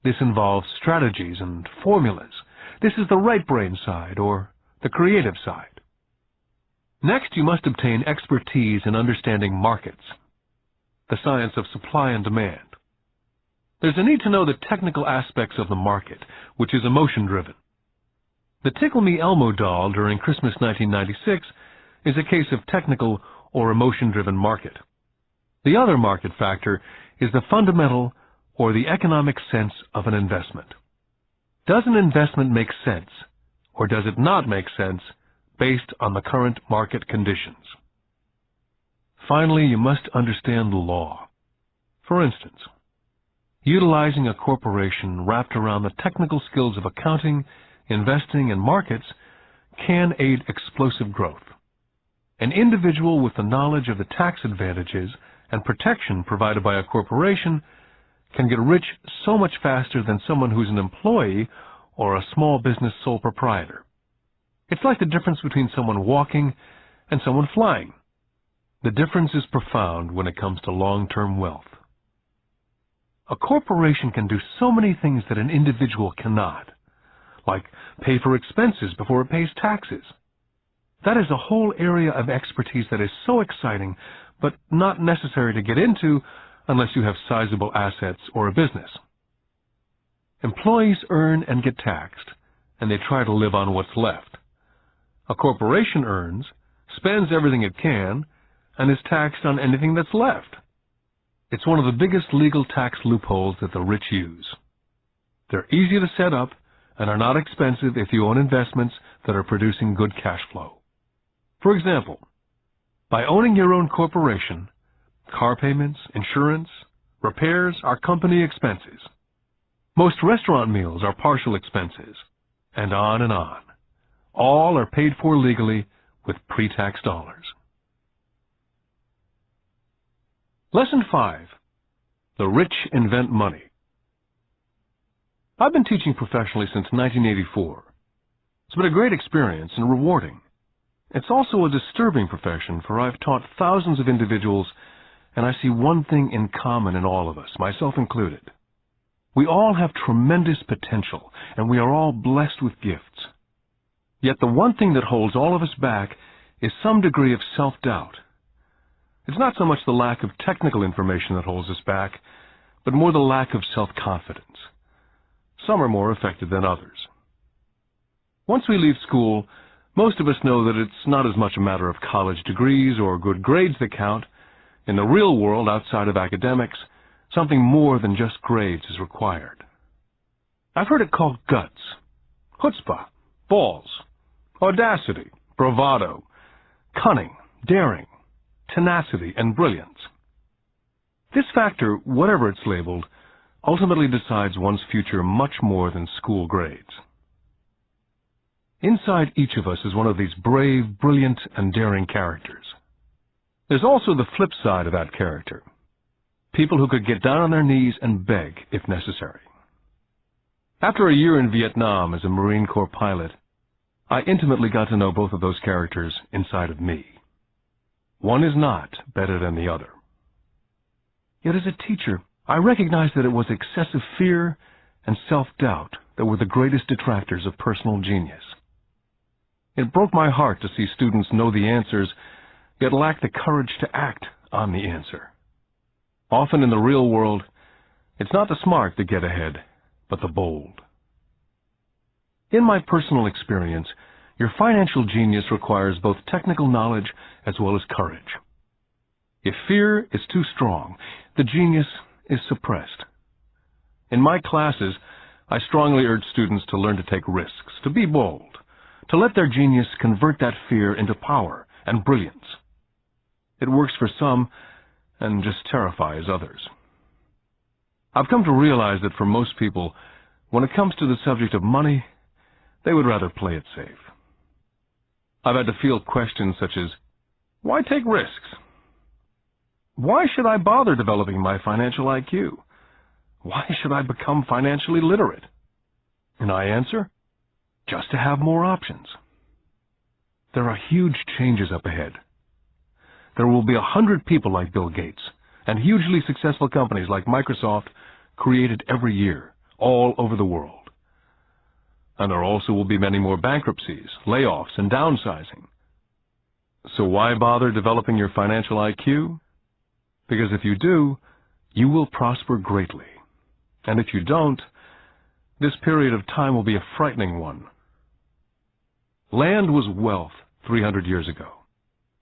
This involves strategies and formulas. This is the right brain side, or the creative side. Next, you must obtain expertise in understanding markets, the science of supply and demand. There's a need to know the technical aspects of the market, which is emotion-driven. The Tickle Me Elmo doll during Christmas 1996 is a case of technical or emotion-driven market. The other market factor is the fundamental or the economic sense of an investment. Does an investment make sense, or does it not make sense based on the current market conditions? Finally, you must understand the law. For instance, utilizing a corporation wrapped around the technical skills of accounting, investing, and markets can aid explosive growth. An individual with the knowledge of the tax advantages and protection provided by a corporation can get rich so much faster than someone who's an employee or a small business sole proprietor. It's like the difference between someone walking and someone flying. The difference is profound when it comes to long-term wealth. A corporation can do so many things that an individual cannot, like pay for expenses before it pays taxes. That is a whole area of expertise that is so exciting, but not necessary to get into unless you have sizable assets or a business. Employees earn and get taxed, and they try to live on what's left. A corporation earns, spends everything it can, and is taxed on anything that's left. It's one of the biggest legal tax loopholes that the rich use. They're easy to set up and are not expensive if you own investments that are producing good cash flow. For example, by owning your own corporation, car payments, insurance, repairs are company expenses. Most restaurant meals are partial expenses, and on and on. All are paid for legally with pre-tax dollars. Lesson 5. The Rich Invent Money. I've been teaching professionally since 1984. It's been a great experience and rewarding. It's also a disturbing profession, for I've taught thousands of individuals, and I see one thing in common in all of us, myself included. We all have tremendous potential, and we are all blessed with gifts. Yet the one thing that holds all of us back is some degree of self-doubt. It's not so much the lack of technical information that holds us back, but more the lack of self-confidence. Some are more affected than others. Once we leave school, most of us know that it's not as much a matter of college degrees or good grades that count. In the real world, outside of academics, something more than just grades is required. I've heard it called guts, chutzpah, balls, audacity, bravado, cunning, daring, tenacity, and brilliance. This factor, whatever it's labeled, ultimately decides one's future much more than school grades. Inside each of us is one of these brave, brilliant, and daring characters. There's also the flip side of that character, people who could get down on their knees and beg if necessary. After a year in Vietnam as a Marine Corps pilot, I intimately got to know both of those characters inside of me. One is not better than the other. Yet as a teacher, I recognized that it was excessive fear and self-doubt that were the greatest detractors of personal genius. It broke my heart to see students know the answers, yet lack the courage to act on the answer. Often in the real world, it's not the smart that get ahead, but the bold. In my personal experience, your financial genius requires both technical knowledge as well as courage. If fear is too strong, the genius is suppressed. In my classes, I strongly urge students to learn to take risks, to be bold, to let their genius convert that fear into power and brilliance. It works for some and just terrifies others. I've come to realize that for most people, when it comes to the subject of money, they would rather play it safe. I've had to field questions such as, why take risks? Why should I bother developing my financial IQ? Why should I become financially literate? And I answer, just to have more options. There are huge changes up ahead. There will be 100 people like Bill Gates and hugely successful companies like Microsoft created every year, all over the world. And there also will be many more bankruptcies, layoffs, and downsizing. So why bother developing your financial IQ? Because if you do, you will prosper greatly. And if you don't, this period of time will be a frightening one. Land was wealth 300 years ago.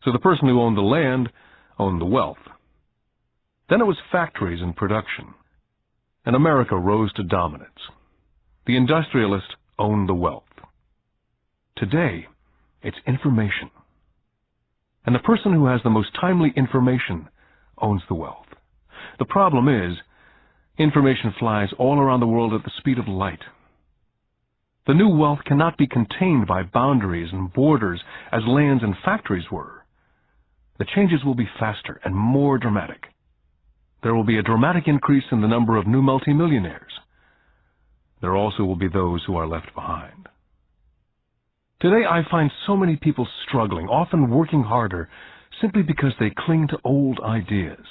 So the person who owned the land owned the wealth. Then it was factories and production. And America rose to dominance. The industrialist owned the wealth. Today, it's information. And the person who has the most timely information owns the wealth. The problem is, information flies all around the world at the speed of light. The new wealth cannot be contained by boundaries and borders as lands and factories were. The changes will be faster and more dramatic. There will be a dramatic increase in the number of new multimillionaires. There also will be those who are left behind. Today I find so many people struggling, often working harder, simply because they cling to old ideas.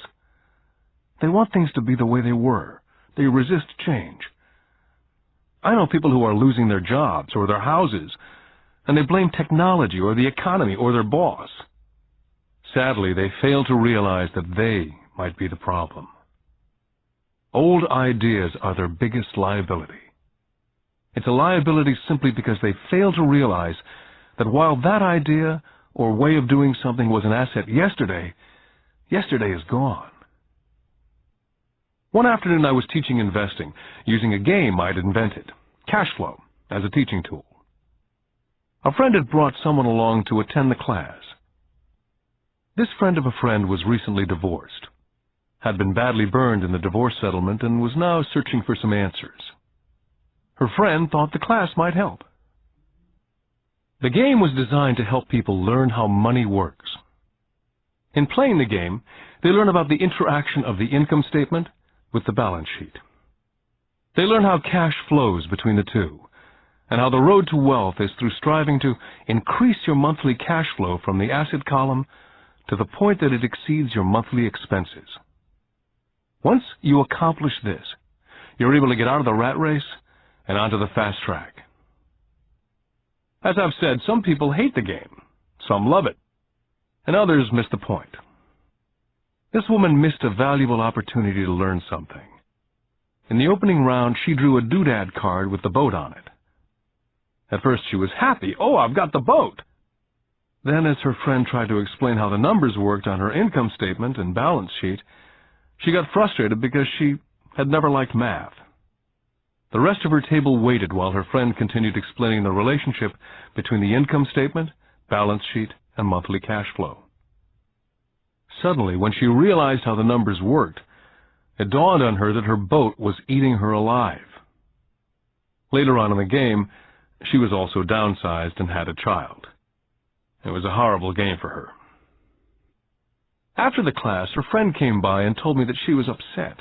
They want things to be the way they were. They resist change. I know people who are losing their jobs or their houses, and they blame technology or the economy or their boss. Sadly, they fail to realize that they might be the problem. Old ideas are their biggest liability. It's a liability simply because they fail to realize that while that idea or way of doing something was an asset yesterday, yesterday is gone. One afternoon I was teaching investing using a game I'd invented, cash flow, as a teaching tool. A friend had brought someone along to attend the class. This friend of a friend was recently divorced, had been badly burned in the divorce settlement, and was now searching for some answers. Her friend thought the class might help. The game was designed to help people learn how money works. In playing the game, they learn about the interaction of the income statement with the balance sheet. They learn how cash flows between the two, and how the road to wealth is through striving to increase your monthly cash flow from the asset column to the point that it exceeds your monthly expenses. Once you accomplish this, you're able to get out of the rat race and onto the fast track. As I've said, some people hate the game, some love it, and others miss the point. This woman missed a valuable opportunity to learn something. In the opening round, she drew a doodad card with the boat on it. At first she was happy. Oh, I've got the boat! Then, as her friend tried to explain how the numbers worked on her income statement and balance sheet, she got frustrated because she had never liked math. The rest of her table waited while her friend continued explaining the relationship between the income statement, balance sheet, and monthly cash flow. Suddenly, when she realized how the numbers worked, it dawned on her that her boat was eating her alive. Later on in the game, she was also downsized and had a child. It was a horrible game for her. After the class, her friend came by and told me that she was upset.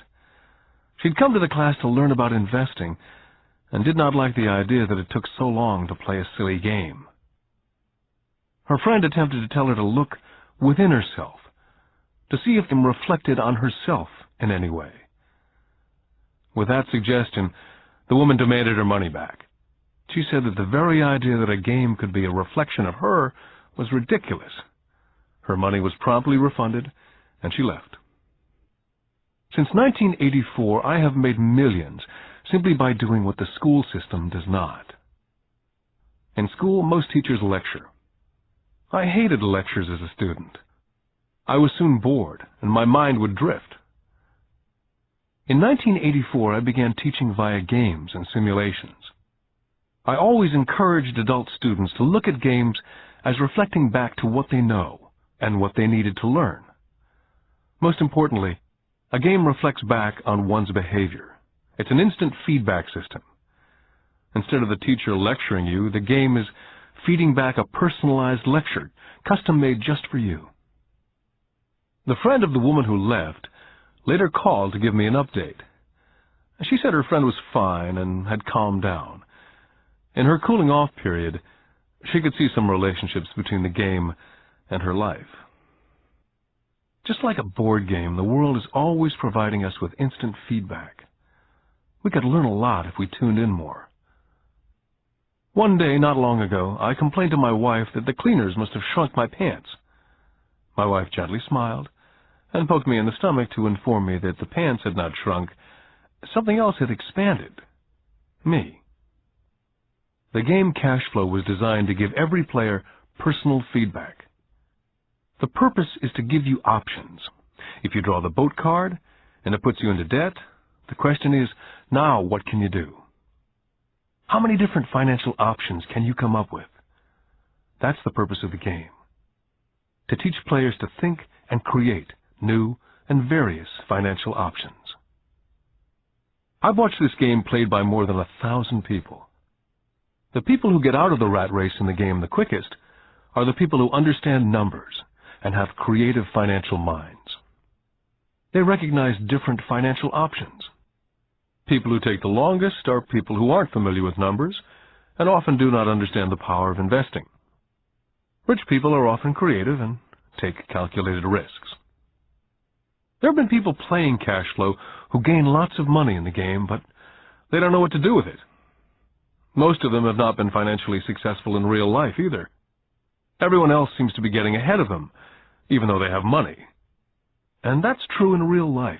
She'd come to the class to learn about investing and did not like the idea that it took so long to play a silly game. Her friend attempted to tell her to look within herself, to see if it reflected on herself in any way. With that suggestion, the woman demanded her money back. She said that the very idea that a game could be a reflection of her was ridiculous. Her money was promptly refunded, and she left. Since 1984, I have made millions simply by doing what the school system does not. In school, most teachers lecture. I hated lectures as a student. I was soon bored, and my mind would drift. In 1984, I began teaching via games and simulations. I always encouraged adult students to look at games as reflecting back to what they know and what they needed to learn. Most importantly, a game reflects back on one's behavior. It's an instant feedback system. Instead of the teacher lecturing you, the game is feeding back a personalized lecture, custom-made just for you. The friend of the woman who left later called to give me an update. She said her friend was fine and had calmed down. In her cooling-off period, she could see some relationships between the game and her life. Just like a board game, the world is always providing us with instant feedback. We could learn a lot if we tuned in more. One day, not long ago, I complained to my wife that the cleaners must have shrunk my pants. My wife gently smiled and poked me in the stomach to inform me that the pants had not shrunk. Something else had expanded. Me. The game Cash Flow was designed to give every player personal feedback. The purpose is to give you options. If you draw the boat card and it puts you into debt, the question is, now what can you do? How many different financial options can you come up with? That's the purpose of the game. To teach players to think and create new and various financial options. I've watched this game played by more than 1,000 people. The people who get out of the rat race in the game the quickest are the people who understand numbers and have creative financial minds. They recognize different financial options. People who take the longest are people who aren't familiar with numbers and often do not understand the power of investing. Rich people are often creative and take calculated risks. There have been people playing Cash Flow who gain lots of money in the game, but they don't know what to do with it. Most of them have not been financially successful in real life either. Everyone else seems to be getting ahead of them, even though they have money. And that's true in real life.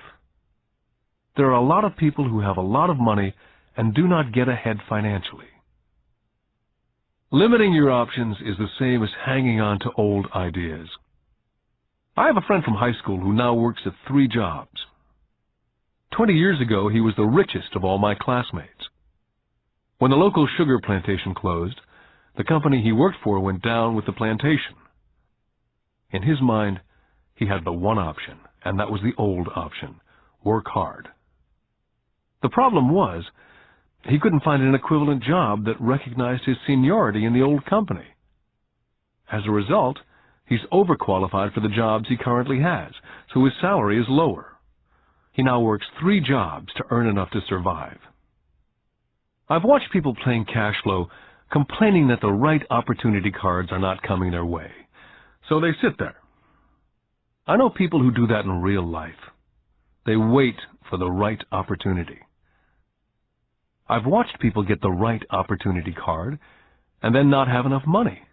There are a lot of people who have a lot of money and do not get ahead financially. Limiting your options is the same as hanging on to old ideas. I have a friend from high school who now works at 3 jobs. 20 years ago, he was the richest of all my classmates. When the local sugar plantation closed, the company he worked for went down with the plantation. In his mind, he had the one option, and that was the old option: work hard. The problem was, he couldn't find an equivalent job that recognized his seniority in the old company. As a result, he's overqualified for the jobs he currently has, so his salary is lower. He now works 3 jobs to earn enough to survive. I've watched people playing Cash Flow complaining that the right opportunity cards are not coming their way, so they sit there. I know people who do that in real life. They wait for the right opportunity. I've watched people get the right opportunity card and then not have enough money.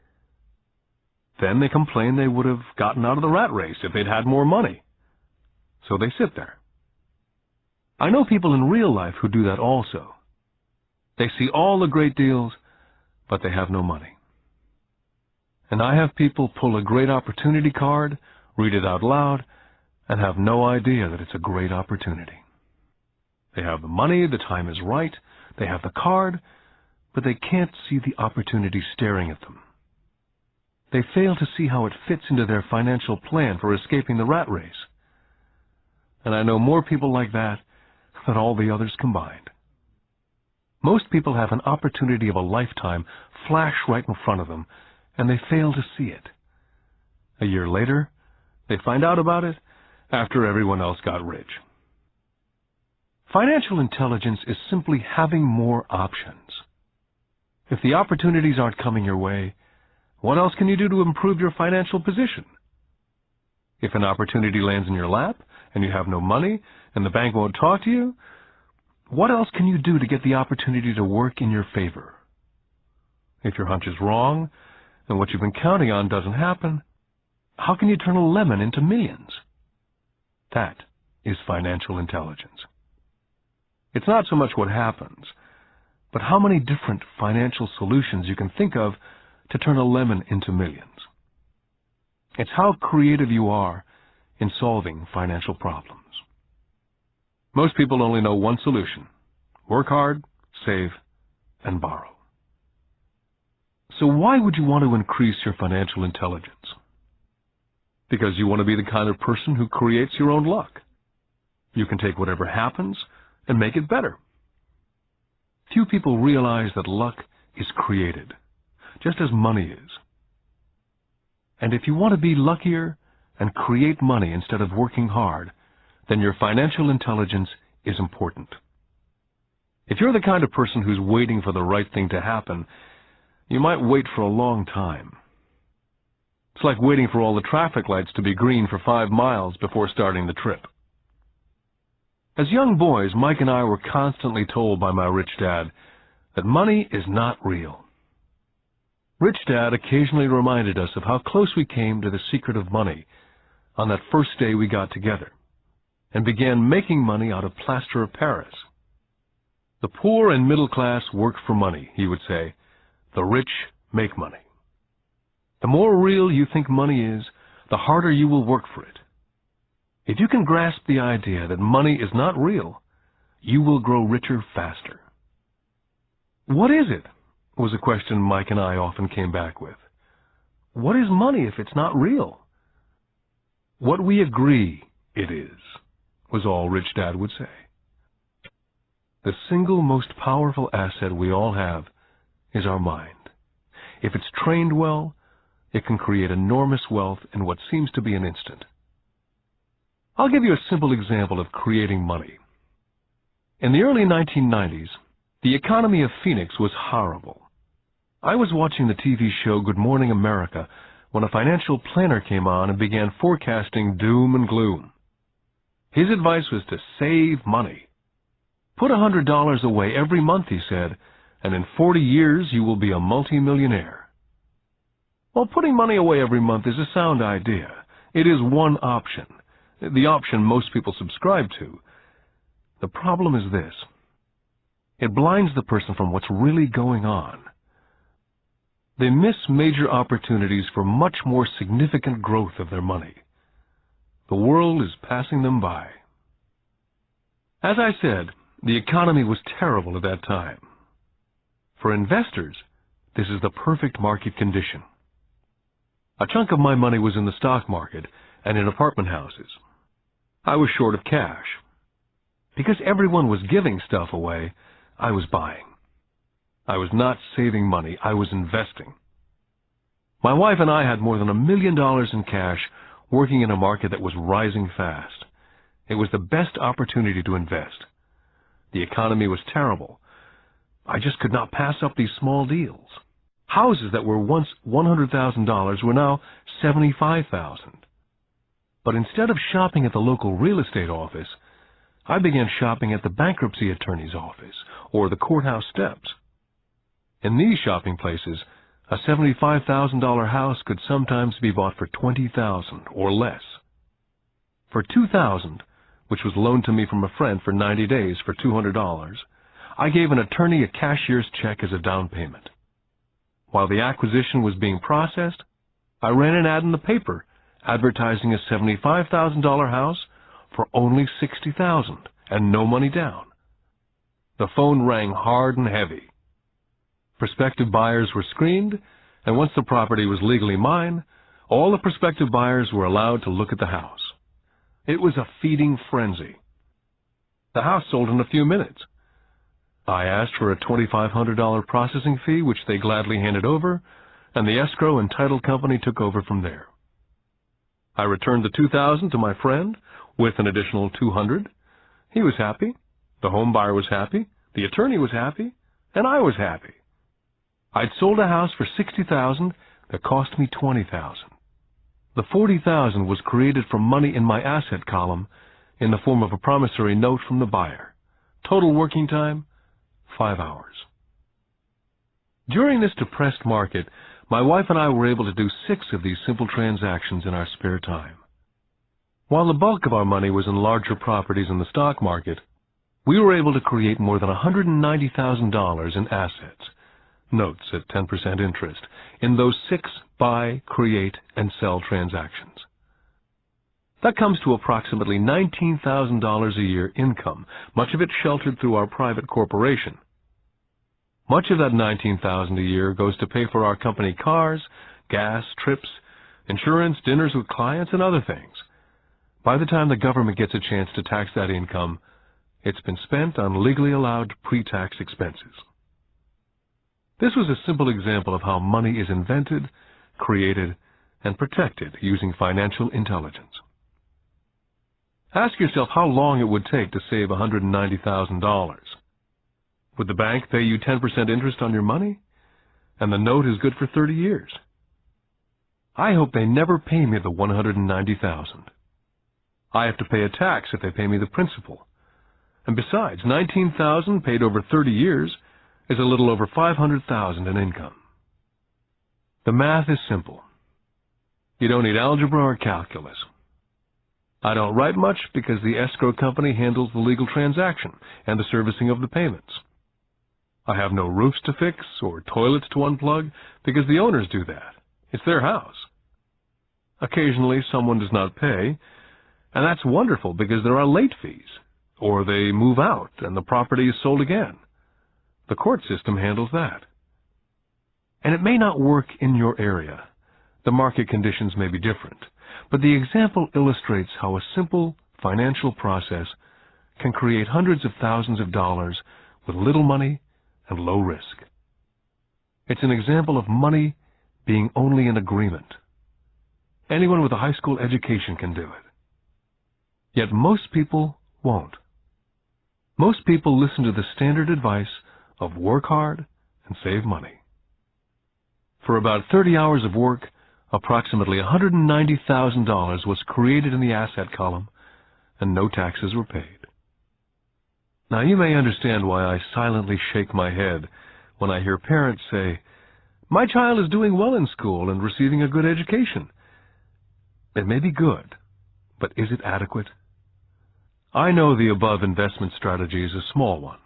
Then they complain they would have gotten out of the rat race if they'd had more money. So they sit there. I know people in real life who do that also. They see all the great deals, but they have no money. And I have people pull a great opportunity card, read it out loud, and have no idea that it's a great opportunity. They have the money, the time is right, they have the card, but they can't see the opportunity staring at them. They fail to see how it fits into their financial plan for escaping the rat race. And I know more people like that than all the others combined. Most people have an opportunity of a lifetime flash right in front of them, and they fail to see it. A year later, They find out about it after everyone else got rich. Financial intelligence is simply having more options. If the opportunities aren't coming your way, what else can you do to improve your financial position? If an opportunity lands in your lap and you have no money and the bank won't talk to you, what else can you do to get the opportunity to work in your favor? If your hunch is wrong and what you've been counting on doesn't happen, how can you turn a lemon into millions? That is financial intelligence. It's not so much what happens, but how many different financial solutions you can think of to turn a lemon into millions. It's how creative you are in solving financial problems. Most people only know one solution: work hard, save, and borrow. So why would you want to increase your financial intelligence? Because you want to be the kind of person who creates your own luck. You can take whatever happens and make it better. Few people realize that luck is created, just as money is. And if you want to be luckier and create money instead of working hard, then your financial intelligence is important. If you're the kind of person who's waiting for the right thing to happen, you might wait for a long time. It's like waiting for all the traffic lights to be green for 5 miles before starting the trip. As young boys, Mike and I were constantly told by my rich dad that money is not real. Rich Dad occasionally reminded us of how close we came to the secret of money on that first day we got together and began making money out of plaster of Paris. The poor and middle class work for money, he would say. The rich make money. The more real you think money is, the harder you will work for it. If you can grasp the idea that money is not real, you will grow richer faster. What is it? Was a question Mike and I often came back with. What is money if it's not real? What we agree it is, was all Rich Dad would say. The single most powerful asset we all have is our mind. If it's trained well, it can create enormous wealth in what seems to be an instant. I'll give you a simple example of creating money. In the early 1990s, the economy of Phoenix was horrible. I was watching the TV show Good Morning America when a financial planner came on and began forecasting doom and gloom. His advice was to save money. Put $100 away every month, he said, and in 40 years you will be a multimillionaire. Well, putting money away every month is a sound idea. It is one option, the option most people subscribe to. The problem is this: it blinds the person from what's really going on. They miss major opportunities for much more significant growth of their money. The world is passing them by. As I said, the economy was terrible at that time. For investors, this is the perfect market condition. A chunk of my money was in the stock market and in apartment houses. I was short of cash. Because everyone was giving stuff away, I was buying. I was not saving money, I was investing. My wife and I had more than $1 million in cash working in a market that was rising fast. It was the best opportunity to invest. The economy was terrible. I just could not pass up these small deals. Houses that were once $100,000 were now $75,000. But instead of shopping at the local real estate office, I began shopping at the bankruptcy attorney's office or the courthouse steps. In these shopping places, a $75,000 house could sometimes be bought for $20,000 or less. For $2,000, which was loaned to me from a friend for 90 days for $200, I gave an attorney a cashier's check as a down payment. While the acquisition was being processed, I ran an ad in the paper advertising a $75,000 house for only $60,000 and no money down. The phone rang hard and heavy. Prospective buyers were screened, and once the property was legally mine, all the prospective buyers were allowed to look at the house. It was a feeding frenzy. The house sold in a few minutes. I asked for a $2,500 processing fee, which they gladly handed over, and the escrow and title company took over from there. I returned the $2,000 to my friend with an additional $200. He was happy, the home buyer was happy, the attorney was happy, and I was happy. I'd sold a house for $60,000 that cost me $20,000. The $40,000 was created from money in my asset column in the form of a promissory note from the buyer. Total working time, 5 hours. During this depressed market, my wife and I were able to do 6 of these simple transactions in our spare time. While the bulk of our money was in larger properties in the stock market, we were able to create more than $190,000 in assets, notes at 10% interest, in those 6 buy, create, and sell transactions. That comes to approximately $19,000 a year income, much of it sheltered through our private corporation. Much of that $19,000 a year goes to pay for our company cars, gas, trips, insurance, dinners with clients, and other things. By the time the government gets a chance to tax that income, it's been spent on legally allowed pre-tax expenses. This was a simple example of how money is invented, created, and protected using financial intelligence. Ask yourself how long it would take to save $190,000. Would the bank pay you 10% interest on your money? And the note is good for 30 years. I hope they never pay me the $190,000. I have to pay a tax if they pay me the principal. And besides, $19,000 paid over 30 years is a little over $500,000 in income. The math is simple. You don't need algebra or calculus. I don't write much because the escrow company handles the legal transaction and the servicing of the payments. I have no roofs to fix or toilets to unplug because the owners do that. It's their house. Occasionally someone does not pay, and that's wonderful because there are late fees, or they move out and the property is sold again. The court system handles that. And it may not work in your area. The market conditions may be different, but the example illustrates how a simple financial process can create hundreds of thousands of dollars with little money and low risk. It's an example of money being only an agreement. Anyone with a high school education can do it. Yet most people won't. Most people listen to the standard advice of work hard and save money. For about 30 hours of work, approximately $190,000 was created in the asset column, and no taxes were paid. Now you may understand why I silently shake my head when I hear parents say, "My child is doing well in school and receiving a good education." It may be good, but is it adequate? I know the above investment strategy is a small one.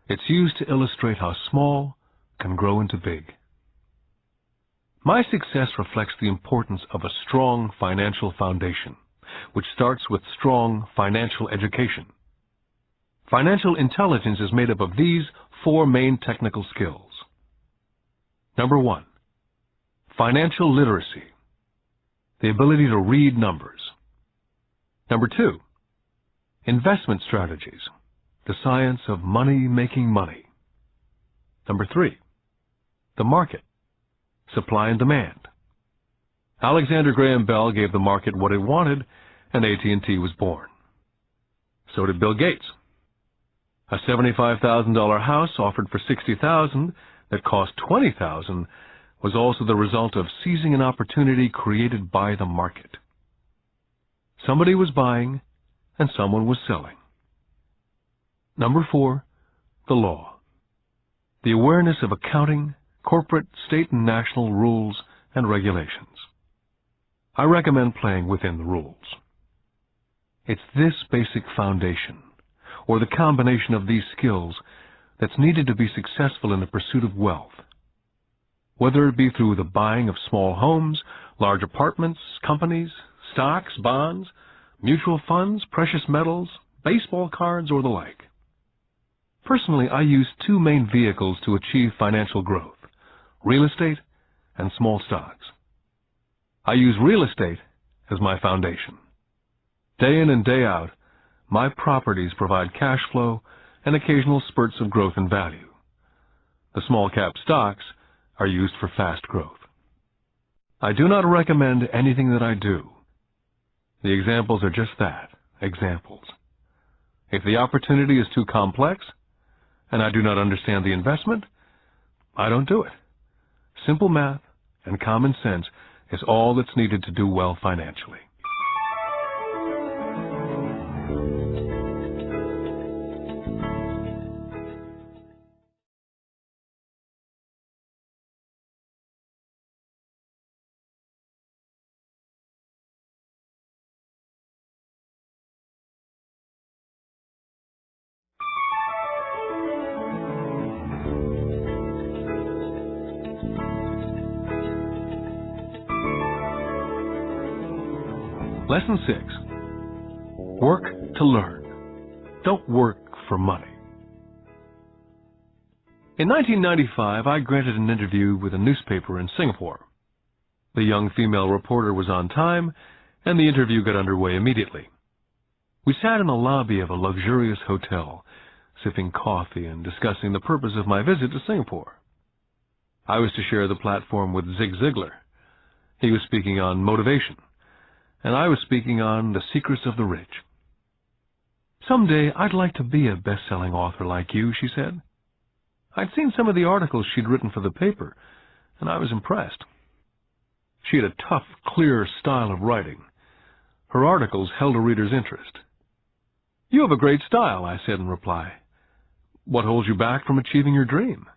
It's used to illustrate how small can grow into big. My success reflects the importance of a strong financial foundation, which starts with strong financial education. Financial intelligence is made up of these 4 main technical skills. Number 1, financial literacy, the ability to read numbers. Number 2, investment strategies, the science of making money. Number 3, the market, supply and demand. Alexander Graham Bell gave the market what it wanted, and AT&T was born. So did Bill Gates. A $75,000 house offered for $60,000 that cost $20,000 was also the result of seizing an opportunity created by the market. Somebody was buying and someone was selling. Number 4, the law. The awareness of accounting, corporate, state, and national rules and regulations. I recommend playing within the rules. It's this basic foundation, or the combination of these skills, that's needed to be successful in the pursuit of wealth. Whether it be through the buying of small homes, large apartments, companies, stocks, bonds, mutual funds, precious metals, baseball cards, or the like. Personally, I use 2 main vehicles to achieve financial growth: real estate and small stocks. I use real estate as my foundation. Day in and day out, my properties provide cash flow and occasional spurts of growth in value. The small cap stocks are used for fast growth. I do not recommend anything that I do, The examples are just that, examples. If the opportunity is too complex, and I do not understand the investment, I don't do it. Simple math and common sense is all that's needed to do well financially. Lesson 6. Work to learn. Don't work for money. In 1995, I granted an interview with a newspaper in Singapore. The young female reporter was on time, and the interview got underway immediately. We sat in the lobby of a luxurious hotel, sipping coffee and discussing the purpose of my visit to Singapore. I was to share the platform with Zig Ziglar. He was speaking on motivation, and I was speaking on the secrets of the rich. "Someday I'd like to be a best-selling author like you," she said. I'd seen some of the articles she'd written for the paper, and I was impressed. She had a tough, clear style of writing. Her articles held a reader's interest. "You have a great style," I said in reply. "What holds you back from achieving your dream?"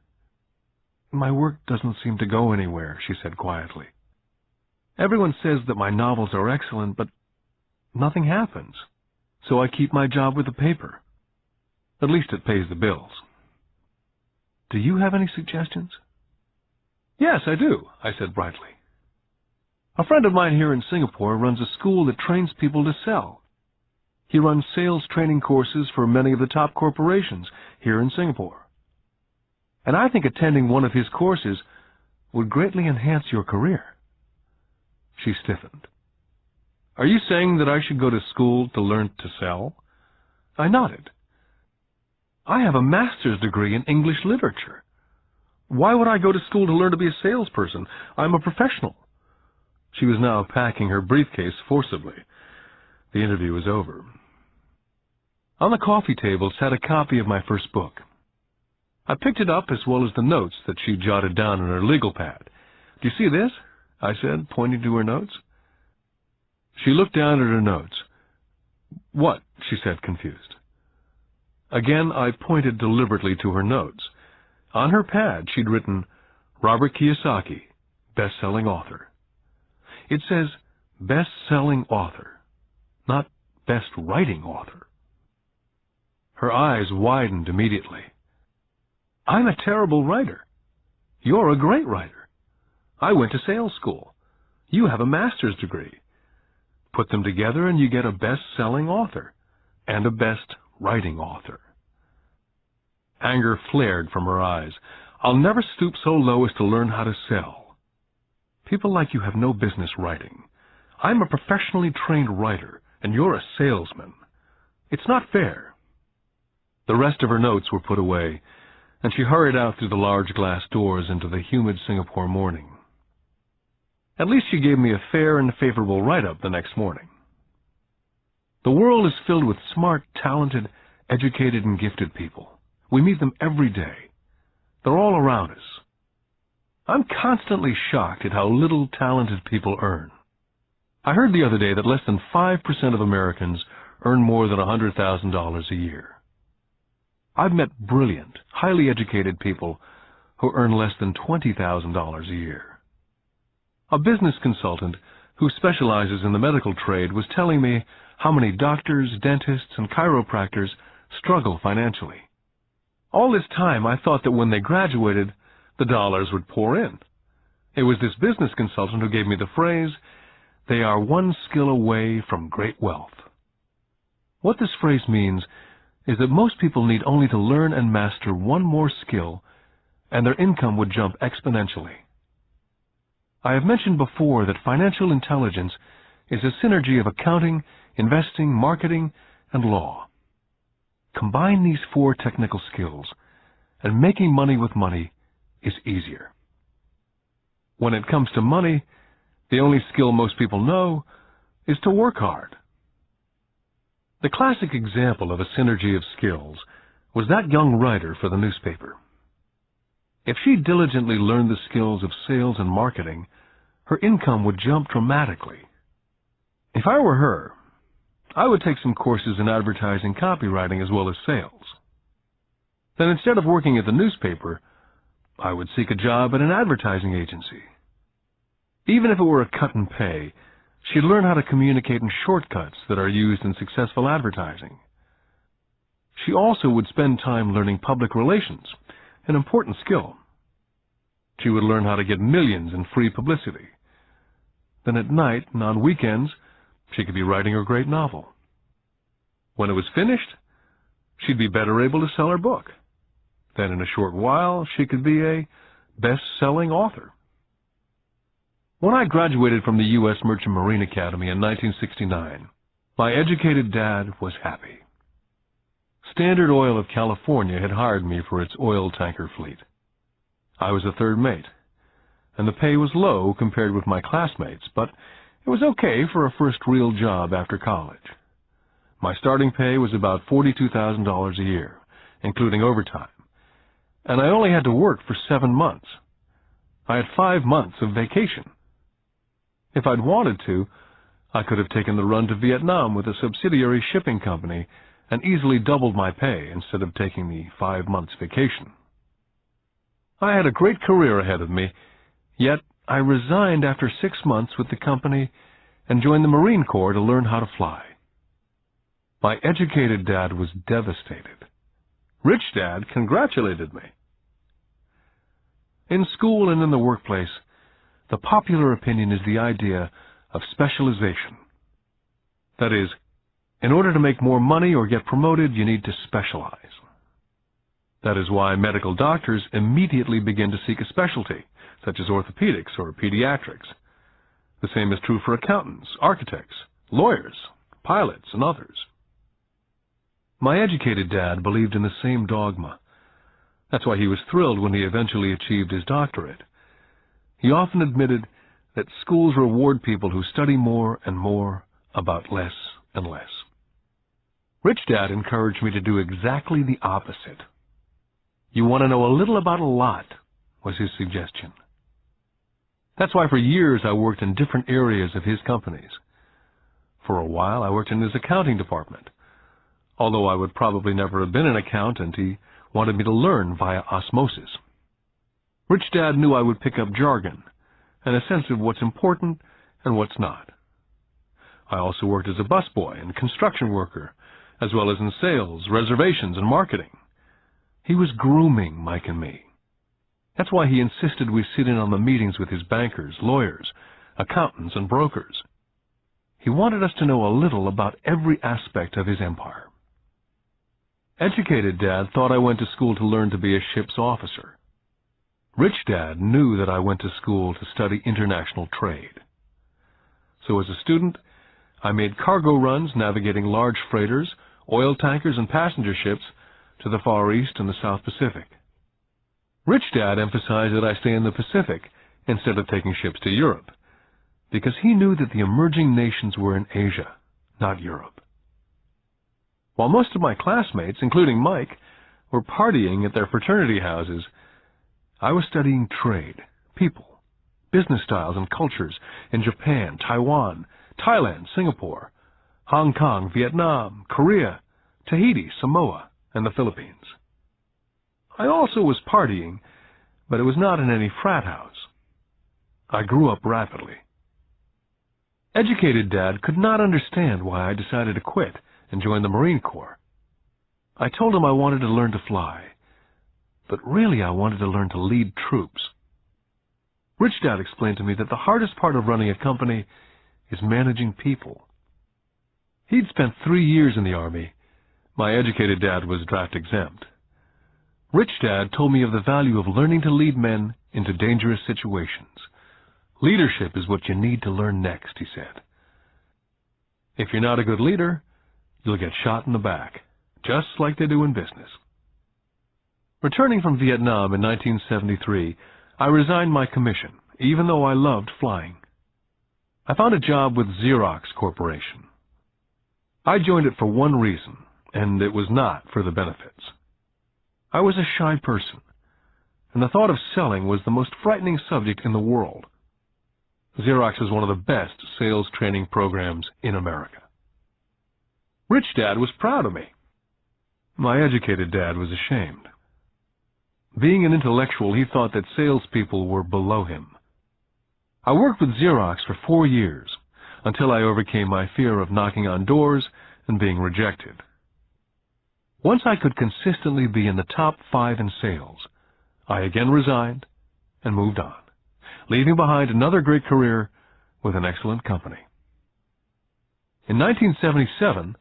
"My work doesn't seem to go anywhere," she said quietly. "Everyone says that my novels are excellent, but nothing happens. So I keep my job with the paper. At least it pays the bills." "Do you have any suggestions?" "Yes, I do," I said brightly. "A friend of mine here in Singapore runs a school that trains people to sell. He runs sales training courses for many of the top corporations here in Singapore. And I think attending one of his courses would greatly enhance your career." She stiffened. "Are you saying that I should go to school to learn to sell?" I nodded. "I have a master's degree in English literature. Why would I go to school to learn to be a salesperson? I'm a professional." She was now packing her briefcase forcibly. The interview was over. On the coffee table sat a copy of my first book. I picked it up as well as the notes that she jotted down in her legal pad. "Do you see this?" I said, pointing to her notes. She looked down at her notes. "What?" she said, confused. Again, I pointed deliberately to her notes. On her pad, she'd written, "Robert Kiyosaki, best-selling author." It says, best-selling author, not best-writing author. Her eyes widened immediately. "I'm a terrible writer. You're a great writer. I went to sales school. You have a master's degree. Put them together and you get a best-selling author and a best-writing author." Anger flared from her eyes. "I'll never stoop so low as to learn how to sell. People like you have no business writing. I'm a professionally trained writer, and you're a salesman. It's not fair." The rest of her notes were put away, and she hurried out through the large glass doors into the humid Singapore morning. At least she gave me a fair and favorable write-up the next morning. The world is filled with smart, talented, educated, and gifted people. We meet them every day. They're all around us. I'm constantly shocked at how little talented people earn. I heard the other day that less than 5% of Americans earn more than $100,000 a year. I've met brilliant, highly educated people who earn less than $20,000 a year. A business consultant who specializes in the medical trade was telling me how many doctors, dentists, and chiropractors struggle financially. All this time, I thought that when they graduated, the dollars would pour in. It was this business consultant who gave me the phrase, "They are one skill away from great wealth." What this phrase means is that most people need only to learn and master one more skill, and their income would jump exponentially. I have mentioned before that financial intelligence is a synergy of accounting, investing, marketing, and law. Combine these 4 technical skills, and making money with money is easier. When it comes to money, the only skill most people know is to work hard. The classic example of a synergy of skills was that young writer for the newspaper. If she diligently learned the skills of sales and marketing, her income would jump dramatically. If I were her, I would take some courses in advertising copywriting as well as sales. Then instead of working at the newspaper, I would seek a job at an advertising agency. Even if it were a cut in pay, she'd learn how to communicate in shortcuts that are used in successful advertising. She also would spend time learning public relations, an important skill. She would learn how to get millions in free publicity. Then at night and on weekends, she could be writing her great novel. When it was finished, she'd be better able to sell her book. Then in a short while, she could be a best-selling author. When I graduated from the U.S. Merchant Marine Academy in 1969, my educated dad was happy. Standard Oil of California had hired me for its oil tanker fleet. I was a third mate, and the pay was low compared with my classmates, but it was okay for a first real job after college. My starting pay was about $42,000 a year, including overtime, and I only had to work for 7 months. I had 5 months of vacation. If I'd wanted to, I could have taken the run to Vietnam with a subsidiary shipping company and easily doubled my pay instead of taking the 5 months vacation. I had a great career ahead of me, yet I resigned after 6 months with the company and joined the Marine Corps to learn how to fly. My educated dad was devastated. Rich Dad congratulated me. In school and in the workplace, the popular opinion is the idea of specialization. That is, in order to make more money or get promoted, you need to specialize. That is why medical doctors immediately begin to seek a specialty, such as orthopedics or pediatrics. The same is true for accountants, architects, lawyers, pilots, and others. My educated dad believed in the same dogma. That's why he was thrilled when he eventually achieved his doctorate. He often admitted that schools reward people who study more and more about less and less. Rich Dad encouraged me to do exactly the opposite. You want to know a little about a lot, was his suggestion. That's why for years I worked in different areas of his companies. For a while I worked in his accounting department. Although I would probably never have been an accountant, he wanted me to learn via osmosis. Rich Dad knew I would pick up jargon and a sense of what's important and what's not. I also worked as a busboy and construction worker, as well as in sales, reservations, and marketing. He was grooming Mike and me. That's why he insisted we sit in on the meetings with his bankers, lawyers, accountants, and brokers. He wanted us to know a little about every aspect of his empire. Educated Dad thought I went to school to learn to be a ship's officer. Rich Dad knew that I went to school to study international trade. So as a student, I made cargo runs navigating large freighters, oil tankers, and passenger ships to the Far East and the South Pacific. Rich Dad emphasized that I stay in the Pacific instead of taking ships to Europe, because he knew that the emerging nations were in Asia, not Europe. While most of my classmates, including Mike, were partying at their fraternity houses, I was studying trade, people, business styles and cultures in Japan, Taiwan, Thailand, Singapore, Hong Kong, Vietnam, Korea, Tahiti, Samoa, and the Philippines. I also was partying, but it was not in any frat house. I grew up rapidly. Educated Dad could not understand why I decided to quit and join the Marine Corps. I told him I wanted to learn to fly, but really I wanted to learn to lead troops. Rich Dad explained to me that the hardest part of running a company is managing people. He'd spent 3 years in the Army. My educated dad was draft exempt. Rich Dad told me of the value of learning to lead men into dangerous situations. Leadership is what you need to learn next, he said. If you're not a good leader, you'll get shot in the back, just like they do in business. Returning from Vietnam in 1973, I resigned my commission, even though I loved flying. I found a job with Xerox Corporation. I joined it for one reason, and it was not for the benefits. I was a shy person, and the thought of selling was the most frightening subject in the world. Xerox is one of the best sales training programs in America. Rich Dad was proud of me. My educated dad was ashamed. Being an intellectual, he thought that salespeople were below him. I worked with Xerox for 4 years, until I overcame my fear of knocking on doors and being rejected. Once I could consistently be in the top 5 in sales, I again resigned and moved on, leaving behind another great career with an excellent company. In 1977,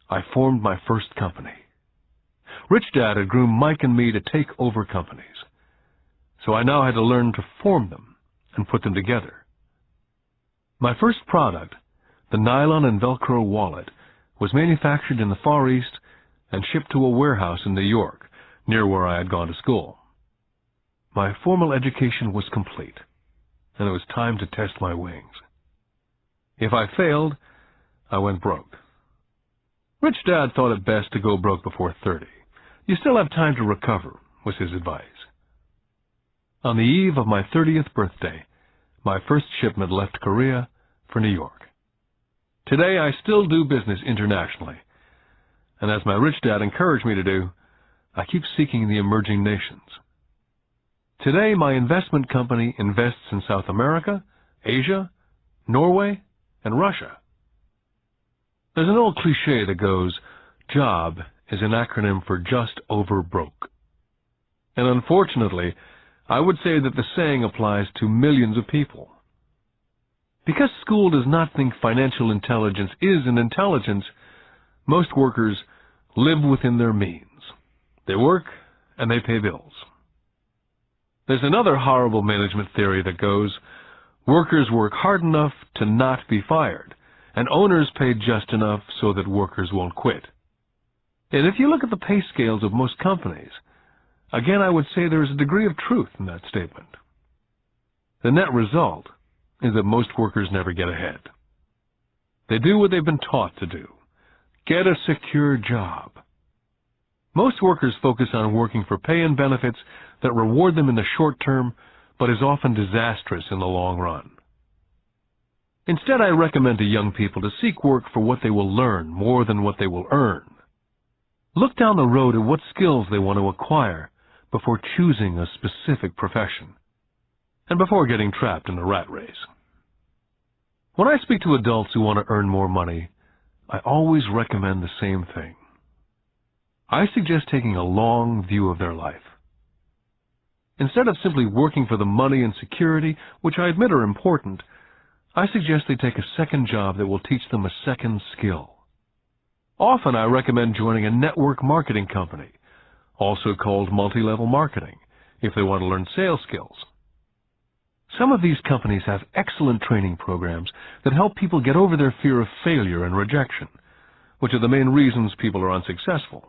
I formed my first company. Rich Dad had groomed Mike and me to take over companies, so I now had to learn to form them and put them together. My first product, the nylon and Velcro wallet, was manufactured in the Far East and shipped to a warehouse in New York, near where I had gone to school. My formal education was complete, and it was time to test my wings. If I failed, I went broke. Rich Dad thought it best to go broke before 30. You still have time to recover, was his advice. On the eve of my 30th birthday, my first shipment left Korea for New York. Today, I still do business internationally, and as my rich dad encouraged me to do, I keep seeking the emerging nations. Today, my investment company invests in South America, Asia, Norway, and Russia. There's an old cliche that goes, JOB is an acronym for just over broke. And unfortunately, I would say that the saying applies to millions of people. Because school does not think financial intelligence is an intelligence, most workers live within their means. They work and they pay bills. There's another horrible management theory that goes, workers work hard enough to not be fired, and owners pay just enough so that workers won't quit. And if you look at the pay scales of most companies, again I would say there is a degree of truth in that statement. The net result is that most workers never get ahead. They do what they've been taught to do. Get a secure job. Most workers focus on working for pay and benefits that reward them in the short term, but is often disastrous in the long run. Instead, I recommend to young people to seek work for what they will learn more than what they will earn. Look down the road at what skills they want to acquire before choosing a specific profession, and before getting trapped in a rat race. When I speak to adults who want to earn more money, I always recommend the same thing. I suggest taking a long view of their life. Instead of simply working for the money and security, which I admit are important, I suggest they take a second job that will teach them a second skill. Often I recommend joining a network marketing company, also called multi-level marketing, if they want to learn sales skills. Some of these companies have excellent training programs that help people get over their fear of failure and rejection, which are the main reasons people are unsuccessful.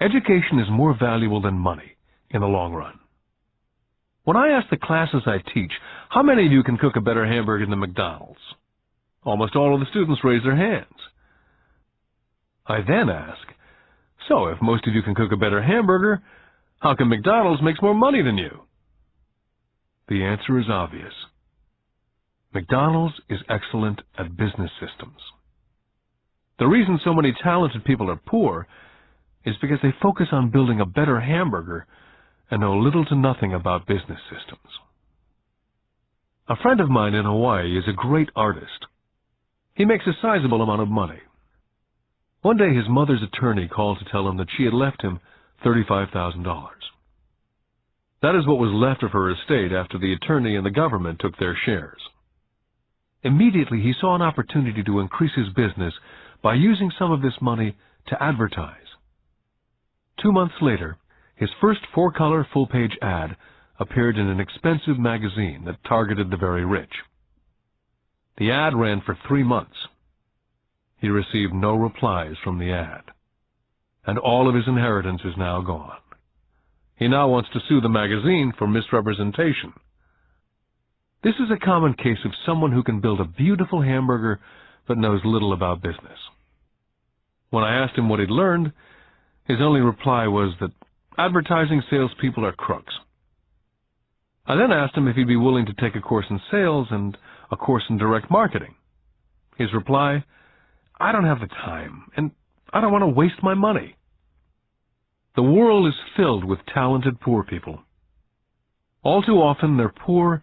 Education is more valuable than money in the long run. When I ask the classes I teach, how many of you can cook a better hamburger than McDonald's? Almost all of the students raise their hands. I then ask, so if most of you can cook a better hamburger, how come McDonald's makes more money than you? The answer is obvious. McDonald's is excellent at business systems. The reason so many talented people are poor is because they focus on building a better hamburger and know little to nothing about business systems. A friend of mine in Hawaii is a great artist. He makes a sizable amount of money. One day his mother's attorney called to tell him that she had left him $35,000. That is what was left of her estate after the attorney and the government took their shares. Immediately he saw an opportunity to increase his business by using some of this money to advertise. 2 months later, his first 4-color full-page ad appeared in an expensive magazine that targeted the very rich. The ad ran for 3 months. He received no replies from the ad, and all of his inheritance is now gone. He now wants to sue the magazine for misrepresentation. This is a common case of someone who can build a beautiful hamburger but knows little about business. When I asked him what he'd learned, his only reply was that advertising salespeople are crooks. I then asked him if he'd be willing to take a course in sales and a course in direct marketing. His reply, "I don't have the time, and I don't want to waste my money." The world is filled with talented poor people. All too often they're poor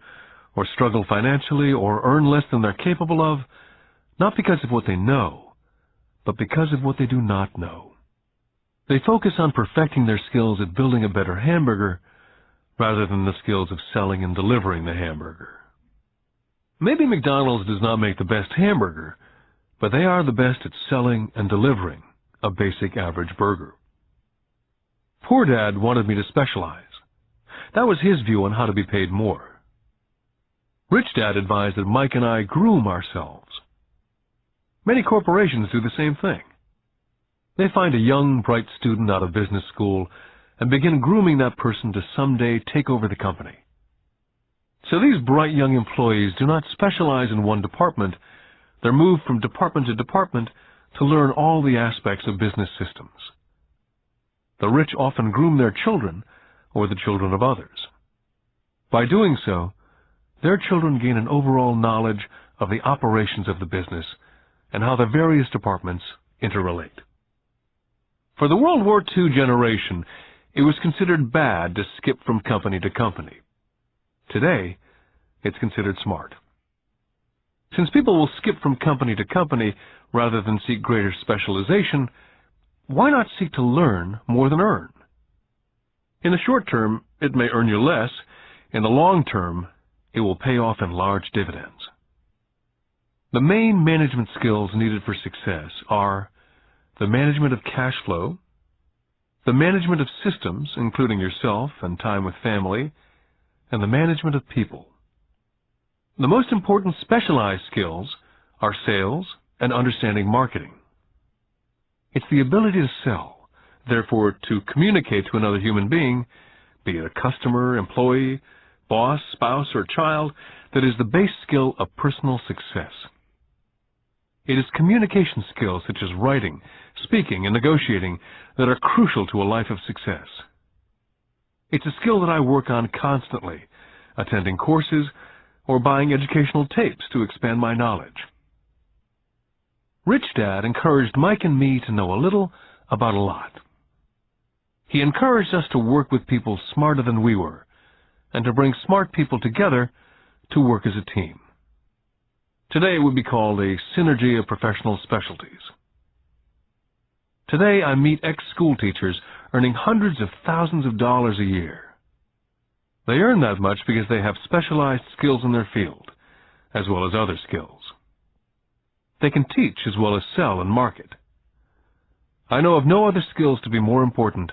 or struggle financially or earn less than they're capable of, not because of what they know, but because of what they do not know. They focus on perfecting their skills at building a better hamburger rather than the skills of selling and delivering the hamburger. Maybe McDonald's does not make the best hamburger, but they are the best at selling and delivering a basic average burger. Poor Dad wanted me to specialize. That was his view on how to be paid more. Rich Dad advised that Mike and I groom ourselves. Many corporations do the same thing. They find a young, bright student out of business school and begin grooming that person to someday take over the company. So these bright young employees do not specialize in one department. They're moved from department to department to learn all the aspects of business systems. The rich often groom their children or the children of others. By doing so, their children gain an overall knowledge of the operations of the business and how the various departments interrelate. For the World War II generation, it was considered bad to skip from company to company. Today, it's considered smart. Since people will skip from company to company rather than seek greater specialization, why not seek to learn more than earn? In the short term, it may earn you less. In the long term, it will pay off in large dividends. The main management skills needed for success are the management of cash flow, the management of systems, including yourself and time with family, and the management of people. The most important specialized skills are sales and understanding marketing. It's the ability to sell, therefore to communicate to another human being, be it a customer, employee, boss, spouse, or child, that is the base skill of personal success. It is communication skills such as writing, speaking, and negotiating that are crucial to a life of success. It's a skill that I work on constantly, attending courses or buying educational tapes to expand my knowledge. Rich Dad encouraged Mike and me to know a little about a lot. He encouraged us to work with people smarter than we were, and to bring smart people together to work as a team. Today it would be called a synergy of professional specialties. Today I meet ex-school teachers earning hundreds of thousands of dollars a year. They earn that much because they have specialized skills in their field, as well as other skills. They can teach as well as sell and market. I know of no other skills to be more important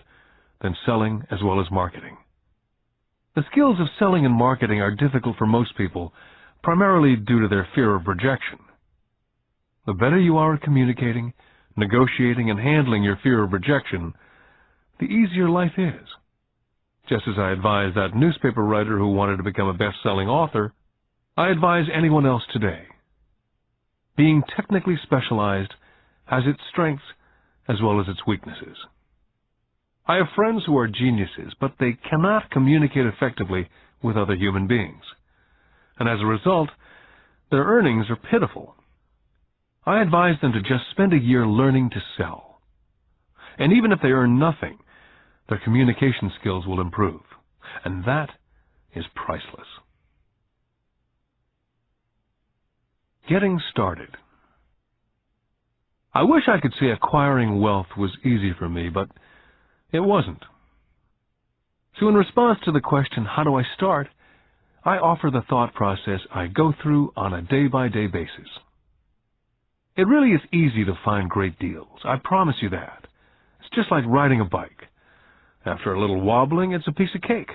than selling as well as marketing. The skills of selling and marketing are difficult for most people, primarily due to their fear of rejection. The better you are at communicating, negotiating, and handling your fear of rejection, the easier life is. Just as I advise that newspaper writer who wanted to become a best-selling author, I advise anyone else today. Being technically specialized has its strengths as well as its weaknesses. I have friends who are geniuses, but they cannot communicate effectively with other human beings. And as a result, their earnings are pitiful. I advise them to just spend a year learning to sell. And even if they earn nothing, their communication skills will improve. And that is priceless. Getting started. I wish I could say acquiring wealth was easy for me, but it wasn't. So in response to the question, how do I start, I offer the thought process I go through on a day-by-day basis. It really is easy to find great deals. I promise you that. It's just like riding a bike. After a little wobbling, it's a piece of cake.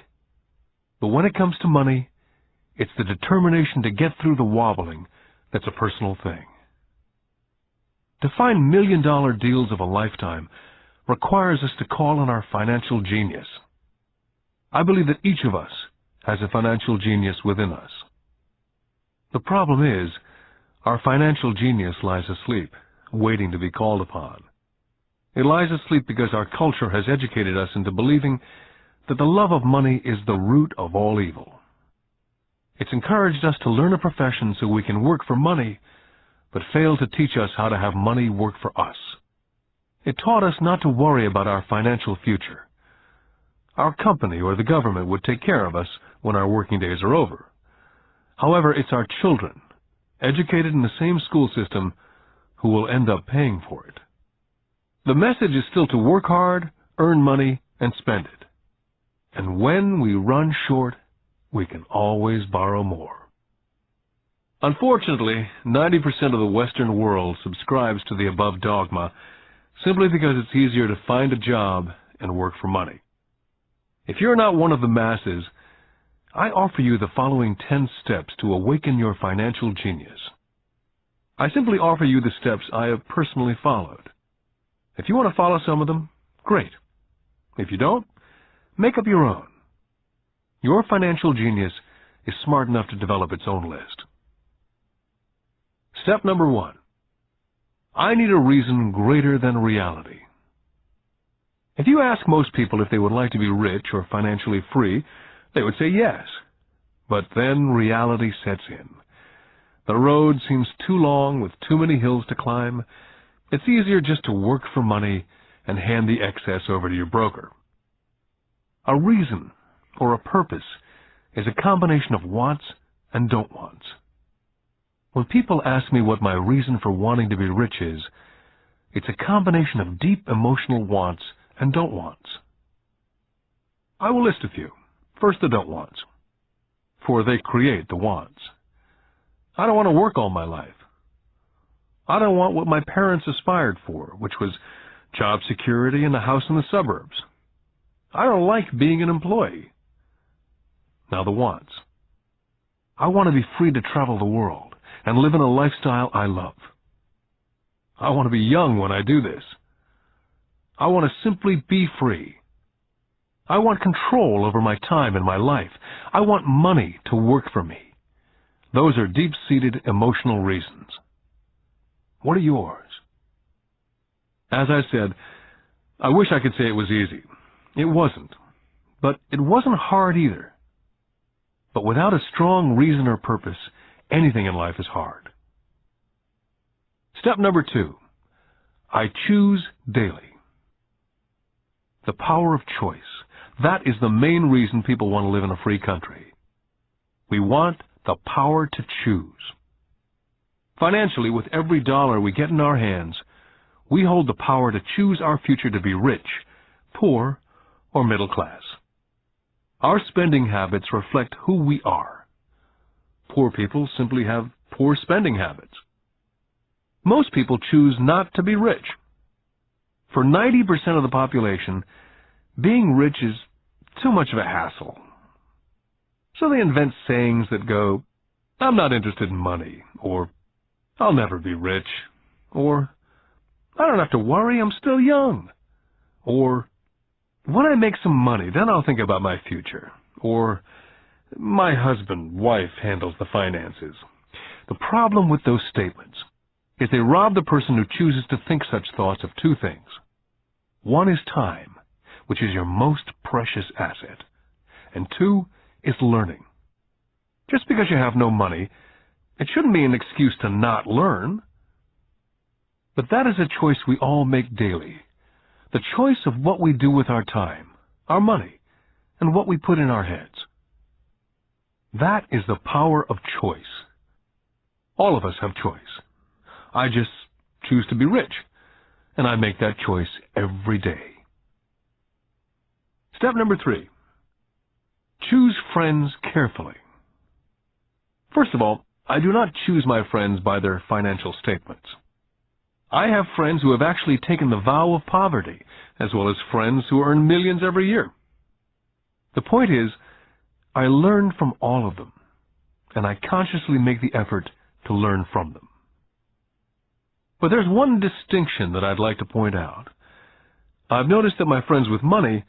But when it comes to money, it's the determination to get through the wobbling that's a personal thing. To find million-dollar deals of a lifetime requires us to call on our financial genius. I believe that each of us has a financial genius within us. The problem is, our financial genius lies asleep, waiting to be called upon. It lies asleep because our culture has educated us into believing that the love of money is the root of all evil. It's encouraged us to learn a profession so we can work for money, but failed to teach us how to have money work for us. It taught us not to worry about our financial future. Our company or the government would take care of us when our working days are over. However, it's our children, educated in the same school system, who will end up paying for it. The message is still to work hard, earn money, and spend it. And when we run short, we can always borrow more. Unfortunately, 90% of the Western world subscribes to the above dogma simply because it's easier to find a job and work for money. If you're not one of the masses, I offer you the following 10 steps to awaken your financial genius. I simply offer you the steps I have personally followed. If you want to follow some of them, great. If you don't, make up your own. Your financial genius is smart enough to develop its own list. Step number 1. I need a reason greater than reality. If you ask most people if they would like to be rich or financially free, they would say yes. But then reality sets in. The road seems too long with too many hills to climb. It's easier just to work for money and hand the excess over to your broker. A reason or a purpose is a combination of wants and don't wants. When people ask me what my reason for wanting to be rich is, it's a combination of deep emotional wants and don't wants. I will list a few. First, the don't wants, for they create the wants. I don't want to work all my life. I don't want what my parents aspired for, which was job security and a house in the suburbs. I don't like being an employee. Now the wants. I want to be free to travel the world and live in a lifestyle I love. I want to be young when I do this. I want to simply be free. I want control over my time and my life. I want money to work for me. Those are deep-seated emotional reasons. What are yours? As I said, I wish I could say it was easy. It wasn't. But it wasn't hard either. But without a strong reason or purpose, anything in life is hard. Step number 2. I choose daily. The power of choice. That is the main reason people want to live in a free country. We want the power to choose. Financially, with every dollar we get in our hands, we hold the power to choose our future to be rich, poor, or middle class. Our spending habits reflect who we are. Poor people simply have poor spending habits. Most people choose not to be rich. For 90% of the population, being rich is too much of a hassle. So they invent sayings that go, "I'm not interested in money," or "I'll never be rich," or "I don't have to worry, I'm still young," or "When I make some money, then I'll think about my future," or "My wife handles the finances." The problem with those statements is they rob the person who chooses to think such thoughts of two things. One is time, which is your most precious asset, and 2 is learning. Just because you have no money, it shouldn't be an excuse to not learn. But that is a choice we all make daily. The choice of what we do with our time, our money, and what we put in our heads. That is the power of choice. All of us have choice. I just choose to be rich, and I make that choice every day. Step number 3. Choose friends carefully. First of all, I do not choose my friends by their financial statements. I have friends who have actually taken the vow of poverty, as well as friends who earn millions every year. The point is, I learn from all of them, and I consciously make the effort to learn from them. But there's one distinction that I'd like to point out. I've noticed that my friends with money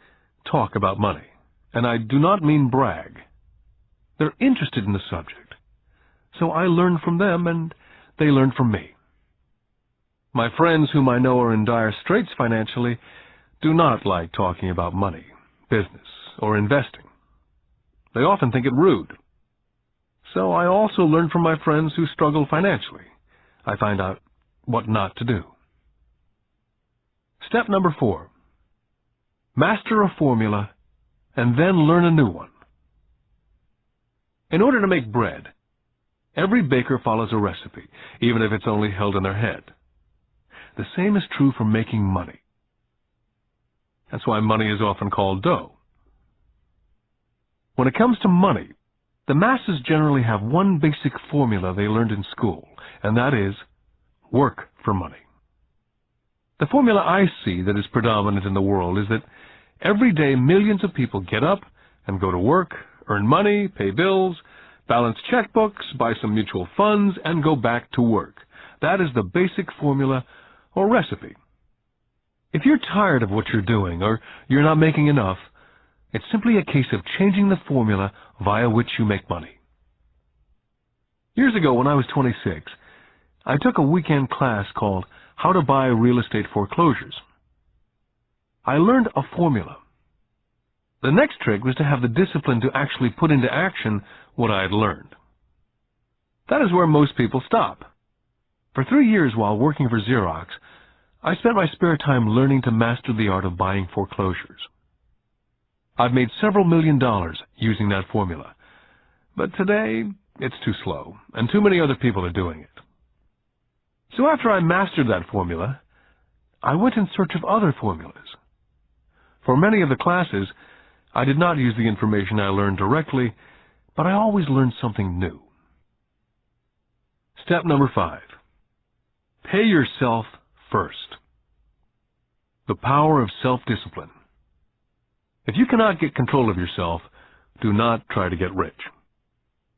talk about money, and I do not mean brag. They're interested in the subject. so I learned from them and they learned from me. My friends whom I know are in dire straits financially do not like talking about money, business, or investing. They often think it rude. So I also learn from my friends who struggle financially. I find out what not to do. Step number 4. Master a formula and then learn a new one. In order to make bread, every baker follows a recipe, even if it's only held in their head. The same is true for making money. That's why money is often called dough. When it comes to money, the masses generally have one basic formula they learned in school, and that is work for money. The formula I see that is predominant in the world is that every day millions of people get up and go to work, earn money, pay bills, balance checkbooks, buy some mutual funds, and go back to work. That is the basic formula or recipe. If you're tired of what you're doing or you're not making enough, it's simply a case of changing the formula via which you make money. Years ago, when I was 26, I took a weekend class called How to Buy Real Estate Foreclosures. I learned a formula. The next trick was to have the discipline to actually put into action what I had learned. That is where most people stop. For 3 years while working for Xerox, I spent my spare time learning to master the art of buying foreclosures. I've made several $1 million using that formula, but today it's too slow, and too many other people are doing it. So after I mastered that formula, I went in search of other formulas. For many of the classes, I did not use the information I learned directly, but I always learned something new. Step number 5. Pay yourself first. The power of self-discipline. If you cannot get control of yourself, do not try to get rich.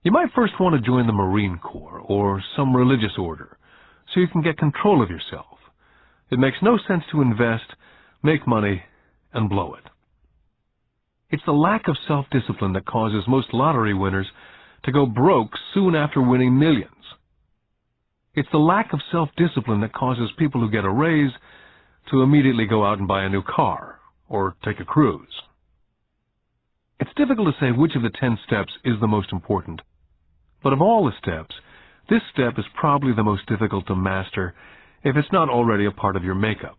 You might first want to join the Marine Corps or some religious order, so you can get control of yourself. It makes no sense to invest, make money, and blow it. It's the lack of self-discipline that causes most lottery winners to go broke soon after winning millions. It's the lack of self-discipline that causes people who get a raise to immediately go out and buy a new car or take a cruise. It's difficult to say which of the 10 steps is the most important, but of all the steps, this step is probably the most difficult to master if it's not already a part of your makeup.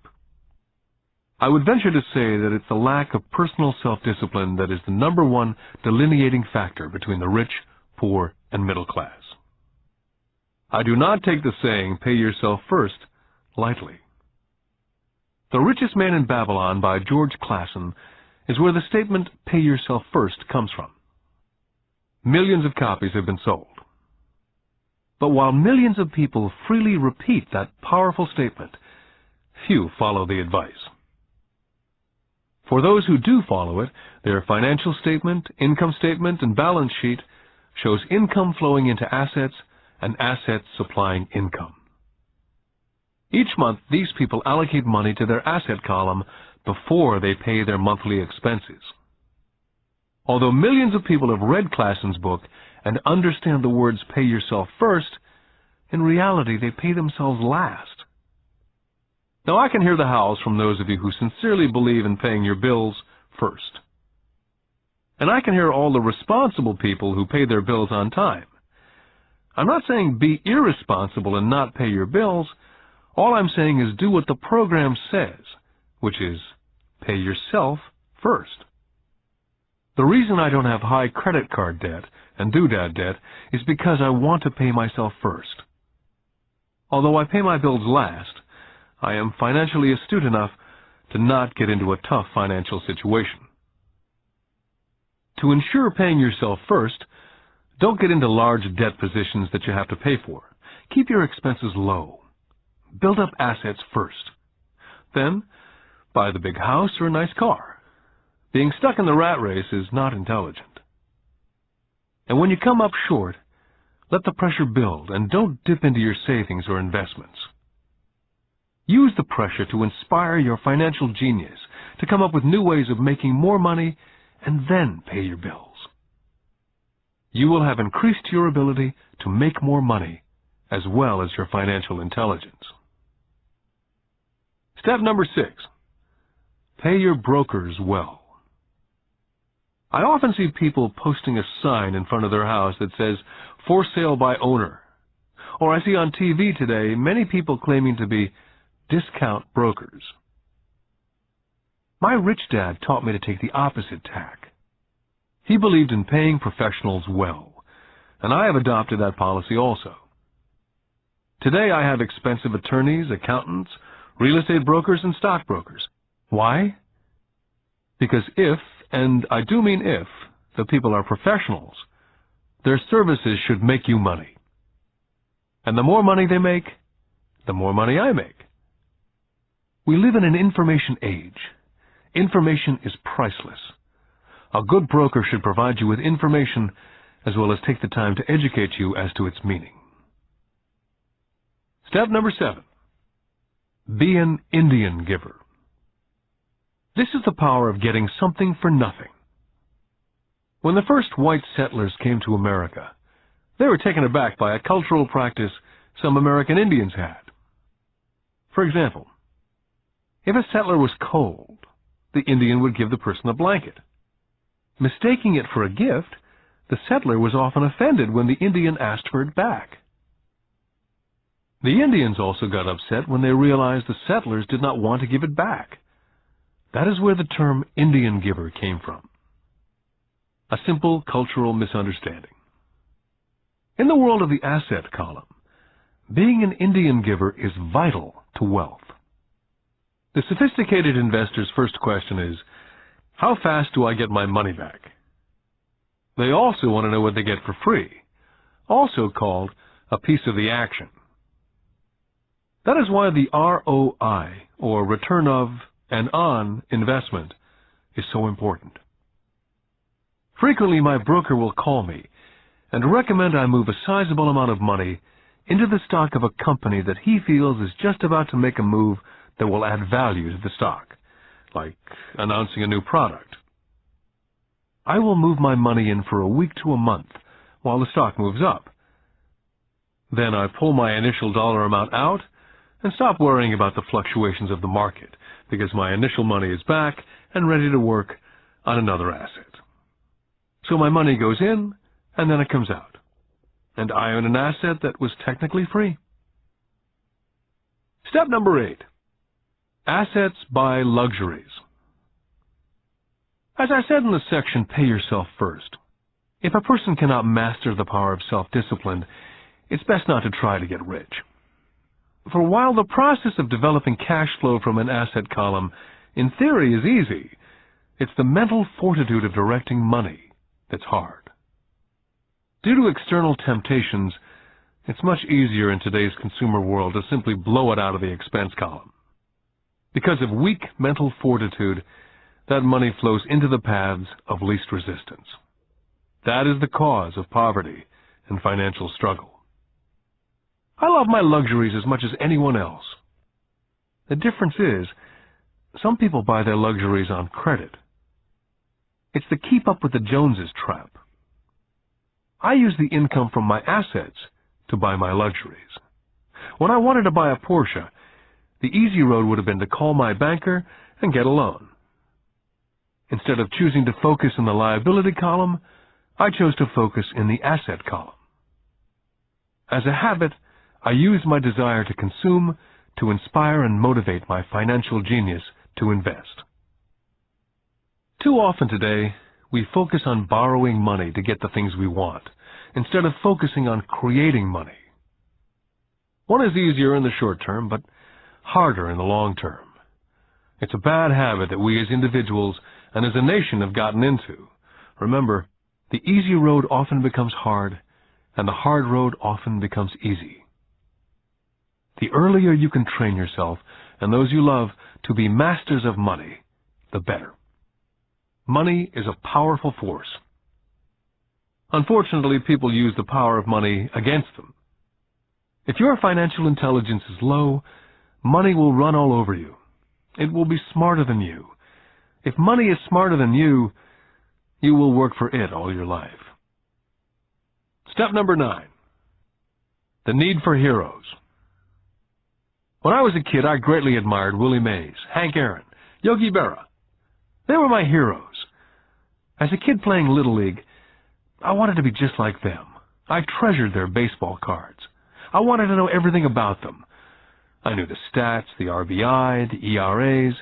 I would venture to say that it's the lack of personal self-discipline that is the #1 delineating factor between the rich, poor, and middle class. I do not take the saying, pay yourself first, lightly. The Richest Man in Babylon by George Clason is where the statement, pay yourself first, comes from. Millions of copies have been sold. But while millions of people freely repeat that powerful statement, few follow the advice. For those who do follow it, their financial statement, income statement, and balance sheet shows income flowing into assets and assets supplying income. Each month, these people allocate money to their asset column before they pay their monthly expenses. Although millions of people have read Clason's book and understand the words pay yourself first, in reality they pay themselves last. Now I can hear the howls from those of you who sincerely believe in paying your bills first. And I can hear all the responsible people who pay their bills on time. I'm not saying be irresponsible and not pay your bills. All I'm saying is do what the program says, which is pay yourself first. The reason I don't have high credit card debt and doodad debt is because I want to pay myself first. Although I pay my bills last, I am financially astute enough to not get into a tough financial situation. To ensure paying yourself first, don't get into large debt positions that you have to pay for. Keep your expenses low. Build up assets first. Then, buy the big house or a nice car. Being stuck in the rat race is not intelligent. And when you come up short, let the pressure build and don't dip into your savings or investments. Use the pressure to inspire your financial genius to come up with new ways of making more money and then pay your bills. you will have increased your ability to make more money as well as your financial intelligence. Step number 6. Pay your brokers well. I often see people posting a sign in front of their house that says, "For sale by owner." Or I see on TV today many people claiming to be discount brokers. My rich dad taught me to take the opposite tack. He believed in paying professionals well, and I have adopted that policy also. Today I have expensive attorneys, accountants, real estate brokers, and stockbrokers. Why? Because if, and I do mean if, the people are professionals, their services should make you money. And the more money they make, the more money I make. We live in an information age. Information is priceless. A good broker should provide you with information as well as take the time to educate you as to its meaning. Step number 7. Be an Indian giver. This is the power of getting something for nothing. When the first white settlers came to America, they were taken aback by a cultural practice some American Indians had. For example, if a settler was cold, the Indian would give the person a blanket. Mistaking it for a gift, the settler was often offended when the Indian asked for it back. The Indians also got upset when they realized the settlers did not want to give it back. That is where the term Indian giver came from. A simple cultural misunderstanding. In the world of the asset column, being an Indian giver is vital to wealth. The sophisticated investor's first question is, how fast do I get my money back? They also want to know what they get for free, also called a piece of the action. That is why the ROI, or return of and on investment, is so important. Frequently, my broker will call me and recommend I move a sizable amount of money into the stock of a company that he feels is just about to make a move that will add value to the stock, like announcing a new product. I will move my money in for a week to a month while the stock moves up. Then I pull my initial dollar amount out and stop worrying about the fluctuations of the market because my initial money is back and ready to work on another asset. So my money goes in and then it comes out, and I own an asset that was technically free. Step number 8. Assets buy luxuries. As I said in the section, pay yourself first. If a person cannot master the power of self-discipline, it's best not to try to get rich. For while the process of developing cash flow from an asset column in theory is easy, it's the mental fortitude of directing money that's hard. Due to external temptations, it's much easier in today's consumer world to simply blow it out of the expense column. Because of weak mental fortitude, that money flows into the paths of least resistance. That is the cause of poverty and financial struggle. I love my luxuries as much as anyone else. The difference is, some people buy their luxuries on credit. It's the keep up with the Joneses trap. I use the income from my assets to buy my luxuries. When I wanted to buy a Porsche, the easy road would have been to call my banker and get a loan. Instead of choosing to focus in the liability column, I chose to focus in the asset column. As a habit, I use my desire to consume to inspire and motivate my financial genius to invest. Too often today, we focus on borrowing money to get the things we want, instead of focusing on creating money. One is easier in the short term, but harder in the long term. It's a bad habit that we as individuals and as a nation have gotten into. Remember, the easy road often becomes hard, and the hard road often becomes easy. The earlier you can train yourself and those you love to be masters of money, the better. Money is a powerful force. Unfortunately, people use the power of money against them. If your financial intelligence is low, money will run all over you. It will be smarter than you. If money is smarter than you, you will work for it all your life. Step number 9. The need for heroes. When I was a kid, I greatly admired Willie Mays, Hank Aaron, Yogi Berra. They were my heroes. As a kid playing Little League, I wanted to be just like them. I treasured their baseball cards. I wanted to know everything about them. I knew the stats, the RBI, the ERAs,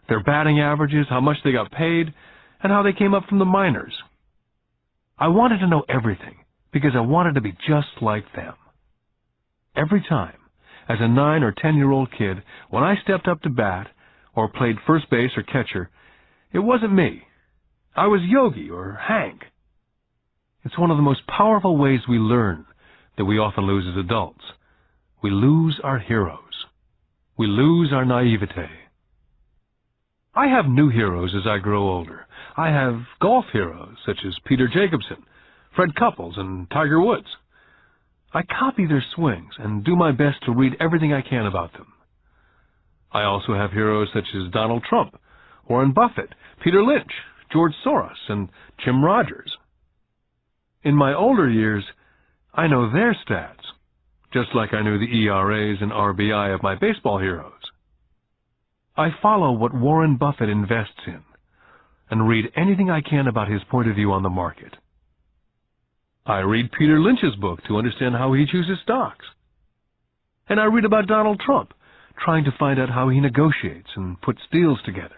their batting averages, how much they got paid, and how they came up from the minors. I wanted to know everything because I wanted to be just like them. Every time, as a 9 or 10-year-old kid, when I stepped up to bat or played first base or catcher, it wasn't me. I was Yogi or Hank. It's one of the most powerful ways we learn that we often lose as adults. We lose our heroes. We lose our naivete. I have new heroes as I grow older. I have golf heroes such as Peter Jacobsen, Fred Couples, and Tiger Woods. I copy their swings and do my best to read everything I can about them. I also have heroes such as Donald Trump, Warren Buffett, Peter Lynch, George Soros, and Jim Rogers. In my older years, I know their stats, just like I knew the ERAs and RBI of my baseball heroes. I follow what Warren Buffett invests in and read anything I can about his point of view on the market. I read Peter Lynch's book to understand how he chooses stocks. And I read about Donald Trump, trying to find out how he negotiates and puts deals together.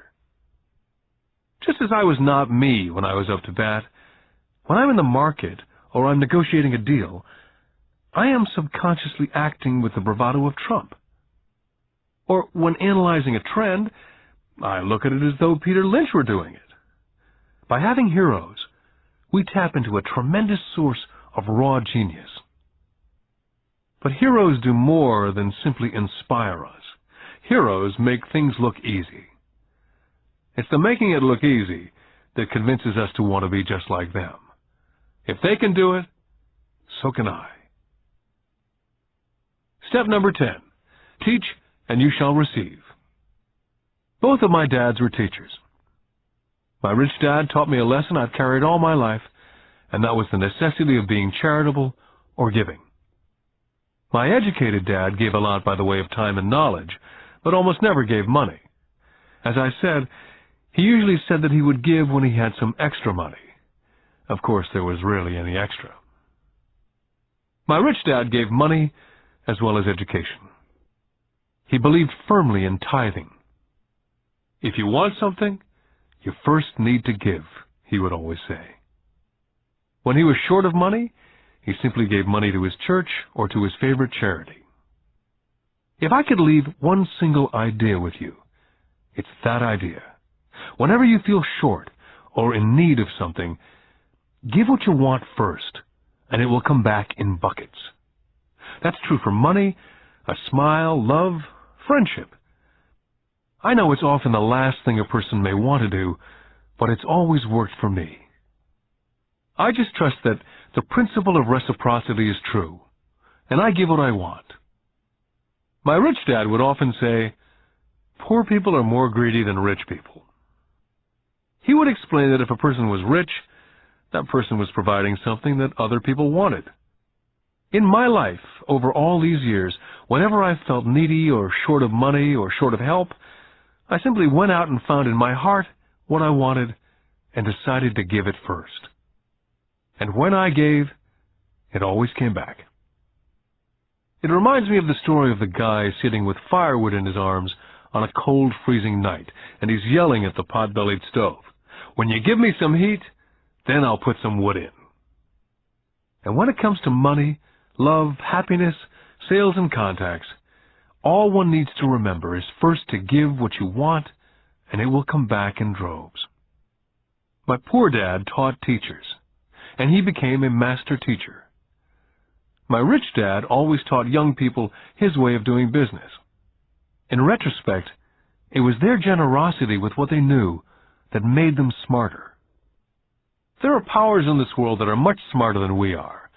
Just as I was not me when I was up to bat, when I'm in the market or I'm negotiating a deal, I am subconsciously acting with the bravado of Trump. Or when analyzing a trend, I look at it as though Peter Lynch were doing it. By having heroes, we tap into a tremendous source of raw genius. But heroes do more than simply inspire us. Heroes make things look easy. It's the making it look easy that convinces us to want to be just like them. If they can do it, so can I. Step number 10. Teach and you shall receive. Both of my dads were teachers. My rich dad taught me a lesson I've carried all my life, and that was the necessity of being charitable or giving. My educated dad gave a lot by the way of time and knowledge, but almost never gave money. As I said, he usually said that he would give when he had some extra money. Of course, there was rarely any extra. My rich dad gave money as well as education. He believed firmly in tithing. If you want something, you first need to give, he would always say. When he was short of money, he simply gave money to his church or to his favorite charity. If I could leave one single idea with you, it's that idea. Whenever you feel short or in need of something, give what you want first, and it will come back in buckets. That's true for money, a smile, love, friendship. I know it's often the last thing a person may want to do, but it's always worked for me. I just trust that the principle of reciprocity is true, and I give what I want. My rich dad would often say, poor people are more greedy than rich people. He would explain that if a person was rich, that person was providing something that other people wanted. In my life, over all these years, whenever I felt needy or short of money or short of help, I simply went out and found in my heart what I wanted and decided to give it first. And when I gave, it always came back. It reminds me of the story of the guy sitting with firewood in his arms on a cold, freezing night, and he's yelling at the pot-bellied stove, "When you give me some heat, then I'll put some wood in." And when it comes to money, love, happiness, sales, and contacts, all one needs to remember is first to give what you want, and it will come back in droves. My poor dad taught teachers, and he became a master teacher. My rich dad always taught young people his way of doing business. In retrospect, it was their generosity with what they knew that made them smarter. There are powers in this world that are much smarter than we are.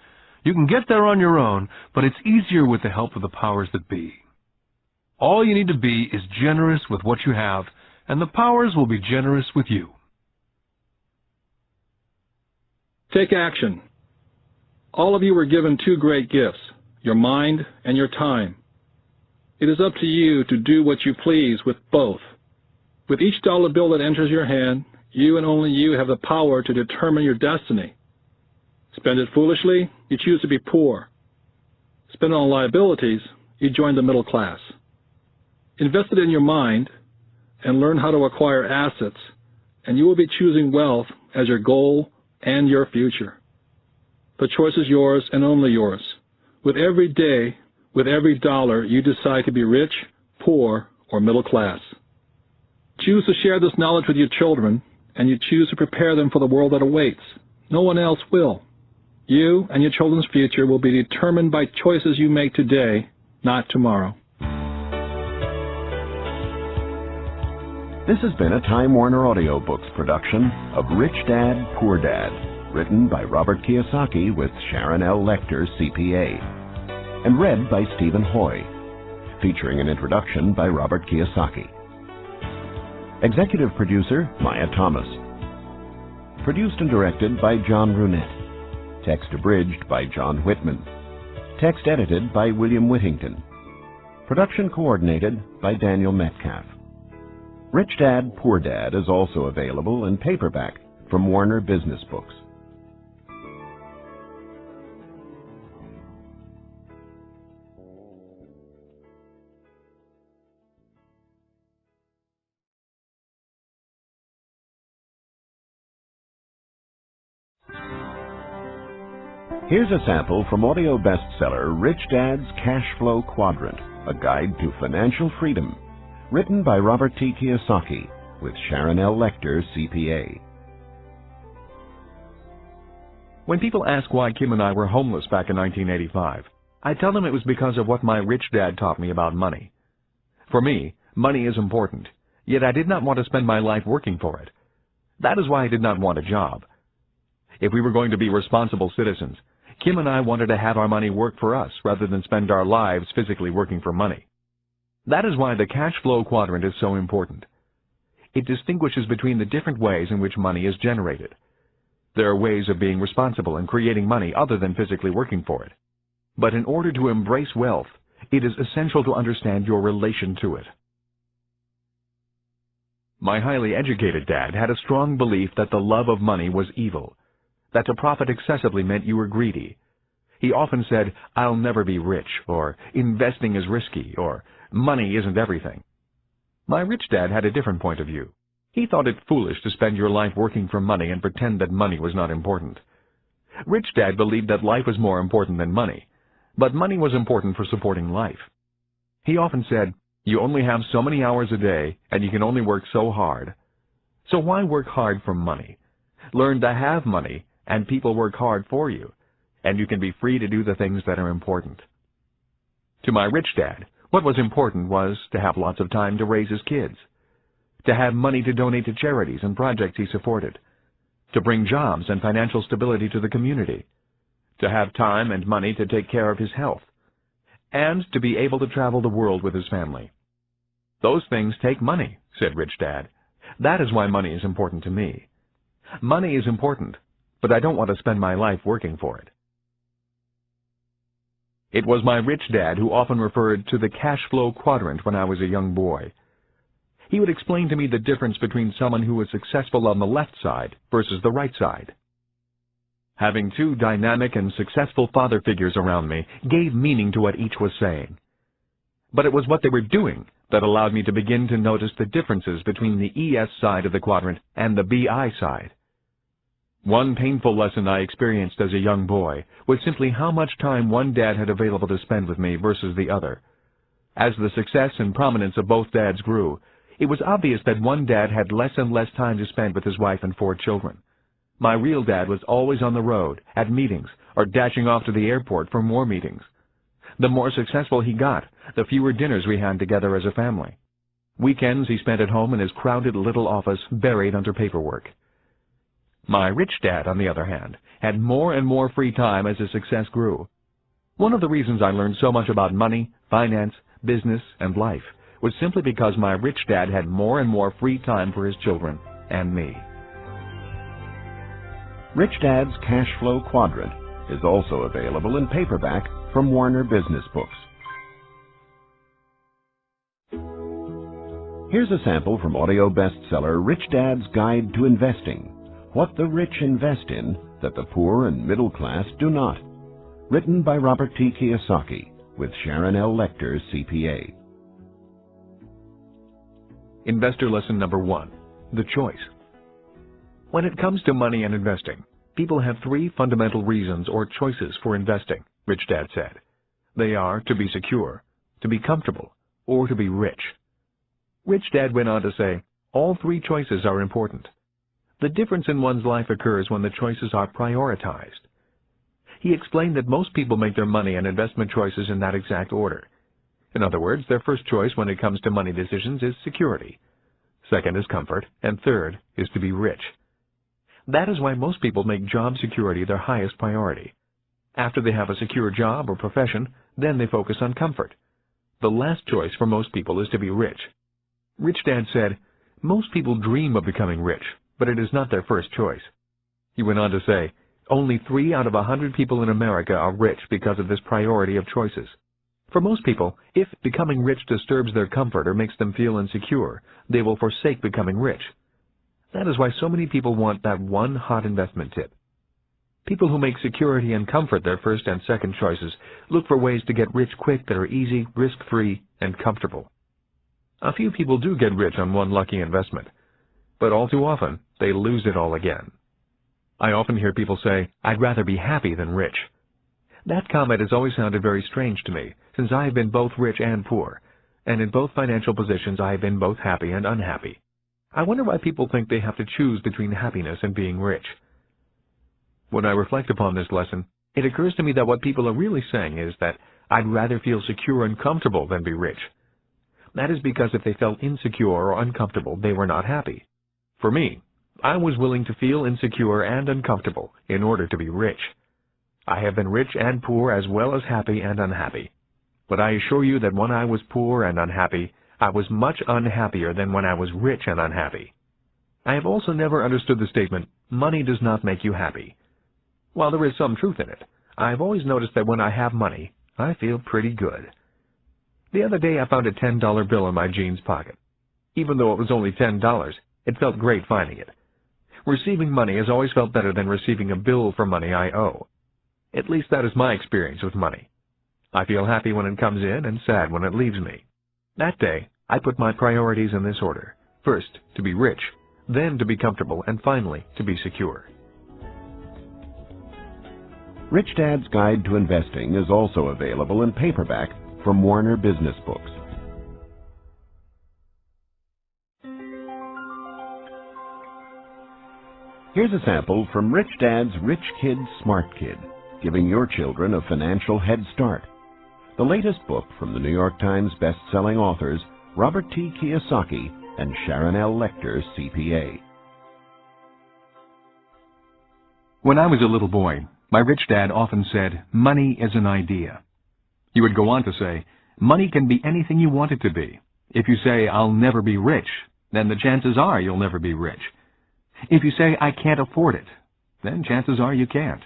You can get there on your own, but it's easier with the help of the powers that be. All you need to be is generous with what you have, and the powers will be generous with you. Take action. All of you were given two great gifts, your mind and your time. It is up to you to do what you please with both. With each dollar bill that enters your hand, you and only you have the power to determine your destiny. Spend it foolishly, you choose to be poor. Spend it on liabilities, you join the middle class. Invest it in your mind and learn how to acquire assets, and you will be choosing wealth as your goal and your future. The choice is yours and only yours. With every day, with every dollar, you decide to be rich, poor, or middle class. Choose to share this knowledge with your children, and you choose to prepare them for the world that awaits. No one else will. You and your children's future will be determined by choices you make today, not tomorrow. This has been a Time Warner Audiobooks production of Rich Dad, Poor Dad, written by Robert Kiyosaki with Sharon L. Lecter, CPA, and read by Stephen Hoy, featuring an introduction by Robert Kiyosaki. Executive producer, Maya Thomas. Produced and directed by John Brunette. Text abridged by John Whitman. Text edited by William Whittington. Production coordinated by Daniel Metcalf. Rich Dad, Poor Dad is also available in paperback from Warner Business Books. Here's a sample from audio bestseller Rich Dad's Cash Flow Quadrant, a guide to financial freedom, written by Robert T. Kiyosaki with Sharon L. Lecter, CPA. When people ask why Kim and I were homeless back in 1985, I tell them it was because of what my rich dad taught me about money. For me, money is important, yet I did not want to spend my life working for it. That is why I did not want a job. If we were going to be responsible citizens, Kim and I wanted to have our money work for us rather than spend our lives physically working for money. That is why the cash flow quadrant is so important. It distinguishes between the different ways in which money is generated. There are ways of being responsible and creating money other than physically working for it. But in order to embrace wealth, it is essential to understand your relation to it. My highly educated dad had a strong belief that the love of money was evil, that to profit excessively meant you were greedy. He often said, "I'll never be rich," or "investing is risky," or "money isn't everything." My rich dad had a different point of view. He thought it foolish to spend your life working for money and pretend that money was not important. Rich Dad believed that life was more important than money, but money was important for supporting life. He often said, "You only have so many hours a day, and you can only work so hard. So why work hard for money? Learn to have money, and people work hard for you, and you can be free to do the things that are important." To my rich dad, what was important was to have lots of time to raise his kids, to have money to donate to charities and projects he supported, to bring jobs and financial stability to the community, to have time and money to take care of his health, and to be able to travel the world with his family. "Those things take money," said Rich Dad. "That is why money is important to me. Money is important, but I don't want to spend my life working for it." It was my rich dad who often referred to the cash flow quadrant when I was a young boy. He would explain to me the difference between someone who was successful on the left side versus the right side. Having two dynamic and successful father figures around me gave meaning to what each was saying. But it was what they were doing that allowed me to begin to notice the differences between the ES side of the quadrant and the BI side. One painful lesson I experienced as a young boy was simply how much time one dad had available to spend with me versus the other. As the success and prominence of both dads grew, it was obvious that one dad had less and less time to spend with his wife and 4 children. My real dad was always on the road, at meetings, or dashing off to the airport for more meetings. The more successful he got, the fewer dinners we had together as a family. Weekends he spent at home in his crowded little office, buried under paperwork. My rich dad, on the other hand, had more and more free time as his success grew. One of the reasons I learned so much about money, finance, business, and life was simply because my rich dad had more and more free time for his children and me. Rich Dad's Cash Flow Quadrant is also available in paperback from Warner Business Books. Here's a sample from audio bestseller Rich Dad's Guide to Investing: What the Rich Invest in that the Poor and Middle Class Do Not. Written by Robert T. Kiyosaki, with Sharon L. Lecter, CPA. Investor lesson number 1: the choice. When it comes to money and investing, people have 3 fundamental reasons or choices for investing, Rich Dad said. They are to be secure, to be comfortable, or to be rich. Rich Dad went on to say, all 3 choices are important. The difference in one's life occurs when the choices are prioritized. He explained that most people make their money and investment choices in that exact order. In other words, their first choice when it comes to money decisions is security. Second is comfort, and third is to be rich. That is why most people make job security their highest priority. After they have a secure job or profession, then they focus on comfort. The last choice for most people is to be rich. Rich Dad said, most people dream of becoming rich, but it is not their first choice. He went on to say, only 3 out of 100 people in America are rich because of this priority of choices. For most people, if becoming rich disturbs their comfort or makes them feel insecure, they will forsake becoming rich. That is why so many people want that one hot investment tip. People who make security and comfort their first and second choices look for ways to get rich quick that are easy, risk-free, and comfortable. A few people do get rich on one lucky investment, but all too often they lose it all again. I often hear people say, I'd rather be happy than rich. That comment has always sounded very strange to me, since I have been both rich and poor, and in both financial positions I have been both happy and unhappy. I wonder why people think they have to choose between happiness and being rich. When I reflect upon this lesson, it occurs to me that what people are really saying is that I'd rather feel secure and comfortable than be rich. That is because if they felt insecure or uncomfortable, they were not happy. For me, I was willing to feel insecure and uncomfortable in order to be rich. I have been rich and poor as well as happy and unhappy. But I assure you that when I was poor and unhappy, I was much unhappier than when I was rich and unhappy. I have also never understood the statement, money does not make you happy. While there is some truth in it, I have always noticed that when I have money, I feel pretty good. The other day I found a $10 bill in my jeans pocket. Even though it was only $10, it felt great finding it. Receiving money has always felt better than receiving a bill for money I owe. At least that is my experience with money. I feel happy when it comes in and sad when it leaves me. That day, I put my priorities in this order. First, to be rich, then to be comfortable, and finally, to be secure. Rich Dad's Guide to Investing is also available in paperback from Warner Business Books. Here's a sample from Rich Dad's Rich Kid, Smart Kid, giving your children a financial head start. The latest book from the New York Times best-selling authors Robert T. Kiyosaki and Sharon L. Lecter, CPA. When I was a little boy, my rich dad often said, money is an idea. He would go on to say, money can be anything you want it to be. If you say, I'll never be rich, then the chances are you'll never be rich. If you say, I can't afford it, then chances are you can't.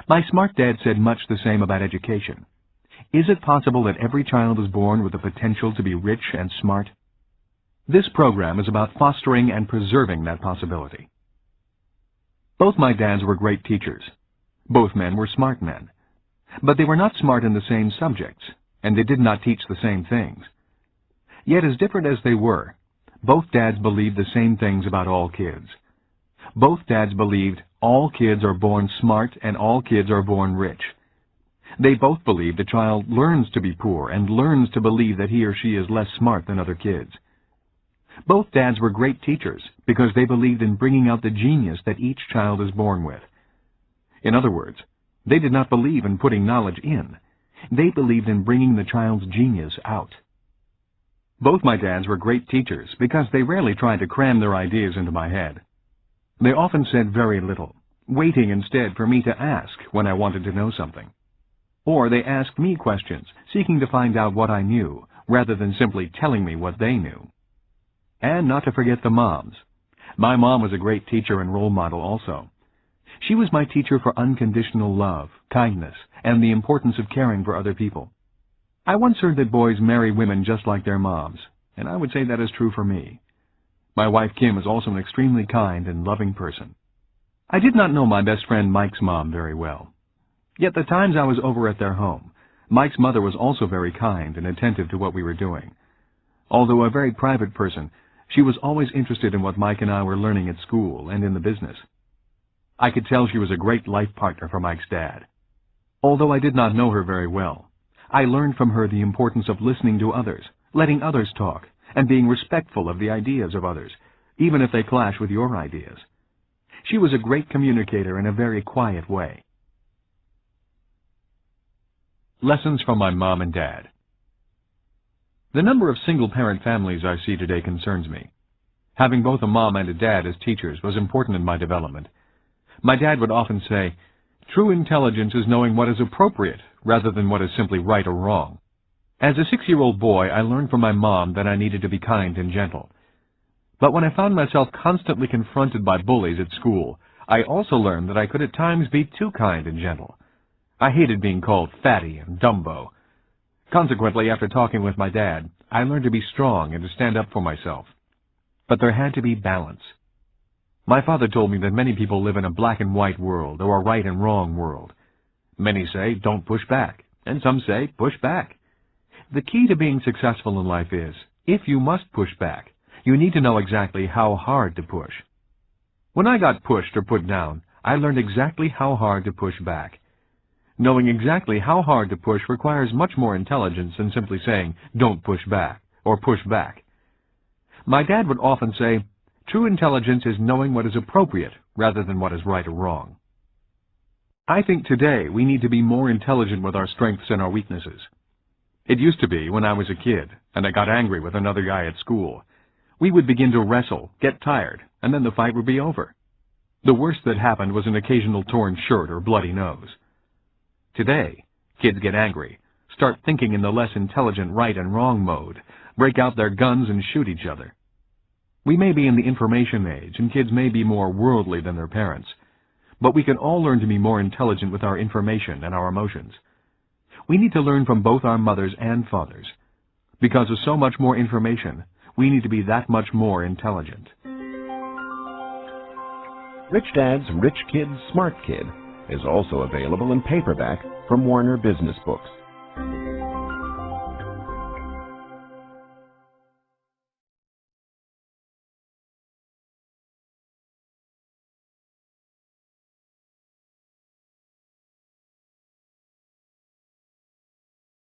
My smart dad said much the same about education. Is it possible that every child is born with the potential to be rich and smart? This program is about fostering and preserving that possibility. Both my dads were great teachers. Both men were smart men. But they were not smart in the same subjects, and they did not teach the same things. Yet as different as they were, both dads believed the same things about all kids. Both dads believed all kids are born smart and all kids are born rich. They both believed a child learns to be poor and learns to believe that he or she is less smart than other kids. Both dads were great teachers because they believed in bringing out the genius that each child is born with. In other words, they did not believe in putting knowledge in. They believed in bringing the child's genius out. Both my dads were great teachers because they rarely tried to cram their ideas into my head. They often said very little, waiting instead for me to ask when I wanted to know something. Or they asked me questions, seeking to find out what I knew, rather than simply telling me what they knew. And not to forget the moms. My mom was a great teacher and role model also. She was my teacher for unconditional love, kindness, and the importance of caring for other people. I once heard that boys marry women just like their moms, and I would say that is true for me. My wife Kim is also an extremely kind and loving person. I did not know my best friend Mike's mom very well. Yet the times I was over at their home, Mike's mother was also very kind and attentive to what we were doing. Although a very private person, she was always interested in what Mike and I were learning at school and in the business. I could tell she was a great life partner for Mike's dad. Although I did not know her very well, I learned from her the importance of listening to others, letting others talk, and being respectful of the ideas of others, even if they clash with your ideas. She was a great communicator in a very quiet way. Lessons from my mom and dad. The number of single-parent families I see today concerns me. Having both a mom and a dad as teachers was important in my development. My dad would often say, "True intelligence is knowing what is appropriate rather than what is simply right or wrong." As a 6-year-old boy, I learned from my mom that I needed to be kind and gentle. But when I found myself constantly confronted by bullies at school, I also learned that I could at times be too kind and gentle. I hated being called fatty and Dumbo. Consequently, after talking with my dad, I learned to be strong and to stand up for myself. But there had to be balance. My father told me that many people live in a black and white world or a right and wrong world. Many say, don't push back, and some say, push back. The key to being successful in life is, if you must push back, you need to know exactly how hard to push. When I got pushed or put down, I learned exactly how hard to push back. Knowing exactly how hard to push requires much more intelligence than simply saying, don't push back, or push back. My dad would often say, true intelligence is knowing what is appropriate rather than what is right or wrong. I think today we need to be more intelligent with our strengths and our weaknesses. It used to be when I was a kid and I got angry with another guy at school. We would begin to wrestle, get tired, and then the fight would be over. The worst that happened was an occasional torn shirt or bloody nose. Today, kids get angry, start thinking in the less intelligent right and wrong mode, break out their guns and shoot each other. We may be in the information age, and kids may be more worldly than their parents, but we can all learn to be more intelligent with our information and our emotions. We need to learn from both our mothers and fathers. Because of so much more information, we need to be that much more intelligent. Rich Dad's Rich Kid, Smart Kid is also available in paperback from Warner Business Books.